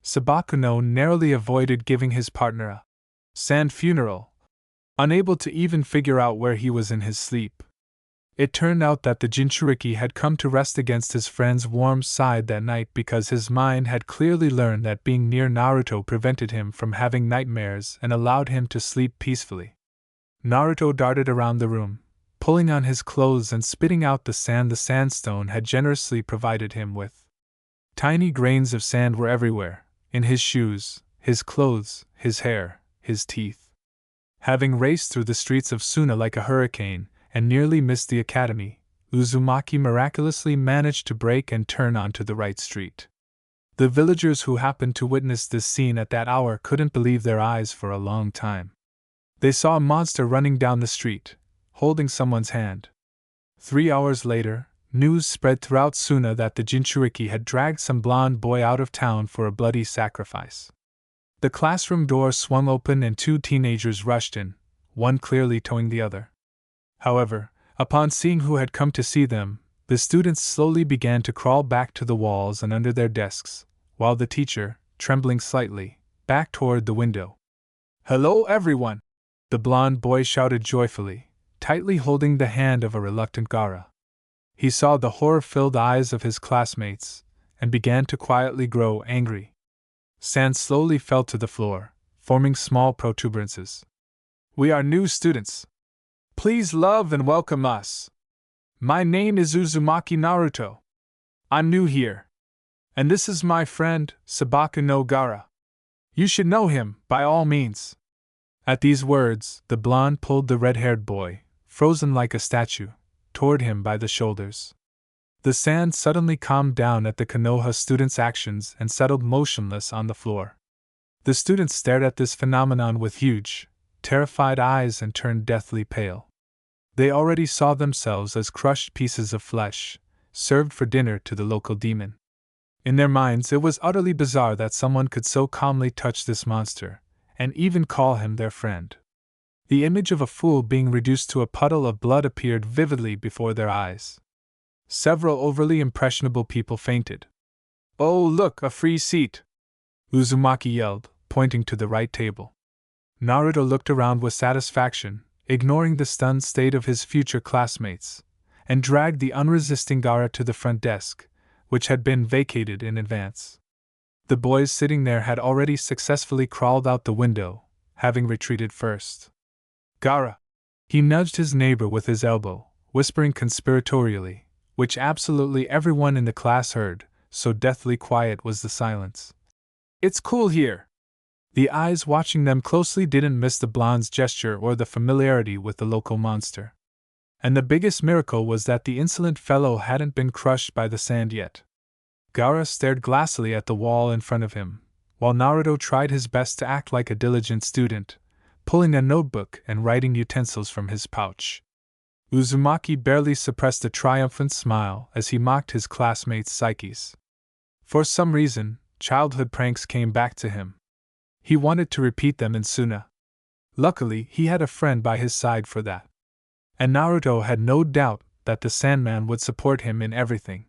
Sabakuno narrowly avoided giving his partner a sand funeral, unable to even figure out where he was in his sleep. It turned out that the Jinchuriki had come to rest against his friend's warm side that night because his mind had clearly learned that being near Naruto prevented him from having nightmares and allowed him to sleep peacefully. Naruto darted around the room, pulling on his clothes and spitting out the sand the sandstone had generously provided him with. Tiny grains of sand were everywhere, in his shoes, his clothes, his hair, his teeth. Having raced through the streets of Suna like a hurricane, and nearly missed the academy, Uzumaki miraculously managed to break and turn onto the right street. The villagers who happened to witness this scene at that hour couldn't believe their eyes for a long time. They saw a monster running down the street, holding someone's hand. 3 hours later, news spread throughout Suna that the Jinchuriki had dragged some blonde boy out of town for a bloody sacrifice. The classroom door swung open and two teenagers rushed in, one clearly towing the other. However, upon seeing who had come to see them, the students slowly began to crawl back to the walls and under their desks, while the teacher, trembling slightly, backed toward the window. "Hello, everyone!" the blonde boy shouted joyfully, tightly holding the hand of a reluctant Gaara. He saw the horror-filled eyes of his classmates, and began to quietly grow angry. Sand slowly fell to the floor, forming small protuberances. "We are new students. Please love and welcome us. My name is Uzumaki Naruto. I'm new here. And this is my friend, Sabakuno Gaara. You should know him, by all means." At these words, the blonde pulled the red-haired boy, frozen like a statue, toward him by the shoulders. The sand suddenly calmed down at the Konoha students' actions and settled motionless on the floor. The students stared at this phenomenon with huge, terrified eyes and turned deathly pale. They already saw themselves as crushed pieces of flesh, served for dinner to the local demon. In their minds, it was utterly bizarre that someone could so calmly touch this monster, and even call him their friend. The image of a fool being reduced to a puddle of blood appeared vividly before their eyes. Several overly impressionable people fainted. "Oh, look, a free seat!" Uzumaki yelled, pointing to the right table. Naruto looked around with satisfaction, ignoring the stunned state of his future classmates, and dragged the unresisting Gaara to the front desk, which had been vacated in advance. The boys sitting there had already successfully crawled out the window, having retreated first. "Gaara!" He nudged his neighbor with his elbow, whispering conspiratorially, which absolutely everyone in the class heard, so deathly quiet was the silence. "It's cool here." The eyes watching them closely didn't miss the blonde's gesture or the familiarity with the local monster. And the biggest miracle was that the insolent fellow hadn't been crushed by the sand yet. Gaara stared glassily at the wall in front of him, while Naruto tried his best to act like a diligent student, pulling a notebook and writing utensils from his pouch. Uzumaki barely suppressed a triumphant smile as he mocked his classmates' psyches. For some reason, childhood pranks came back to him. He wanted to repeat them in Suna. Luckily, he had a friend by his side for that. And Naruto had no doubt that the Sandman would support him in everything.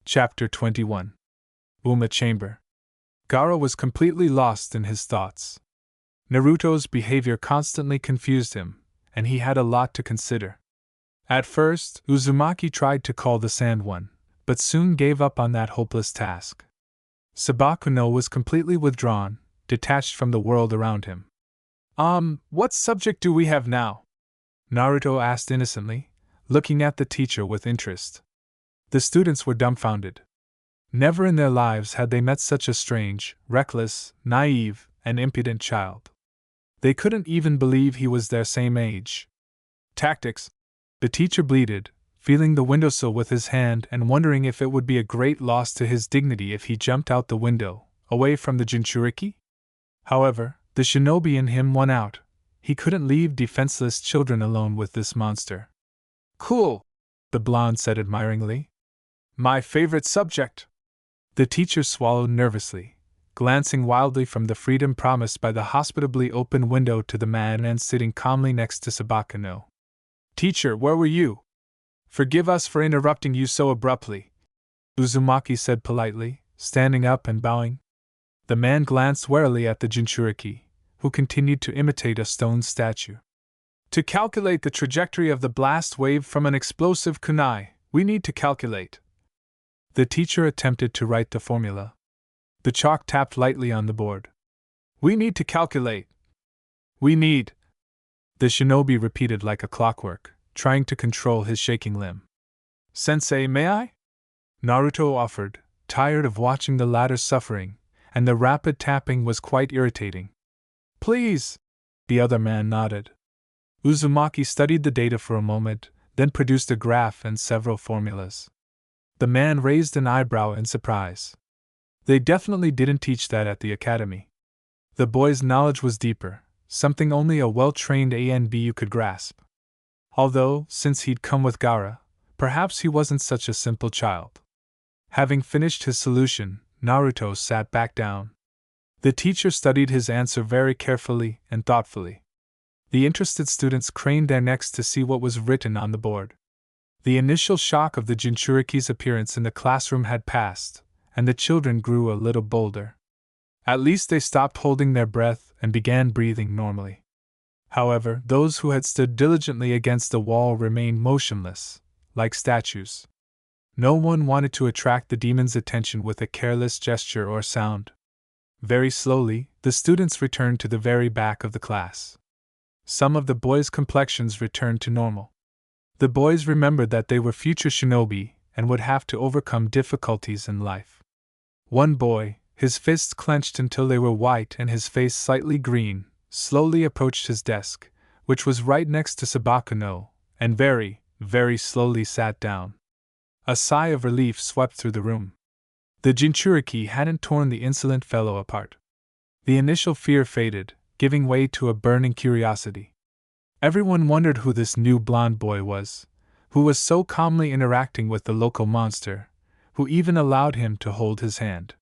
Chapter 21. Uma Chamber. Gaara was completely lost in his thoughts. Naruto's behavior constantly confused him, and he had a lot to consider. At first, Uzumaki tried to call the Sand One, but soon gave up on that hopeless task. Sabakuno was completely withdrawn, detached from the world around him. What subject do we have now? Naruto asked innocently, looking at the teacher with interest. The students were dumbfounded. Never in their lives had they met such a strange, reckless, naive, and impudent child. They couldn't even believe he was their same age. Tactics, the teacher bleated, feeling the windowsill with his hand and wondering if it would be a great loss to his dignity if he jumped out the window, away from the Jinchuriki. However, the shinobi in him won out. He couldn't leave defenseless children alone with this monster. Cool, the blonde said admiringly. My favorite subject. The teacher swallowed nervously, glancing wildly from the freedom promised by the hospitably open window to the man sitting calmly next to Sabakuno. Teacher, where were you? Forgive us for interrupting you so abruptly, Uzumaki said politely, standing up and bowing. The man glanced warily at the Jinchuriki, who continued to imitate a stone statue. To calculate the trajectory of the blast wave from an explosive kunai, we need to calculate. The teacher attempted to write the formula. The chalk tapped lightly on the board. We need to calculate. We need. The shinobi repeated like a clockwork, trying to control his shaking limb. Sensei, may I? Naruto offered, tired of watching the latter's suffering, and the rapid tapping was quite irritating. Please! The other man nodded. Uzumaki studied the data for a moment, then produced a graph and several formulas. The man raised an eyebrow in surprise. They definitely didn't teach that at the academy. The boy's knowledge was deeper, something only a well-trained ANBU could grasp. Although, since he'd come with Gaara, perhaps he wasn't such a simple child. Having finished his solution, Naruto sat back down. The teacher studied his answer very carefully and thoughtfully. The interested students craned their necks to see what was written on the board. The initial shock of the Jinchuriki's appearance in the classroom had passed, and the children grew a little bolder. At least they stopped holding their breath and began breathing normally. However, those who had stood diligently against the wall remained motionless, like statues. No one wanted to attract the demon's attention with a careless gesture or sound. Very slowly, the students returned to the very back of the class. Some of the boys' complexions returned to normal. The boys remembered that they were future shinobi and would have to overcome difficulties in life. One boy, his fists clenched until they were white and his face slightly green, slowly approached his desk, which was right next to Sabakuno, and very, very slowly sat down. A sigh of relief swept through the room. The Jinchuriki hadn't torn the insolent fellow apart. The initial fear faded, giving way to a burning curiosity. Everyone wondered who this new blonde boy was, who was so calmly interacting with the local monster, who even allowed him to hold his hand.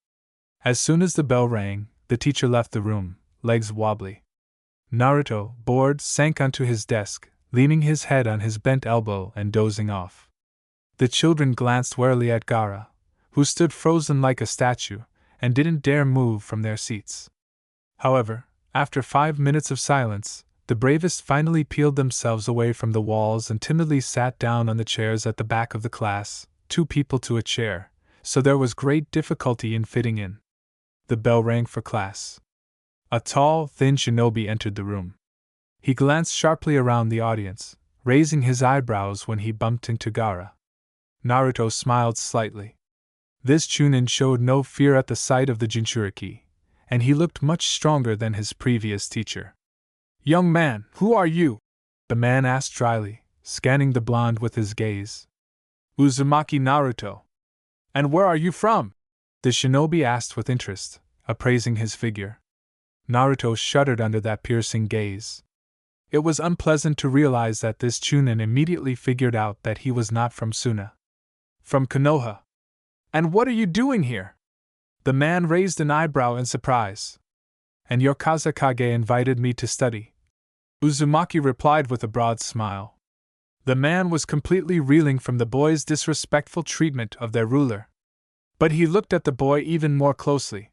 As soon as the bell rang, the teacher left the room, legs wobbly. Naruto, bored, sank onto his desk, leaning his head on his bent elbow and dozing off. The children glanced warily at Gaara, who stood frozen like a statue, and didn't dare move from their seats. However, after 5 minutes of silence, the bravest finally peeled themselves away from the walls and timidly sat down on the chairs at the back of the class, 2 people to a chair, so there was great difficulty in fitting in. The bell rang for class. A tall, thin shinobi entered the room. He glanced sharply around the audience, raising his eyebrows when he bumped into Gaara. Naruto smiled slightly. This Chunin showed no fear at the sight of the Jinchuriki, and he looked much stronger than his previous teacher. Young man, who are you? The man asked dryly, scanning the blonde with his gaze. Uzumaki Naruto. And where are you from? The shinobi asked with interest, appraising his figure. Naruto shuddered under that piercing gaze. It was unpleasant to realize that this Chunin immediately figured out that he was not from Suna. From Konoha. And what are you doing here? The man raised an eyebrow in surprise. And your Kazekage invited me to study. Uzumaki replied with a broad smile. The man was completely reeling from the boy's disrespectful treatment of their ruler. But he looked at the boy even more closely.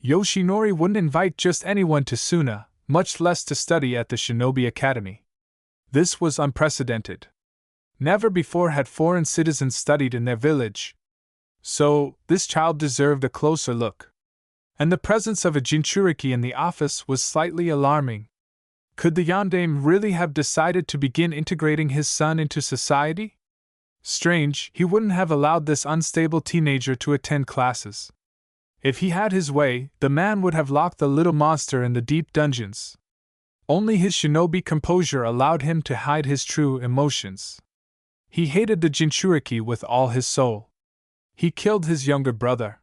Yoshinori wouldn't invite just anyone to Suna, much less to study at the Shinobi Academy. This was unprecedented. Never before had foreign citizens studied in their village. So, this child deserved a closer look. And the presence of a Jinchuriki in the office was slightly alarming. Could the yondaime really have decided to begin integrating his son into society? Strange, he wouldn't have allowed this unstable teenager to attend classes. If he had his way, the man would have locked the little monster in the deep dungeons. Only his shinobi composure allowed him to hide his true emotions. He hated the Jinchuriki with all his soul. He killed his younger brother.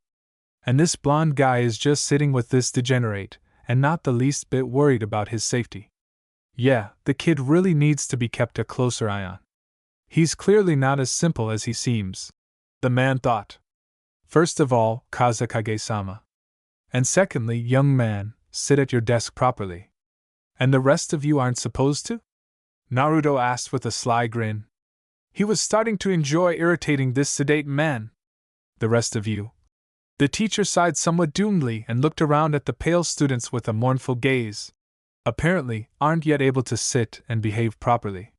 And this blonde guy is just sitting with this degenerate, and not the least bit worried about his safety. Yeah, the kid really needs to be kept a closer eye on. He's clearly not as simple as he seems, the man thought. First of all, Kazekage-sama. And secondly, young man, sit at your desk properly. And the rest of you aren't supposed to? Naruto asked with a sly grin. He was starting to enjoy irritating this sedate man. The rest of you. The teacher sighed somewhat doomedly and looked around at the pale students with a mournful gaze. Apparently, aren't yet able to sit and behave properly.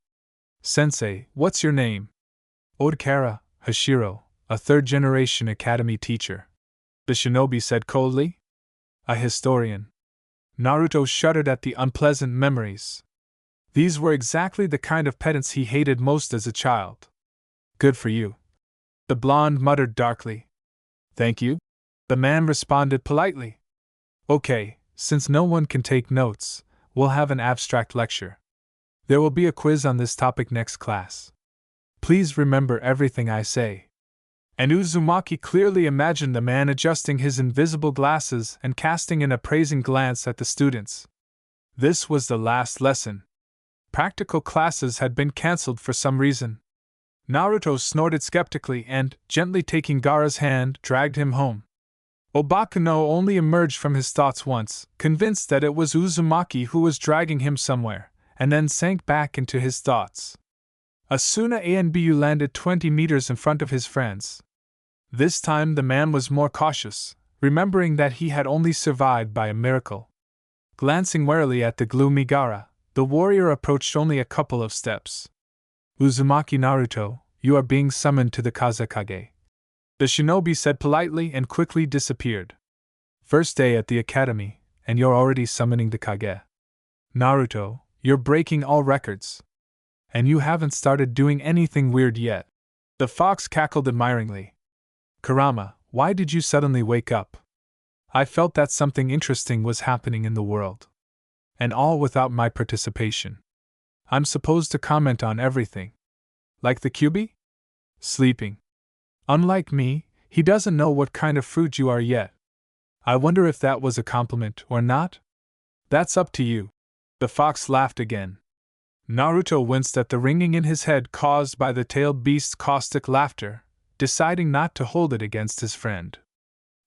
Sensei, what's your name? Odakara Hashiro, a third-generation academy teacher. The shinobi said coldly. A historian. Naruto shuddered at the unpleasant memories. These were exactly the kind of pedants he hated most as a child. Good for you. The blonde muttered darkly. Thank you. The man responded politely. Okay, since no one can take notes, we'll have an abstract lecture. There will be a quiz on this topic next class. Please remember everything I say. And Uzumaki clearly imagined the man adjusting his invisible glasses and casting an appraising glance at the students. This was the last lesson. Practical classes had been cancelled for some reason. Naruto snorted skeptically and, gently taking Gaara's hand, dragged him home. Obakuno only emerged from his thoughts once, convinced that it was Uzumaki who was dragging him somewhere, and then sank back into his thoughts. Asuna Anbu landed 20 meters in front of his friends. This time the man was more cautious, remembering that he had only survived by a miracle. Glancing warily at the gloomy Gaara, the warrior approached only a couple of steps. Uzumaki Naruto, you are being summoned to the Kazekage. The shinobi said politely and quickly disappeared. First day at the academy, and you're already summoning the Kage. Naruto, you're breaking all records. And you haven't started doing anything weird yet. The fox cackled admiringly. Kurama, why did you suddenly wake up? I felt that something interesting was happening in the world. And all without my participation. I'm supposed to comment on everything. Like the Kyuubi? Sleeping. Unlike me, he doesn't know what kind of fruit you are yet. I wonder if that was a compliment or not? That's up to you. The fox laughed again. Naruto winced at the ringing in his head caused by the tailed beast's caustic laughter, deciding not to hold it against his friend.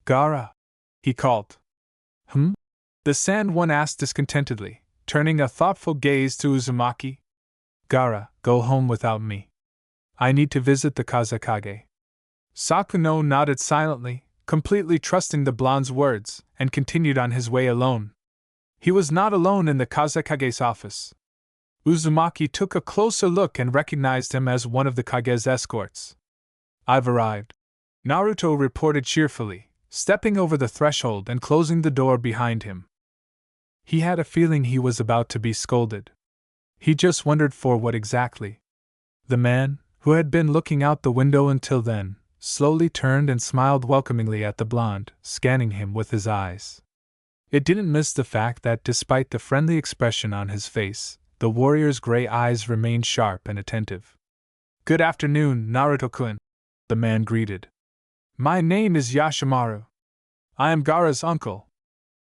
Gaara, he called. The sand one asked discontentedly, turning a thoughtful gaze to Uzumaki. Gaara, go home without me. I need to visit the Kazekage. Sakuno nodded silently, completely trusting the blonde's words, and continued on his way alone. He was not alone in the Kazekage's office. Uzumaki took a closer look and recognized him as one of the Kage's escorts. I've arrived, Naruto reported cheerfully, stepping over the threshold and closing the door behind him. He had a feeling he was about to be scolded. He just wondered for what exactly. The man, who had been looking out the window until then, slowly turned and smiled welcomingly at the blonde, scanning him with his eyes. It didn't miss the fact that despite the friendly expression on his face, the warrior's gray eyes remained sharp and attentive. Good afternoon, Naruto-kun, the man greeted. My name is Yashimaru. I am Gaara's uncle.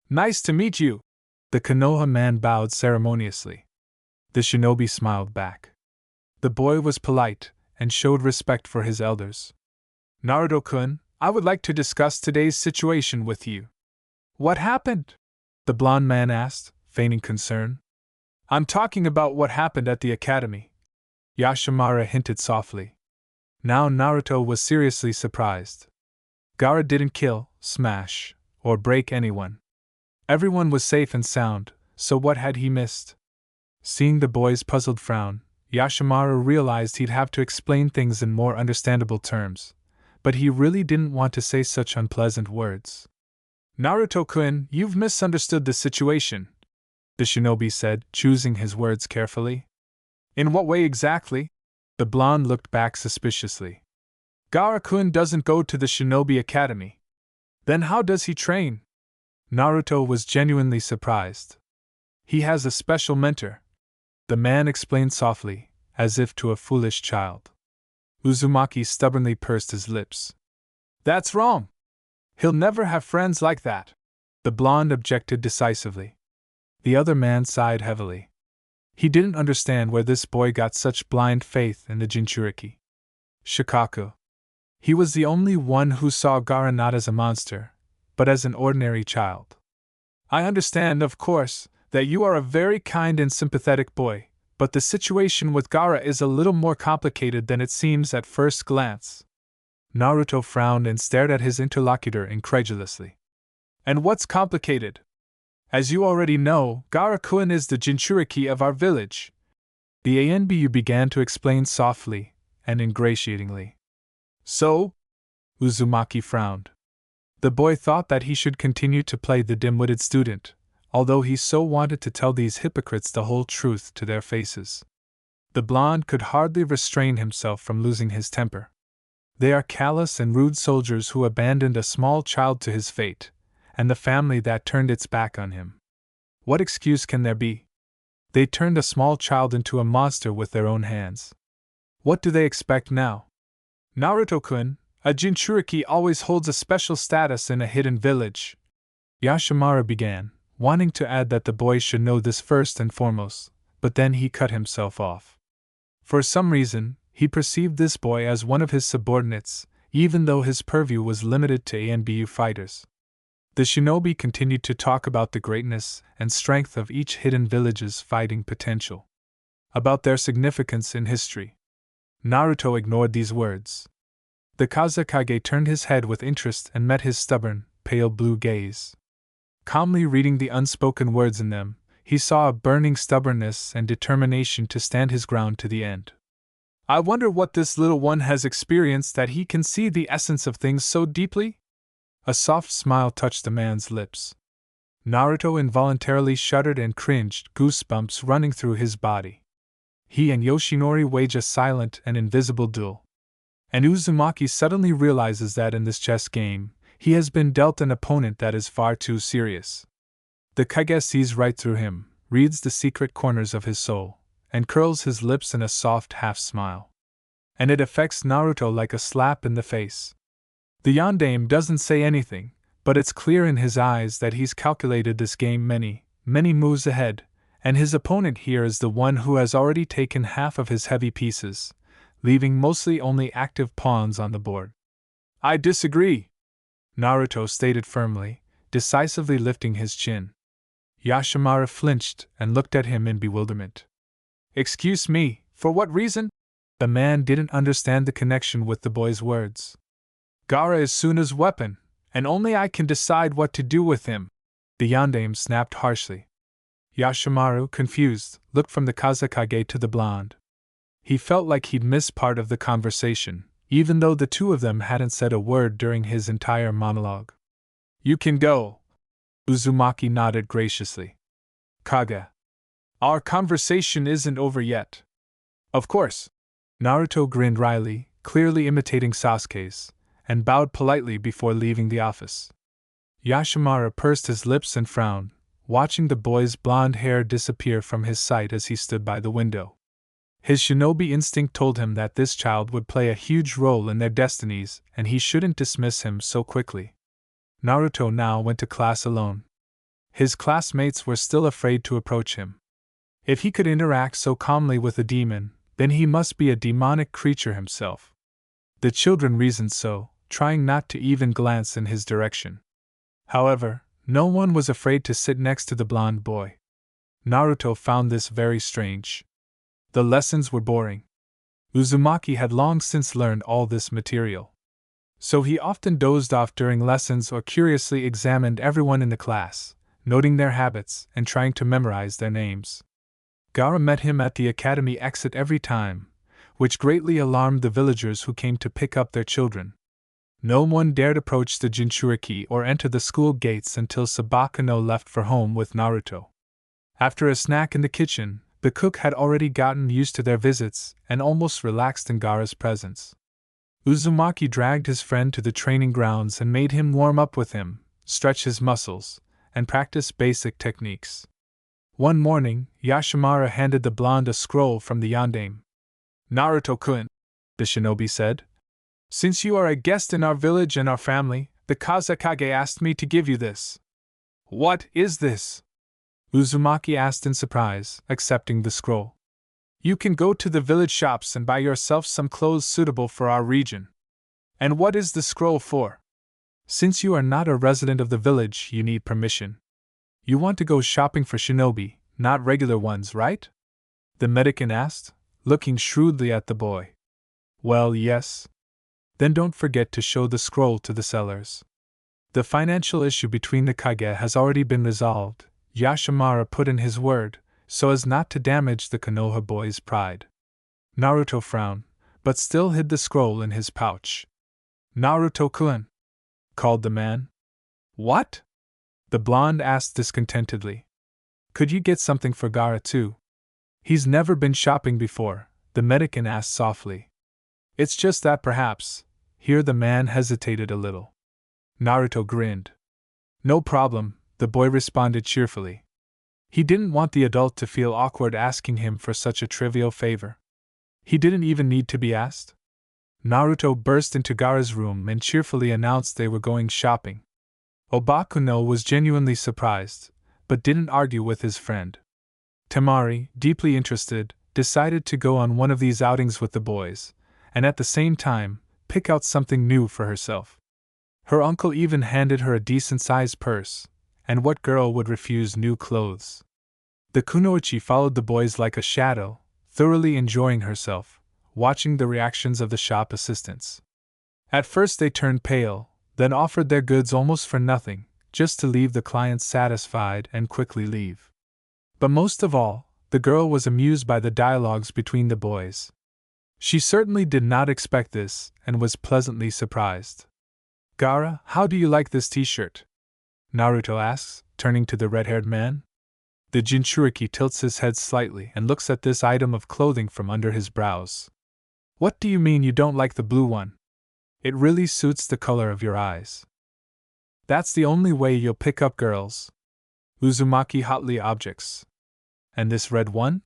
Nice to meet you, The Konoha man bowed ceremoniously. The shinobi smiled back. The boy was polite and showed respect for his elders. Naruto-kun, I would like to discuss today's situation with you. What happened? The blond man asked, feigning concern. I'm talking about what happened at the academy. Yashimara hinted softly. Now Naruto was seriously surprised. Gaara didn't kill, smash, or break anyone. Everyone was safe and sound, so what had he missed? Seeing the boy's puzzled frown, Yashimara realized he'd have to explain things in more understandable terms, but he really didn't want to say such unpleasant words. Naruto-kun, you've misunderstood the situation, the shinobi said, choosing his words carefully. In what way exactly? The blonde looked back suspiciously. Gaara-kun doesn't go to the shinobi academy. Then how does he train? Naruto was genuinely surprised. He has a special mentor. The man explained softly, as if to a foolish child. Uzumaki stubbornly pursed his lips. That's wrong. He'll never have friends like that. The blonde objected decisively. The other man sighed heavily. He didn't understand where this boy got such blind faith in the Jinchuriki. Shikaku. He was the only one who saw Gaara not as a monster, but as an ordinary child. I understand, of course, that you are a very kind and sympathetic boy, but the situation with Gaara is a little more complicated than it seems at first glance. Naruto frowned and stared at his interlocutor incredulously. And what's complicated? As you already know, Gaara-kun is the Jinchuriki of our village. The ANBU began to explain softly and ingratiatingly. So? Uzumaki frowned. The boy thought that he should continue to play the dim-witted student, although he so wanted to tell these hypocrites the whole truth to their faces. The blonde could hardly restrain himself from losing his temper. They are callous and rude soldiers who abandoned a small child to his fate, and the family that turned its back on him. What excuse can there be? They turned a small child into a monster with their own hands. What do they expect now? Naruto-kun, a Jinchuriki always holds a special status in a hidden village. Yashimara began, wanting to add that the boy should know this first and foremost, but then he cut himself off. For some reason, he perceived this boy as one of his subordinates, even though his purview was limited to ANBU fighters. The shinobi continued to talk about the greatness and strength of each hidden village's fighting potential, about their significance in history. Naruto ignored these words. The Kazekage turned his head with interest and met his stubborn, pale blue gaze. Calmly reading the unspoken words in them, he saw a burning stubbornness and determination to stand his ground to the end. I wonder what this little one has experienced that he can see the essence of things so deeply? A soft smile touched the man's lips. Naruto involuntarily shuddered and cringed, goosebumps running through his body. He and Yoshinori wage a silent and invisible duel. And Uzumaki suddenly realizes that in this chess game, he has been dealt an opponent that is far too serious. The Kage sees right through him, reads the secret corners of his soul, and curls his lips in a soft half-smile. And it affects Naruto like a slap in the face. The Yondaime doesn't say anything, but it's clear in his eyes that he's calculated this game many moves ahead, and his opponent here is the one who has already taken half of his heavy pieces, leaving mostly only active pawns on the board. I disagree, Naruto stated firmly, decisively lifting his chin. Yashimara flinched and looked at him in bewilderment. Excuse me, for what reason? The man didn't understand the connection with the boy's words. Gaara is Suna's weapon, and only I can decide what to do with him, the Yondaime snapped harshly. Yashimaru, confused, looked from the Kazekage to the blonde. He felt like he'd missed part of the conversation, even though the two of them hadn't said a word during his entire monologue. You can go. Uzumaki nodded graciously. Kage. Our conversation isn't over yet. Of course. Naruto grinned wryly, clearly imitating Sasuke's, and bowed politely before leaving the office. Yashimara pursed his lips and frowned, watching the boy's blonde hair disappear from his sight as he stood by the window. His shinobi instinct told him that this child would play a huge role in their destinies, and he shouldn't dismiss him so quickly. Naruto now went to class alone. His classmates were still afraid to approach him. If he could interact so calmly with a demon, then he must be a demonic creature himself. The children reasoned so, trying not to even glance in his direction. However, no one was afraid to sit next to the blonde boy. Naruto found this very strange. The lessons were boring. Uzumaki had long since learned all this material. So he often dozed off during lessons or curiously examined everyone in the class, noting their habits and trying to memorize their names. Gaara met him at the academy exit every time, which greatly alarmed the villagers who came to pick up their children. No one dared approach the Jinchuriki or enter the school gates until Sabakano left for home with Naruto. After a snack in the kitchen, the cook had already gotten used to their visits and almost relaxed in Gaara's presence. Uzumaki dragged his friend to the training grounds and made him warm up with him, stretch his muscles, and practice basic techniques. One morning, Yashimara handed the blonde a scroll from the yondaime. "Naruto-kun," the shinobi said, "since you are a guest in our village and our family, the Kazekage asked me to give you this." "What is this?" Uzumaki asked in surprise, accepting the scroll. "You can go to the village shops and buy yourself some clothes suitable for our region." "And what is the scroll for?" "Since you are not a resident of the village, you need permission. You want to go shopping for shinobi, not regular ones, right?" the Medican asked, looking shrewdly at the boy. "Well, yes." "Then don't forget to show the scroll to the sellers." "The financial issue between the Kage has already been resolved," Yashimara put in his word, so as not to damage the Konoha boy's pride. Naruto frowned, but still hid the scroll in his pouch. "Naruto-kun," called the man. "What?" the blonde asked discontentedly. "Could you get something for Gaara too?" "He's never been shopping before," the Medican asked softly. "It's just that perhaps." Here the man hesitated a little. Naruto grinned. "No problem," the boy responded cheerfully. He didn't want the adult to feel awkward asking him for such a trivial favor. He didn't even need to be asked. Naruto burst into Gaara's room and cheerfully announced they were going shopping. Obakuno was genuinely surprised, but didn't argue with his friend. Temari, deeply interested, decided to go on one of these outings with the boys, and at the same time, pick out something new for herself. Her uncle even handed her a decent-sized purse, and what girl would refuse new clothes? The kunoichi followed the boys like a shadow, thoroughly enjoying herself, watching the reactions of the shop assistants. At first they turned pale, then offered their goods almost for nothing, just to leave the clients satisfied and quickly leave. But most of all, the girl was amused by the dialogues between the boys. She certainly did not expect this, and was pleasantly surprised. "Gaara, how do you like this t-shirt?" Naruto asks, turning to the red-haired man. The Jinchuriki tilts his head slightly and looks at this item of clothing from under his brows. "What do you mean you don't like the blue one? It really suits the color of your eyes." "That's the only way you'll pick up girls," Uzumaki hotly objects. "And this red one?"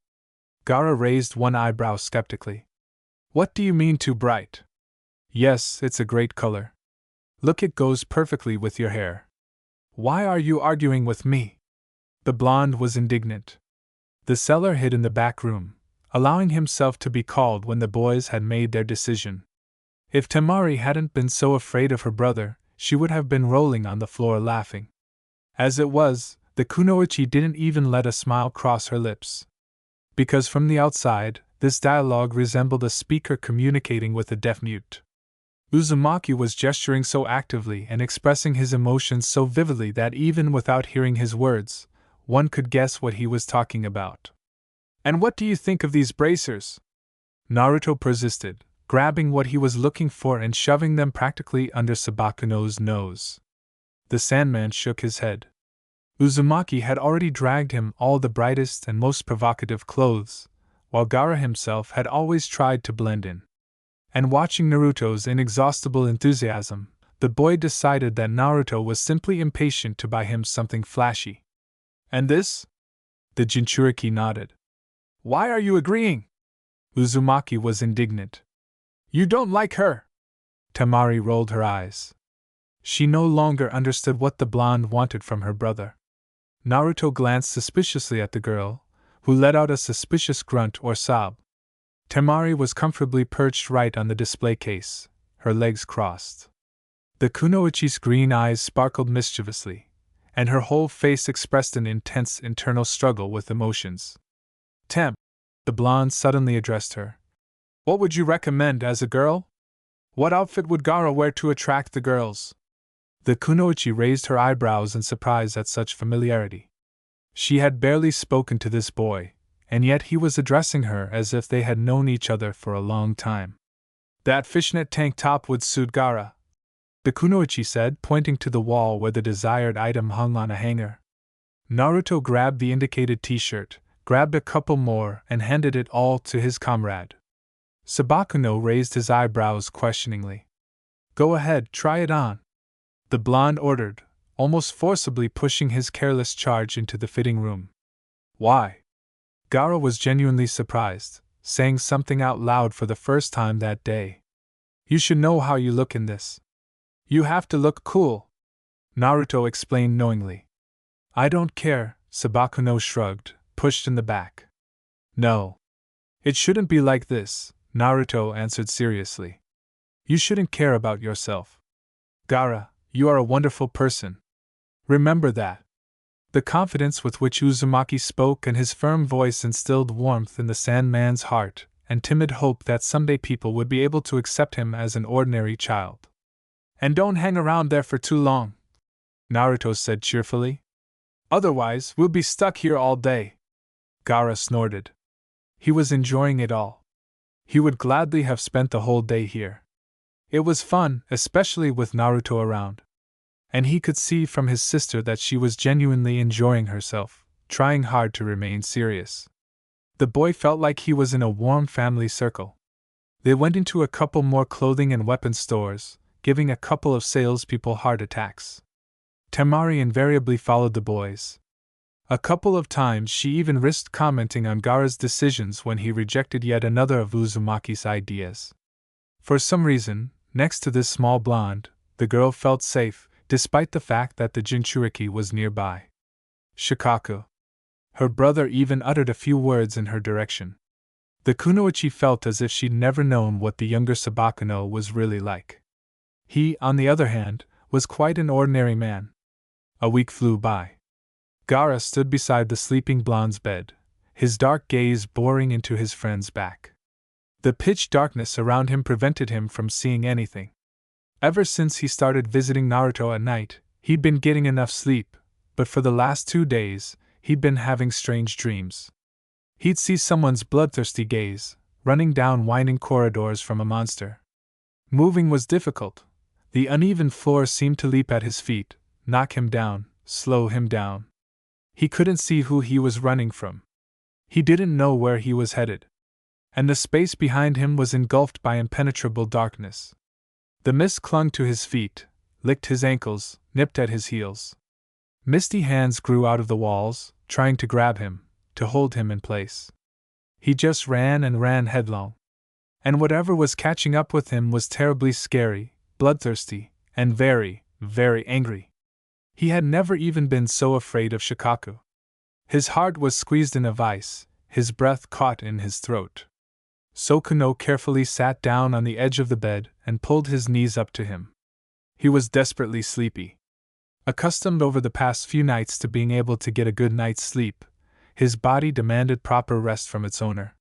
Gaara raised one eyebrow skeptically. "What do you mean too bright?" "Yes, it's a great color. Look, it goes perfectly with your hair." "Why are you arguing with me?" The blonde was indignant. The seller hid in the back room, allowing himself to be called when the boys had made their decision. If Temari hadn't been so afraid of her brother, she would have been rolling on the floor laughing. As it was, the kunoichi didn't even let a smile cross her lips. Because from the outside, this dialogue resembled a speaker communicating with a deaf-mute. Uzumaki was gesturing so actively and expressing his emotions so vividly that even without hearing his words, one could guess what he was talking about. "And what do you think of these bracers?" Naruto persisted, grabbing what he was looking for and shoving them practically under Sabakano's nose. The Sandman shook his head. Uzumaki had already dragged him all the brightest and most provocative clothes, while Gaara himself had always tried to blend in. And watching Naruto's inexhaustible enthusiasm, the boy decided that Naruto was simply impatient to buy him something flashy. "And this?" The Jinchuriki nodded. "Why are you agreeing?" Uzumaki was indignant. "You don't like her!" Temari rolled her eyes. She no longer understood what the blonde wanted from her brother. Naruto glanced suspiciously at the girl, who let out a suspicious grunt or sob. Temari was comfortably perched right on the display case, her legs crossed. The kunoichi's green eyes sparkled mischievously, and her whole face expressed an intense internal struggle with emotions. Temp, the blonde suddenly addressed her. What would you recommend as a girl? What outfit would Gaara wear to attract the girls? The kunoichi raised her eyebrows in surprise at such familiarity. She had barely spoken to this boy, and yet he was addressing her as if they had known each other for a long time. That fishnet tank top would suit Gaara, the kunoichi said, pointing to the wall where the desired item hung on a hanger. Naruto grabbed the indicated t-shirt, grabbed a couple more, and handed it all to his comrade. Sabakuno raised his eyebrows questioningly. Go ahead, try it on, the blonde ordered, almost forcibly pushing his careless charge into the fitting room. Why? Gaara was genuinely surprised, saying something out loud for the first time that day. You should know how you look in this. You have to look cool, Naruto explained knowingly. I don't care, Sabakuno shrugged, pushed in the back. No. It shouldn't be like this, Naruto answered seriously. You shouldn't care about yourself. Gaara, you are a wonderful person. Remember that. The confidence with which Uzumaki spoke and his firm voice instilled warmth in the Sandman's heart, and timid hope that someday people would be able to accept him as an ordinary child. And don't hang around there for too long, Naruto said cheerfully. Otherwise, we'll be stuck here all day. Gaara snorted. He was enjoying it all. He would gladly have spent the whole day here. It was fun, especially with Naruto around. And he could see from his sister that she was genuinely enjoying herself, trying hard to remain serious. The boy felt like he was in a warm family circle. They went into a couple more clothing and weapons stores, giving a couple of salespeople heart attacks. Temari invariably followed the boys. A couple of times she even risked commenting on Gaara's decisions when he rejected yet another of Uzumaki's ideas. For some reason, next to this small blonde, the girl felt safe, despite the fact that the Jinchuriki was nearby. Shikaku. Her brother even uttered a few words in her direction. The kunoichi felt as if she'd never known what the younger Sabakuno was really like. He, on the other hand, was quite an ordinary man. A week flew by. Gaara stood beside the sleeping blonde's bed, his dark gaze boring into his friend's back. The pitch darkness around him prevented him from seeing anything. Ever since he started visiting Naruto at night, he'd been getting enough sleep, but for the last 2 days, he'd been having strange dreams. He'd see someone's bloodthirsty gaze, running down winding corridors from a monster. Moving was difficult. The uneven floor seemed to leap at his feet, knock him down, slow him down. He couldn't see who he was running from. He didn't know where he was headed. And the space behind him was engulfed by impenetrable darkness. The mist clung to his feet, licked his ankles, nipped at his heels. Misty hands grew out of the walls, trying to grab him, to hold him in place. He just ran and ran headlong. And whatever was catching up with him was terribly scary, bloodthirsty, and very, very angry. He had never even been so afraid of Shikaku. His heart was squeezed in a vice, his breath caught in his throat. Sokuno carefully sat down on the edge of the bed and pulled his knees up to him. He was desperately sleepy. Accustomed over the past few nights to being able to get a good night's sleep, his body demanded proper rest from its owner.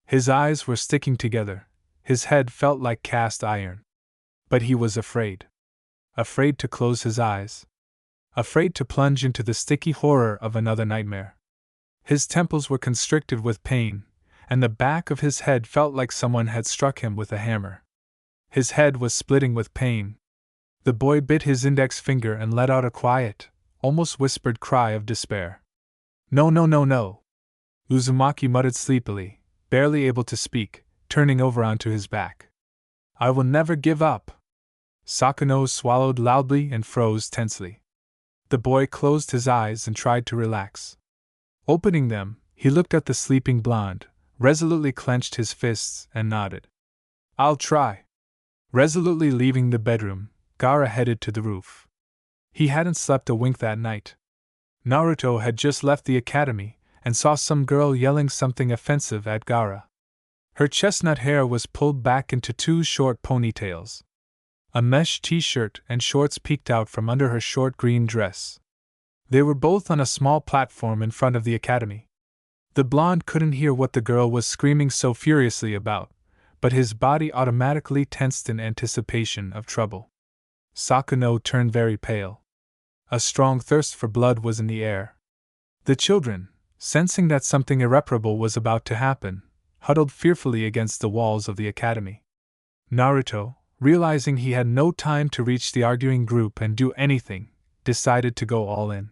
His eyes were sticking together, his head felt like cast iron. But he was afraid. Afraid to close his eyes. Afraid to plunge into the sticky horror of another nightmare. His temples were constricted with pain, and the back of his head felt like someone had struck him with a hammer. His head was splitting with pain. The boy bit his index finger and let out a quiet, almost whispered cry of despair. No, no, no, no. Uzumaki muttered sleepily, barely able to speak, turning over onto his back. I will never give up. Sakuno swallowed loudly and froze tensely. The boy closed his eyes and tried to relax. Opening them, he looked at the sleeping blonde, resolutely clenched his fists, and nodded. I'll try. Resolutely leaving the bedroom, Gaara headed to the roof. He hadn't slept a wink that night. Naruto had just left the academy and saw some girl yelling something offensive at Gaara. Her chestnut hair was pulled back into two short ponytails. A mesh t-shirt and shorts peeked out from under her short green dress. They were both on a small platform in front of the academy. The blonde couldn't hear what the girl was screaming so furiously about, but his body automatically tensed in anticipation of trouble. Sakuno turned very pale. A strong thirst for blood was in the air. The children, sensing that something irreparable was about to happen, huddled fearfully against the walls of the academy. Naruto, realizing he had no time to reach the arguing group and do anything, decided to go all in.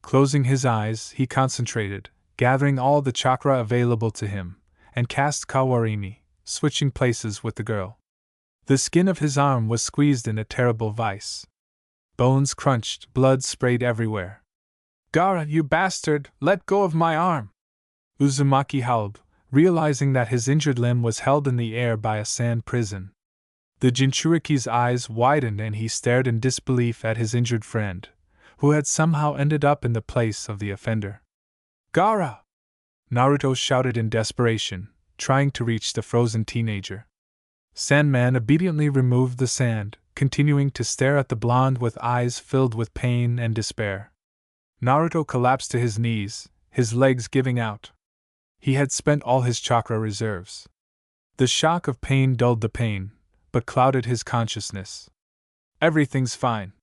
Closing his eyes, he concentrated, gathering all the chakra available to him, and cast Kawarini, switching places with the girl. The skin of his arm was squeezed in a terrible vice. Bones crunched, blood sprayed everywhere. "Gaara, you bastard, let go of my arm!" Uzumaki howled, realizing that his injured limb was held in the air by a sand prison. The Jinchuriki's eyes widened and he stared in disbelief at his injured friend, who had somehow ended up in the place of the offender. "Gaara!" Naruto shouted in desperation, trying to reach the frozen teenager. Sandman obediently removed the sand, continuing to stare at the blonde with eyes filled with pain and despair. Naruto collapsed to his knees, his legs giving out. He had spent all his chakra reserves. The shock of pain dulled the pain, but clouded his consciousness. "Everything's fine,"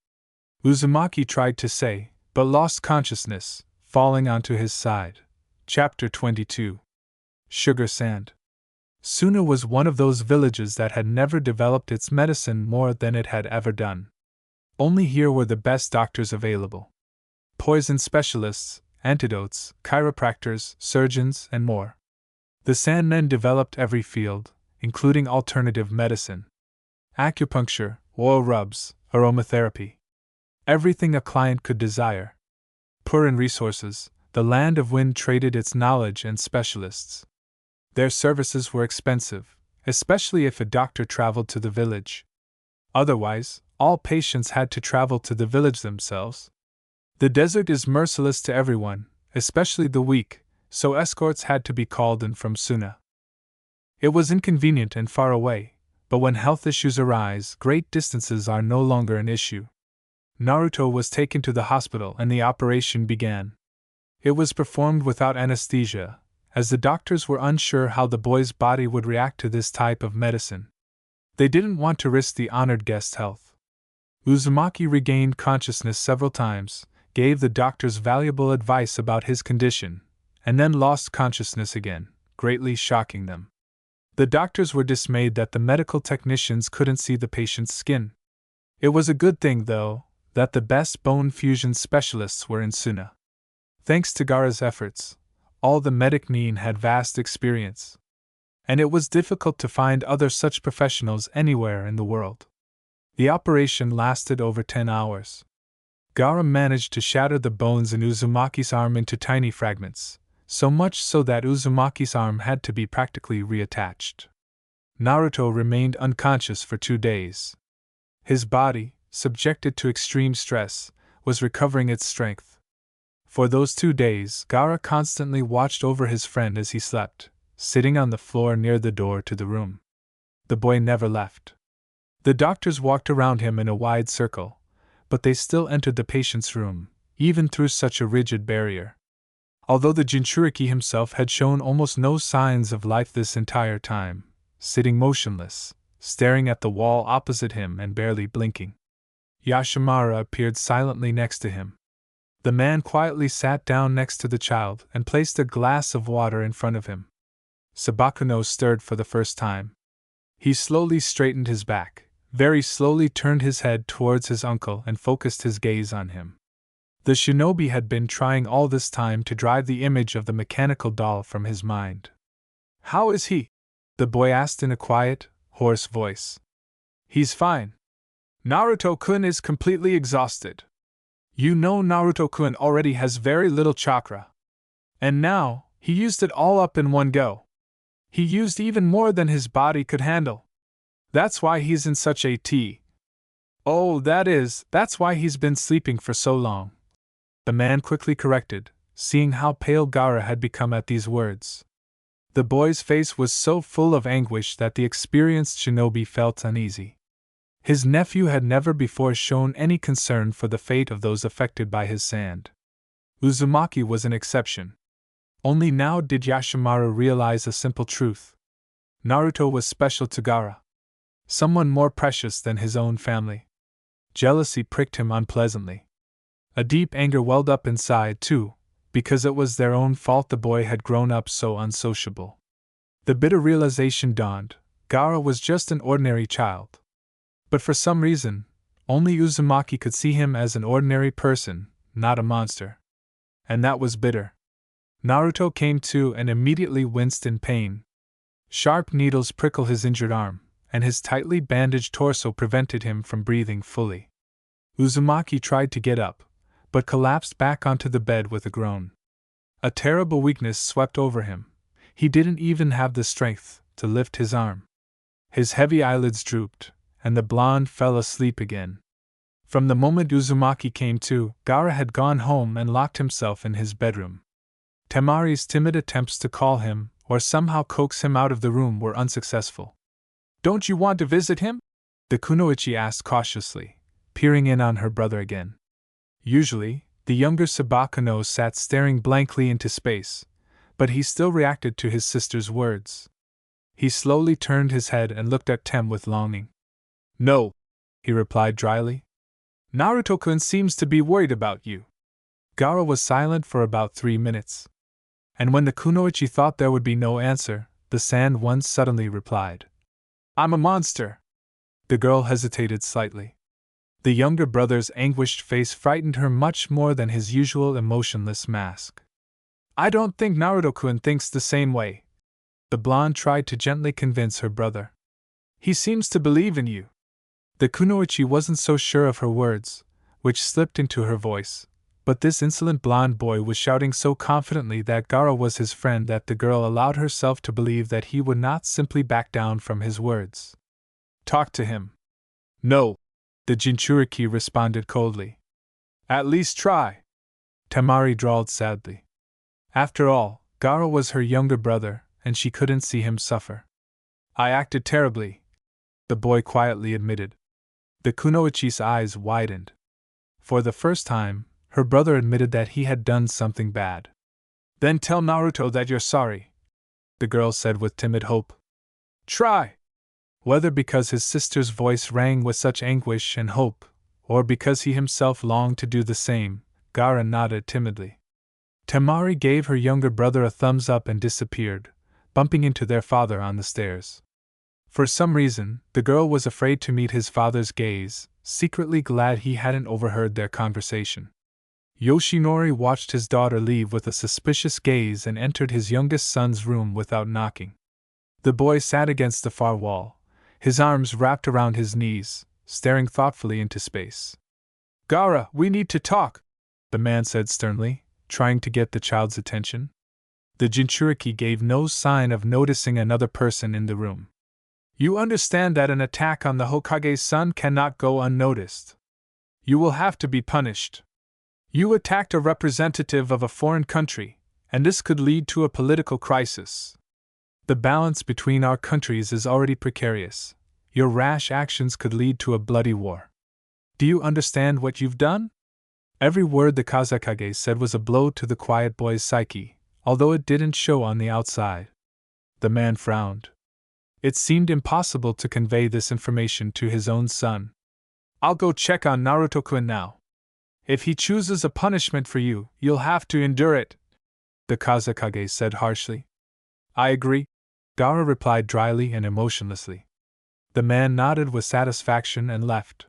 Uzumaki tried to say, but lost consciousness, falling onto his side. Chapter 22. Sugar Sand. Suna was one of those villages that had never developed its medicine more than it had ever done. Only here were the best doctors available. Poison specialists, antidotes, chiropractors, surgeons, and more. The Sandmen developed every field, including alternative medicine, acupuncture, oil rubs, aromatherapy. Everything a client could desire. Poor in resources, the Land of Wind traded its knowledge and specialists. Their services were expensive, especially if a doctor traveled to the village. Otherwise, all patients had to travel to the village themselves. The desert is merciless to everyone, especially the weak, so escorts had to be called in from Suna. It was inconvenient and far away, but when health issues arise, great distances are no longer an issue. Naruto was taken to the hospital and the operation began. It was performed without anesthesia, as the doctors were unsure how the boy's body would react to this type of medicine. They didn't want to risk the honored guest's health. Uzumaki regained consciousness several times, gave the doctors valuable advice about his condition, and then lost consciousness again, greatly shocking them. The doctors were dismayed that the medical technicians couldn't see the patient's skin. It was a good thing, though, that the best bone fusion specialists were in Suna. Thanks to Gaara's efforts, all the medic-nin had vast experience, and it was difficult to find other such professionals anywhere in the world. The operation lasted over 10 hours. Gaara managed to shatter the bones in Uzumaki's arm into tiny fragments, so much so that Uzumaki's arm had to be practically reattached. Naruto remained unconscious for 2 days. His body, subjected to extreme stress, was recovering its strength. For those 2 days, Gaara constantly watched over his friend as he slept, sitting on the floor near the door to the room. The boy never left. The doctors walked around him in a wide circle, but they still entered the patient's room, even through such a rigid barrier. Although the Jinchuriki himself had shown almost no signs of life this entire time, sitting motionless, staring at the wall opposite him and barely blinking. Yashimara appeared silently next to him. The man quietly sat down next to the child and placed a glass of water in front of him. Sabakuno stirred for the first time. He slowly straightened his back, very slowly turned his head towards his uncle and focused his gaze on him. The shinobi had been trying all this time to drive the image of the mechanical doll from his mind. "How is he?" the boy asked in a quiet, hoarse voice. "He's fine. Naruto-kun is completely exhausted. You know Naruto-kun already has very little chakra. And now, he used it all up in one go. He used even more than his body could handle. That's why he's in such a that's why he's been sleeping for so long." The man quickly corrected, seeing how pale Gaara had become at these words. The boy's face was so full of anguish that the experienced shinobi felt uneasy. His nephew had never before shown any concern for the fate of those affected by his sand. Uzumaki was an exception. Only now did Yashimaru realize a simple truth. Naruto was special to Gaara. Someone more precious than his own family. Jealousy pricked him unpleasantly. A deep anger welled up inside, too, because it was their own fault the boy had grown up so unsociable. The bitter realization dawned: Gaara was just an ordinary child. But for some reason, only Uzumaki could see him as an ordinary person, not a monster. And that was bitter. Naruto came to and immediately winced in pain. Sharp needles prickled his injured arm, and his tightly bandaged torso prevented him from breathing fully. Uzumaki tried to get up, but collapsed back onto the bed with a groan. A terrible weakness swept over him. He didn't even have the strength to lift his arm. His heavy eyelids drooped, and the blonde fell asleep again. From the moment Uzumaki came to, Gaara had gone home and locked himself in his bedroom. Temari's timid attempts to call him, or somehow coax him out of the room, were unsuccessful. "Don't you want to visit him?" the kunoichi asked cautiously, peering in on her brother again. Usually, the younger Sabakano sat staring blankly into space, but he still reacted to his sister's words. He slowly turned his head and looked at Tem with longing. "No," he replied dryly. "Naruto-kun seems to be worried about you." Gaara was silent for about 3 minutes. And when the kunoichi thought there would be no answer, the sand one suddenly replied, "I'm a monster." The girl hesitated slightly. The younger brother's anguished face frightened her much more than his usual emotionless mask. "I don't think Naruto-kun thinks the same way." The blonde tried to gently convince her brother. "He seems to believe in you." The kunoichi wasn't so sure of her words, which slipped into her voice, but this insolent blonde boy was shouting so confidently that Gaara was his friend that the girl allowed herself to believe that he would not simply back down from his words. "Talk to him." "No," the Jinchuriki responded coldly. "At least try," Temari drawled sadly. After all, Gaara was her younger brother, and she couldn't see him suffer. "I acted terribly," the boy quietly admitted. The kunoichi's eyes widened. For the first time, her brother admitted that he had done something bad. "Then tell Naruto that you're sorry," the girl said with timid hope. "Try." Whether because his sister's voice rang with such anguish and hope, or because he himself longed to do the same, Gaara nodded timidly. Temari gave her younger brother a thumbs up and disappeared, bumping into their father on the stairs. For some reason, the girl was afraid to meet his father's gaze, secretly glad he hadn't overheard their conversation. Yoshinori watched his daughter leave with a suspicious gaze and entered his youngest son's room without knocking. The boy sat against the far wall, his arms wrapped around his knees, staring thoughtfully into space. "Gaara, we need to talk," the man said sternly, trying to get the child's attention. The Jinchuriki gave no sign of noticing another person in the room. "You understand that an attack on the Hokage's son cannot go unnoticed. You will have to be punished. You attacked a representative of a foreign country, and this could lead to a political crisis. The balance between our countries is already precarious. Your rash actions could lead to a bloody war. Do you understand what you've done?" Every word the Kazekage said was a blow to the quiet boy's psyche, although it didn't show on the outside. The man frowned. It seemed impossible to convey this information to his own son. "I'll go check on Naruto-kun now. If he chooses a punishment for you, you'll have to endure it," the Kazekage said harshly. "I agree," Gaara replied dryly and emotionlessly. The man nodded with satisfaction and left.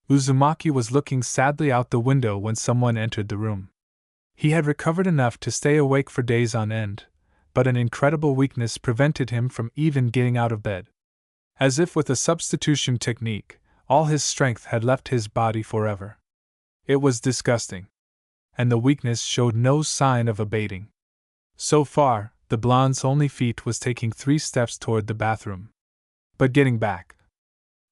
Uzumaki was looking sadly out the window when someone entered the room. He had recovered enough to stay awake for days on end, but an incredible weakness prevented him from even getting out of bed. As if with a substitution technique, all his strength had left his body forever. It was disgusting. And the weakness showed no sign of abating. So far, the blonde's only feat was taking 3 steps toward the bathroom. But getting back.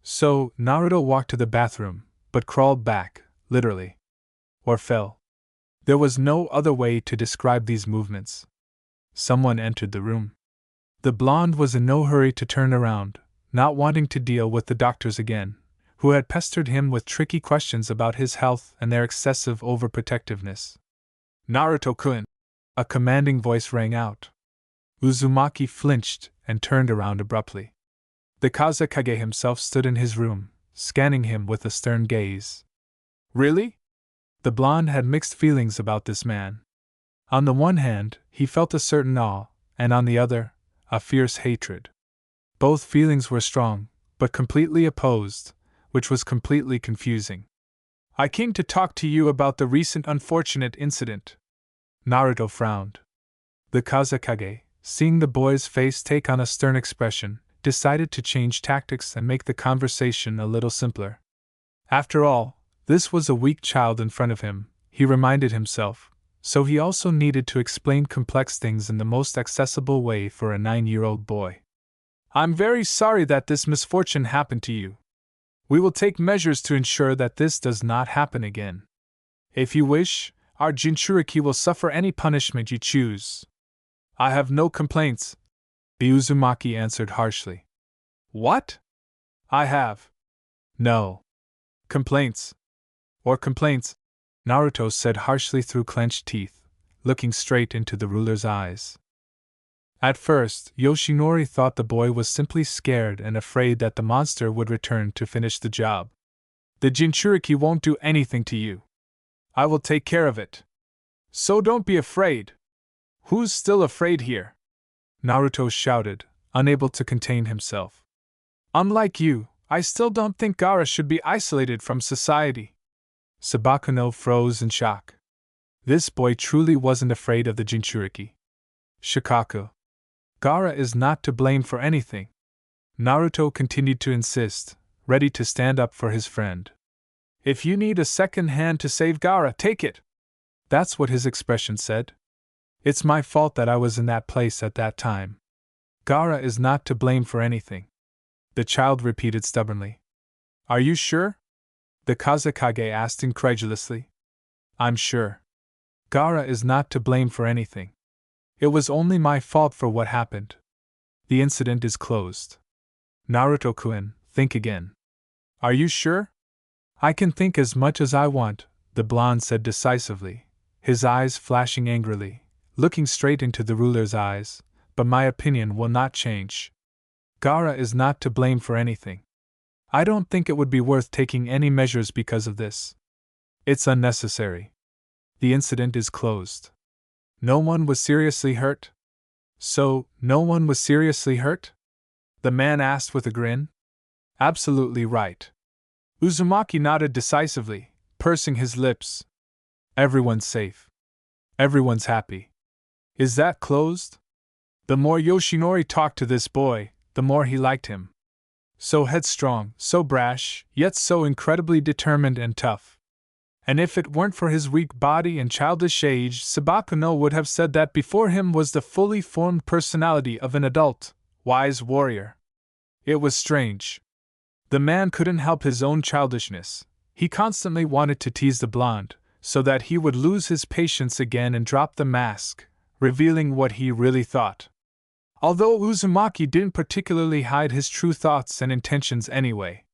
So, Naruto walked to the bathroom, but crawled back, literally. Or fell. There was no other way to describe these movements. Someone entered the room. The blonde was in no hurry to turn around, not wanting to deal with the doctors again, who had pestered him with tricky questions about his health and their excessive overprotectiveness. "Naruto-kun!" A commanding voice rang out. Uzumaki flinched and turned around abruptly. The Kazekage himself stood in his room, scanning him with a stern gaze. "Really?" The blonde had mixed feelings about this man. On the one hand, he felt a certain awe, and on the other, a fierce hatred. Both feelings were strong, but completely opposed, which was completely confusing. "I came to talk to you about the recent unfortunate incident." Naruto frowned. The Kazekage, seeing the boy's face take on a stern expression, decided to change tactics and make the conversation a little simpler. After all, this was a weak child in front of him, he reminded himself, so he also needed to explain complex things in the most accessible way for a 9-year-old boy. "I'm very sorry that this misfortune happened to you. We will take measures to ensure that this does not happen again. If you wish, our Jinchuriki will suffer any punishment you choose." "I have no complaints," the Uzumaki answered harshly. "What?" "I have no complaints. Or complaints," Naruto said harshly through clenched teeth, looking straight into the ruler's eyes. At first, Yoshinori thought the boy was simply scared and afraid that the monster would return to finish the job. "The Jinchuriki won't do anything to you. I will take care of it. So don't be afraid." "Who's still afraid here?" Naruto shouted, unable to contain himself. "Unlike you, I still don't think Gaara should be isolated from society." Sabakuno froze in shock. This boy truly wasn't afraid of the Jinchuriki. "Shikaku, Gaara is not to blame for anything." Naruto continued to insist, ready to stand up for his friend. "If you need a second hand to save Gaara, take it." That's what his expression said. "It's my fault that I was in that place at that time. Gaara is not to blame for anything," the child repeated stubbornly. "Are you sure?" the Kazekage asked incredulously. "I'm sure. Gaara is not to blame for anything. It was only my fault for what happened. The incident is closed." "Naruto-kun, think again." "Are you sure?" "I can think as much as I want," the blonde said decisively, his eyes flashing angrily, looking straight into the ruler's eyes, "but my opinion will not change. Gaara is not to blame for anything. I don't think it would be worth taking any measures because of this. It's unnecessary. The incident is closed." "No one was seriously hurt?" "So, no one was seriously hurt?" the man asked with a grin. "Absolutely right." Uzumaki nodded decisively, pursing his lips. "Everyone's safe. Everyone's happy. Is that closed?" The more Yoshinori talked to this boy, the more he liked him. So headstrong, so brash, yet so incredibly determined and tough. And if it weren't for his weak body and childish age, Sabakuno would have said that before him was the fully formed personality of an adult, wise warrior. It was strange. The man couldn't help his own childishness. He constantly wanted to tease the blonde, so that he would lose his patience again and drop the mask, revealing what he really thought. Although Uzumaki didn't particularly hide his true thoughts and intentions anyway.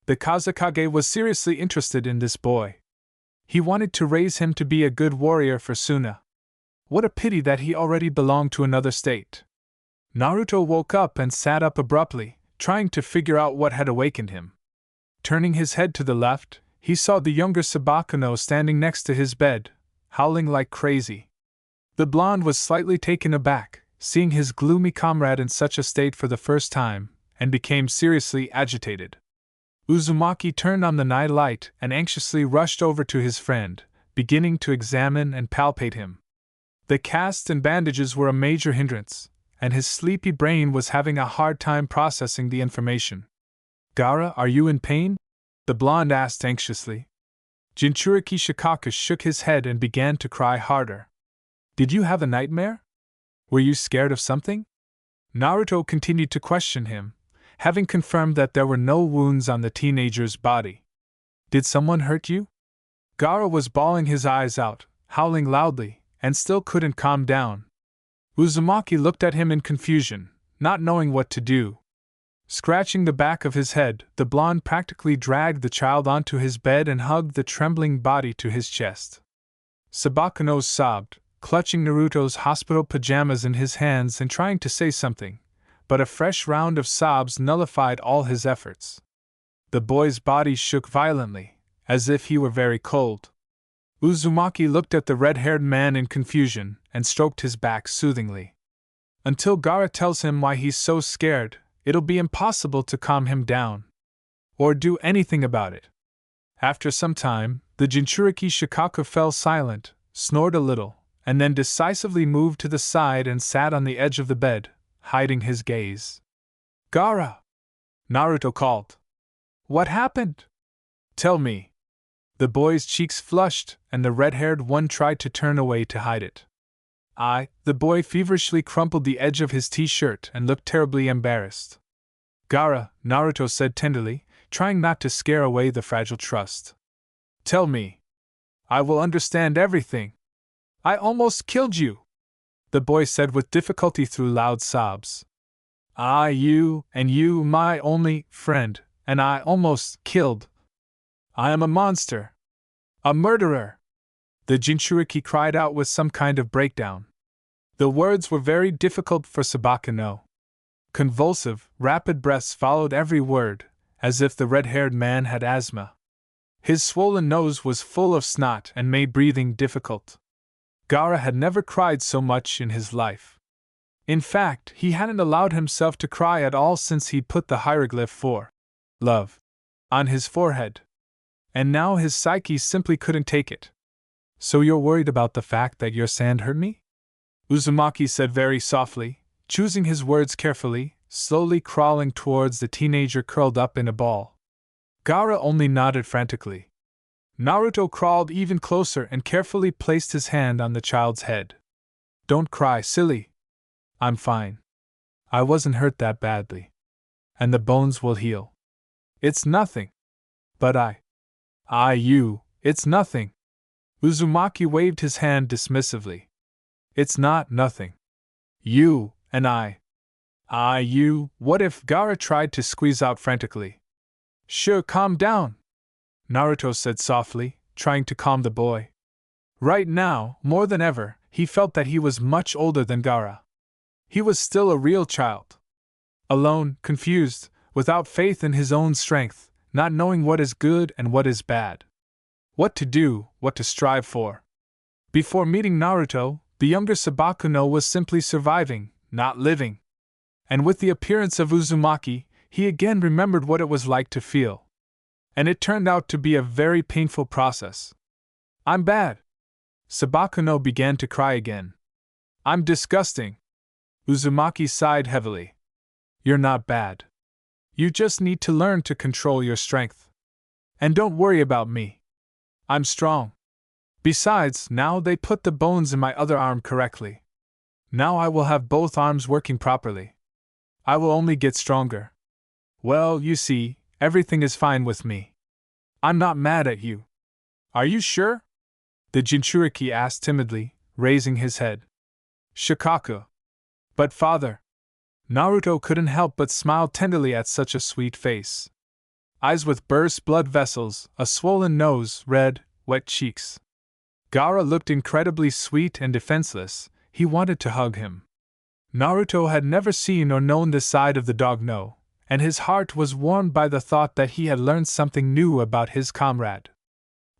The Kazekage was seriously interested in this boy. He wanted to raise him to be a good warrior for Suna. What a pity that he already belonged to another state. Naruto woke up and sat up abruptly, trying to figure out what had awakened him. Turning his head to the left, he saw the younger Sabakuno standing next to his bed, howling like crazy. The blonde was slightly taken aback, seeing his gloomy comrade in such a state for the first time, and became seriously agitated. Uzumaki turned on the night light and anxiously rushed over to his friend, beginning to examine and palpate him. The cast and bandages were a major hindrance, and his sleepy brain was having a hard time processing the information. "Gaara, are you in pain?" the blonde asked anxiously. Jinchuriki Shikaku shook his head and began to cry harder. "Did you have a nightmare? Were you scared of something?" Naruto continued to question him, having confirmed that there were no wounds on the teenager's body. "Did someone hurt you?" Gaara was bawling his eyes out, howling loudly, and still couldn't calm down. Uzumaki looked at him in confusion, not knowing what to do. Scratching the back of his head, the blonde practically dragged the child onto his bed and hugged the trembling body to his chest. Sabakano sobbed, clutching Naruto's hospital pajamas in his hands and trying to say something, but a fresh round of sobs nullified all his efforts. The boy's body shook violently, as if he were very cold. Uzumaki looked at the red-haired man in confusion and stroked his back soothingly. Until Gaara tells him why he's so scared, it'll be impossible to calm him down. Or do anything about it. After some time, the Jinchuriki Shikaka fell silent, snored a little, and then decisively moved to the side and sat on the edge of the bed, hiding his gaze. "Gaara!" Naruto called. "What happened? Tell me." The boy's cheeks flushed, and the red-haired one tried to turn away to hide it. The boy feverishly crumpled the edge of his t-shirt and looked terribly embarrassed. "Gaara," Naruto said tenderly, trying not to scare away the fragile trust. "Tell me. I will understand everything." "I almost killed you," the boy said with difficulty through loud sobs. You, my only friend, and I almost killed. I am a monster. A murderer!" The Jinchuriki cried out with some kind of breakdown. The words were very difficult for Sabakano. Convulsive, rapid breaths followed every word, as if the red-haired man had asthma. His swollen nose was full of snot and made breathing difficult. Gaara had never cried so much in his life. In fact, he hadn't allowed himself to cry at all since he'd put the hieroglyph for love on his forehead. And now his psyche simply couldn't take it. "So you're worried about the fact that your sand hurt me?" Uzumaki said very softly, choosing his words carefully, slowly crawling towards the teenager curled up in a ball. Gaara only nodded frantically. Naruto crawled even closer and carefully placed his hand on the child's head. "Don't cry, silly. I'm fine. I wasn't hurt that badly. And the bones will heal. It's nothing. But it's nothing." Uzumaki waved his hand dismissively. "It's not nothing. You and what if?" Gaara tried to squeeze out frantically. "Sure, calm down," Naruto said softly, trying to calm the boy. Right now, more than ever, he felt that he was much older than Gaara. He was still a real child. Alone, confused, without faith in his own strength, not knowing what is good and what is bad. What to do, what to strive for. Before meeting Naruto, the younger Sabakano was simply surviving, not living. And with the appearance of Uzumaki, he again remembered what it was like to feel. And it turned out to be a very painful process. "I'm bad." Sabakano began to cry again. "I'm disgusting." Uzumaki sighed heavily. "You're not bad. You just need to learn to control your strength. And don't worry about me. I'm strong. Besides, now they put the bones in my other arm correctly. Now I will have both arms working properly. I will only get stronger. Well, you see, everything is fine with me. I'm not mad at you." "Are you sure?" the Jinchuriki asked timidly, raising his head. "Shikaka." "But father." Naruto couldn't help but smile tenderly at such a sweet face. Eyes with burst blood vessels, a swollen nose, red, wet cheeks. Gaara looked incredibly sweet and defenseless. He wanted to hug him. Naruto had never seen or known this side of the dog no, and his heart was warmed by the thought that he had learned something new about his comrade.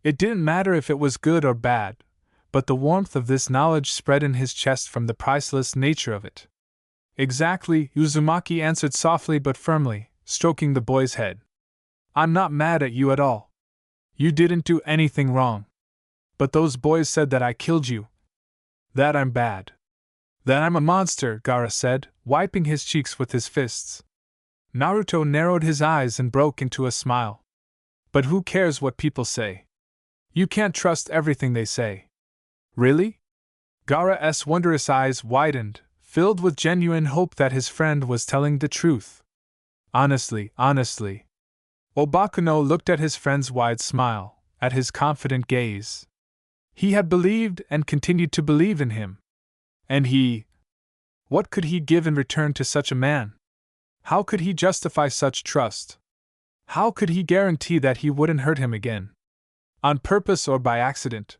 It didn't matter if it was good or bad, but the warmth of this knowledge spread in his chest from the priceless nature of it. "Exactly," Uzumaki answered softly but firmly, stroking the boy's head. "I'm not mad at you at all. You didn't do anything wrong. But those boys said that I killed you. That I'm bad. That I'm a monster," Gaara said, wiping his cheeks with his fists. Naruto narrowed his eyes and broke into a smile. "But who cares what people say? You can't trust everything they say." "Really?" Gaara's wondrous eyes widened, filled with genuine hope that his friend was telling the truth. Honestly. Obakano looked at his friend's wide smile, at his confident gaze. He had believed and continued to believe in him. And what could he give in return to such a man? How could he justify such trust? How could he guarantee that he wouldn't hurt him again? On purpose or by accident?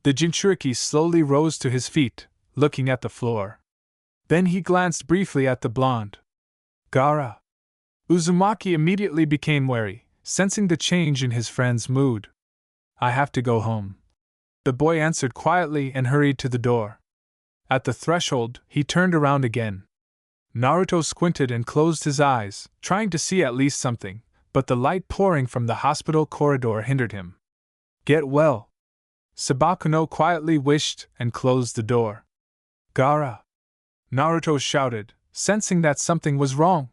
The Jinchuriki slowly rose to his feet, looking at the floor. Then he glanced briefly at the blonde. Gaara. Uzumaki immediately became wary, sensing the change in his friend's mood. I have to go home. The boy answered quietly and hurried to the door. At the threshold, he turned around again. Naruto squinted and closed his eyes, trying to see at least something, but the light pouring from the hospital corridor hindered him. Get well. Sabakuno quietly wished and closed the door. Gaara! Naruto shouted, sensing that something was wrong.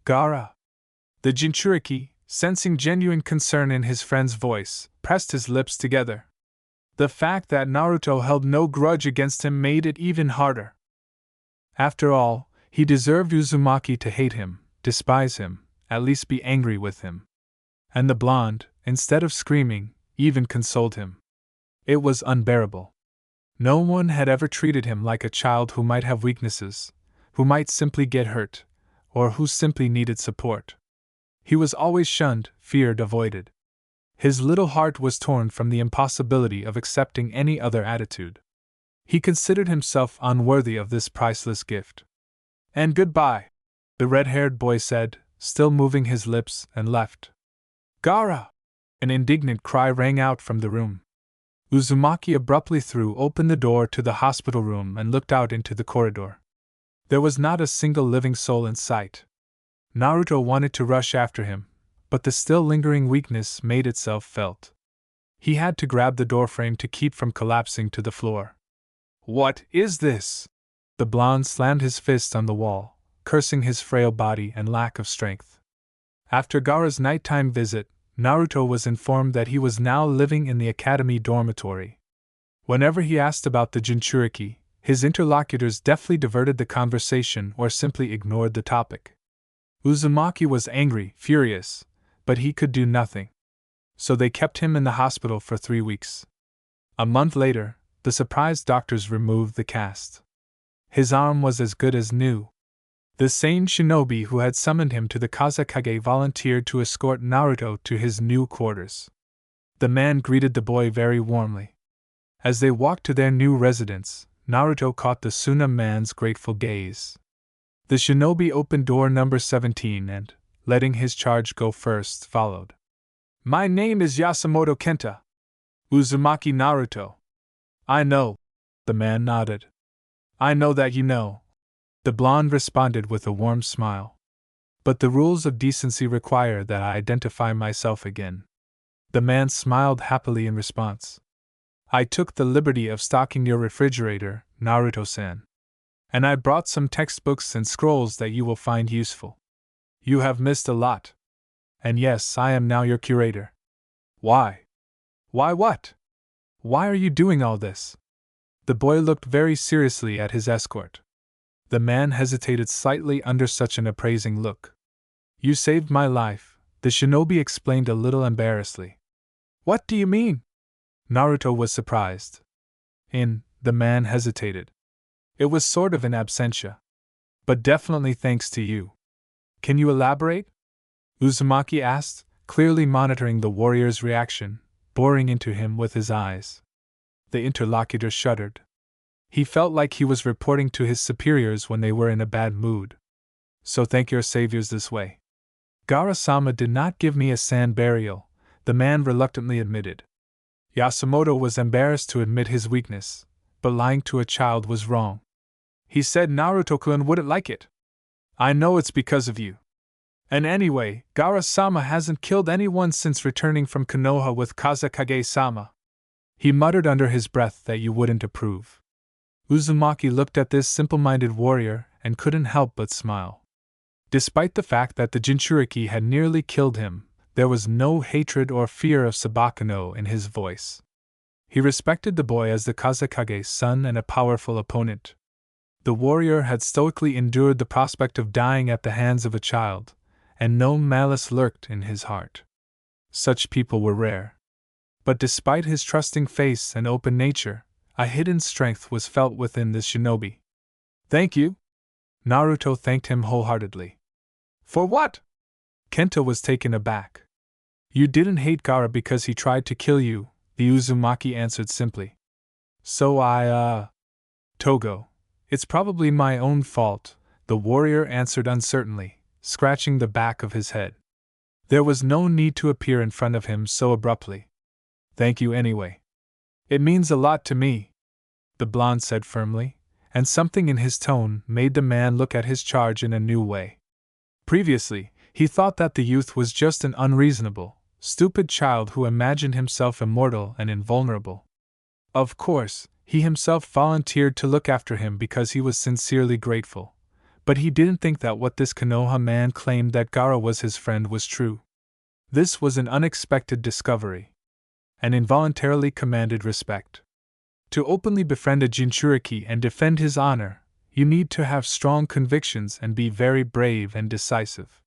Gaara! The Jinchuriki, sensing genuine concern in his friend's voice, pressed his lips together. The fact that Naruto held no grudge against him made it even harder. After all, he deserved Uzumaki to hate him, despise him, at least be angry with him. And the blonde, instead of screaming, even consoled him. It was unbearable. No one had ever treated him like a child who might have weaknesses, who might simply get hurt, or who simply needed support. He was always shunned, feared, avoided. His little heart was torn from the impossibility of accepting any other attitude. He considered himself unworthy of this priceless gift. And goodbye, the red-haired boy said, still moving his lips, and left. Gaara! An indignant cry rang out from the room. Uzumaki abruptly threw open the door to the hospital room and looked out into the corridor. There was not a single living soul in sight. Naruto wanted to rush after him, but the still lingering weakness made itself felt. He had to grab the doorframe to keep from collapsing to the floor. What is this? The blonde slammed his fist on the wall, cursing his frail body and lack of strength. After Gaara's nighttime visit, Naruto was informed that he was now living in the academy dormitory. Whenever he asked about the Jinchuriki, his interlocutors deftly diverted the conversation or simply ignored the topic. Uzumaki was angry, furious, but he could do nothing. So they kept him in the hospital for 3 weeks. A month later, the surprised doctors removed the cast. His arm was as good as new. The same shinobi who had summoned him to the Kazekage volunteered to escort Naruto to his new quarters. The man greeted the boy very warmly. As they walked to their new residence, Naruto caught the Suna man's grateful gaze. The shinobi opened door number 17 and, letting his charge go first, followed. My name is Yasumoto Kenta. Uzumaki Naruto. I know. The man nodded. I know that you know. The blonde responded with a warm smile. But the rules of decency require that I identify myself again. The man smiled happily in response. I took the liberty of stocking your refrigerator, Naruto-san. And I brought some textbooks and scrolls that you will find useful. You have missed a lot. And yes, I am now your curator. Why? Why what? Why are you doing all this? The boy looked very seriously at his escort. The man hesitated slightly under such an appraising look. You saved my life, the shinobi explained a little embarrassedly. What do you mean? Naruto was surprised. The man hesitated. It was sort of in absentia. But definitely thanks to you. Can you elaborate? Uzumaki asked, clearly monitoring the warrior's reaction, boring into him with his eyes. The interlocutor shuddered. He felt like he was reporting to his superiors when they were in a bad mood. So thank your saviors this way. Gaara-sama did not give me a sand burial, the man reluctantly admitted. Yasumoto was embarrassed to admit his weakness, but lying to a child was wrong. He said Naruto-kun wouldn't like it. I know it's because of you. And anyway, Gaara-sama hasn't killed anyone since returning from Konoha with Kazekage-sama. He muttered under his breath that you wouldn't approve. Uzumaki looked at this simple-minded warrior and couldn't help but smile. Despite the fact that the Jinchuriki had nearly killed him, there was no hatred or fear of Sabakuno in his voice. He respected the boy as the Kazekage's son and a powerful opponent. The warrior had stoically endured the prospect of dying at the hands of a child, and no malice lurked in his heart. Such people were rare. But despite his trusting face and open nature, a hidden strength was felt within this shinobi. Thank you? Naruto thanked him wholeheartedly. For what? Kenta was taken aback. You didn't hate Gaara because he tried to kill you, the Uzumaki answered simply. So Togo. It's probably my own fault, the warrior answered uncertainly, scratching the back of his head. There was no need to appear in front of him so abruptly. Thank you anyway. It means a lot to me, the blonde said firmly, and something in his tone made the man look at his charge in a new way. Previously, he thought that the youth was just an unreasonable, stupid child who imagined himself immortal and invulnerable. Of course, he himself volunteered to look after him because he was sincerely grateful, but he didn't think that what this Konoha man claimed that Gaara was his friend was true. This was an unexpected discovery, and involuntarily commanded respect. To openly befriend a Jinchuriki and defend his honor, you need to have strong convictions and be very brave and decisive.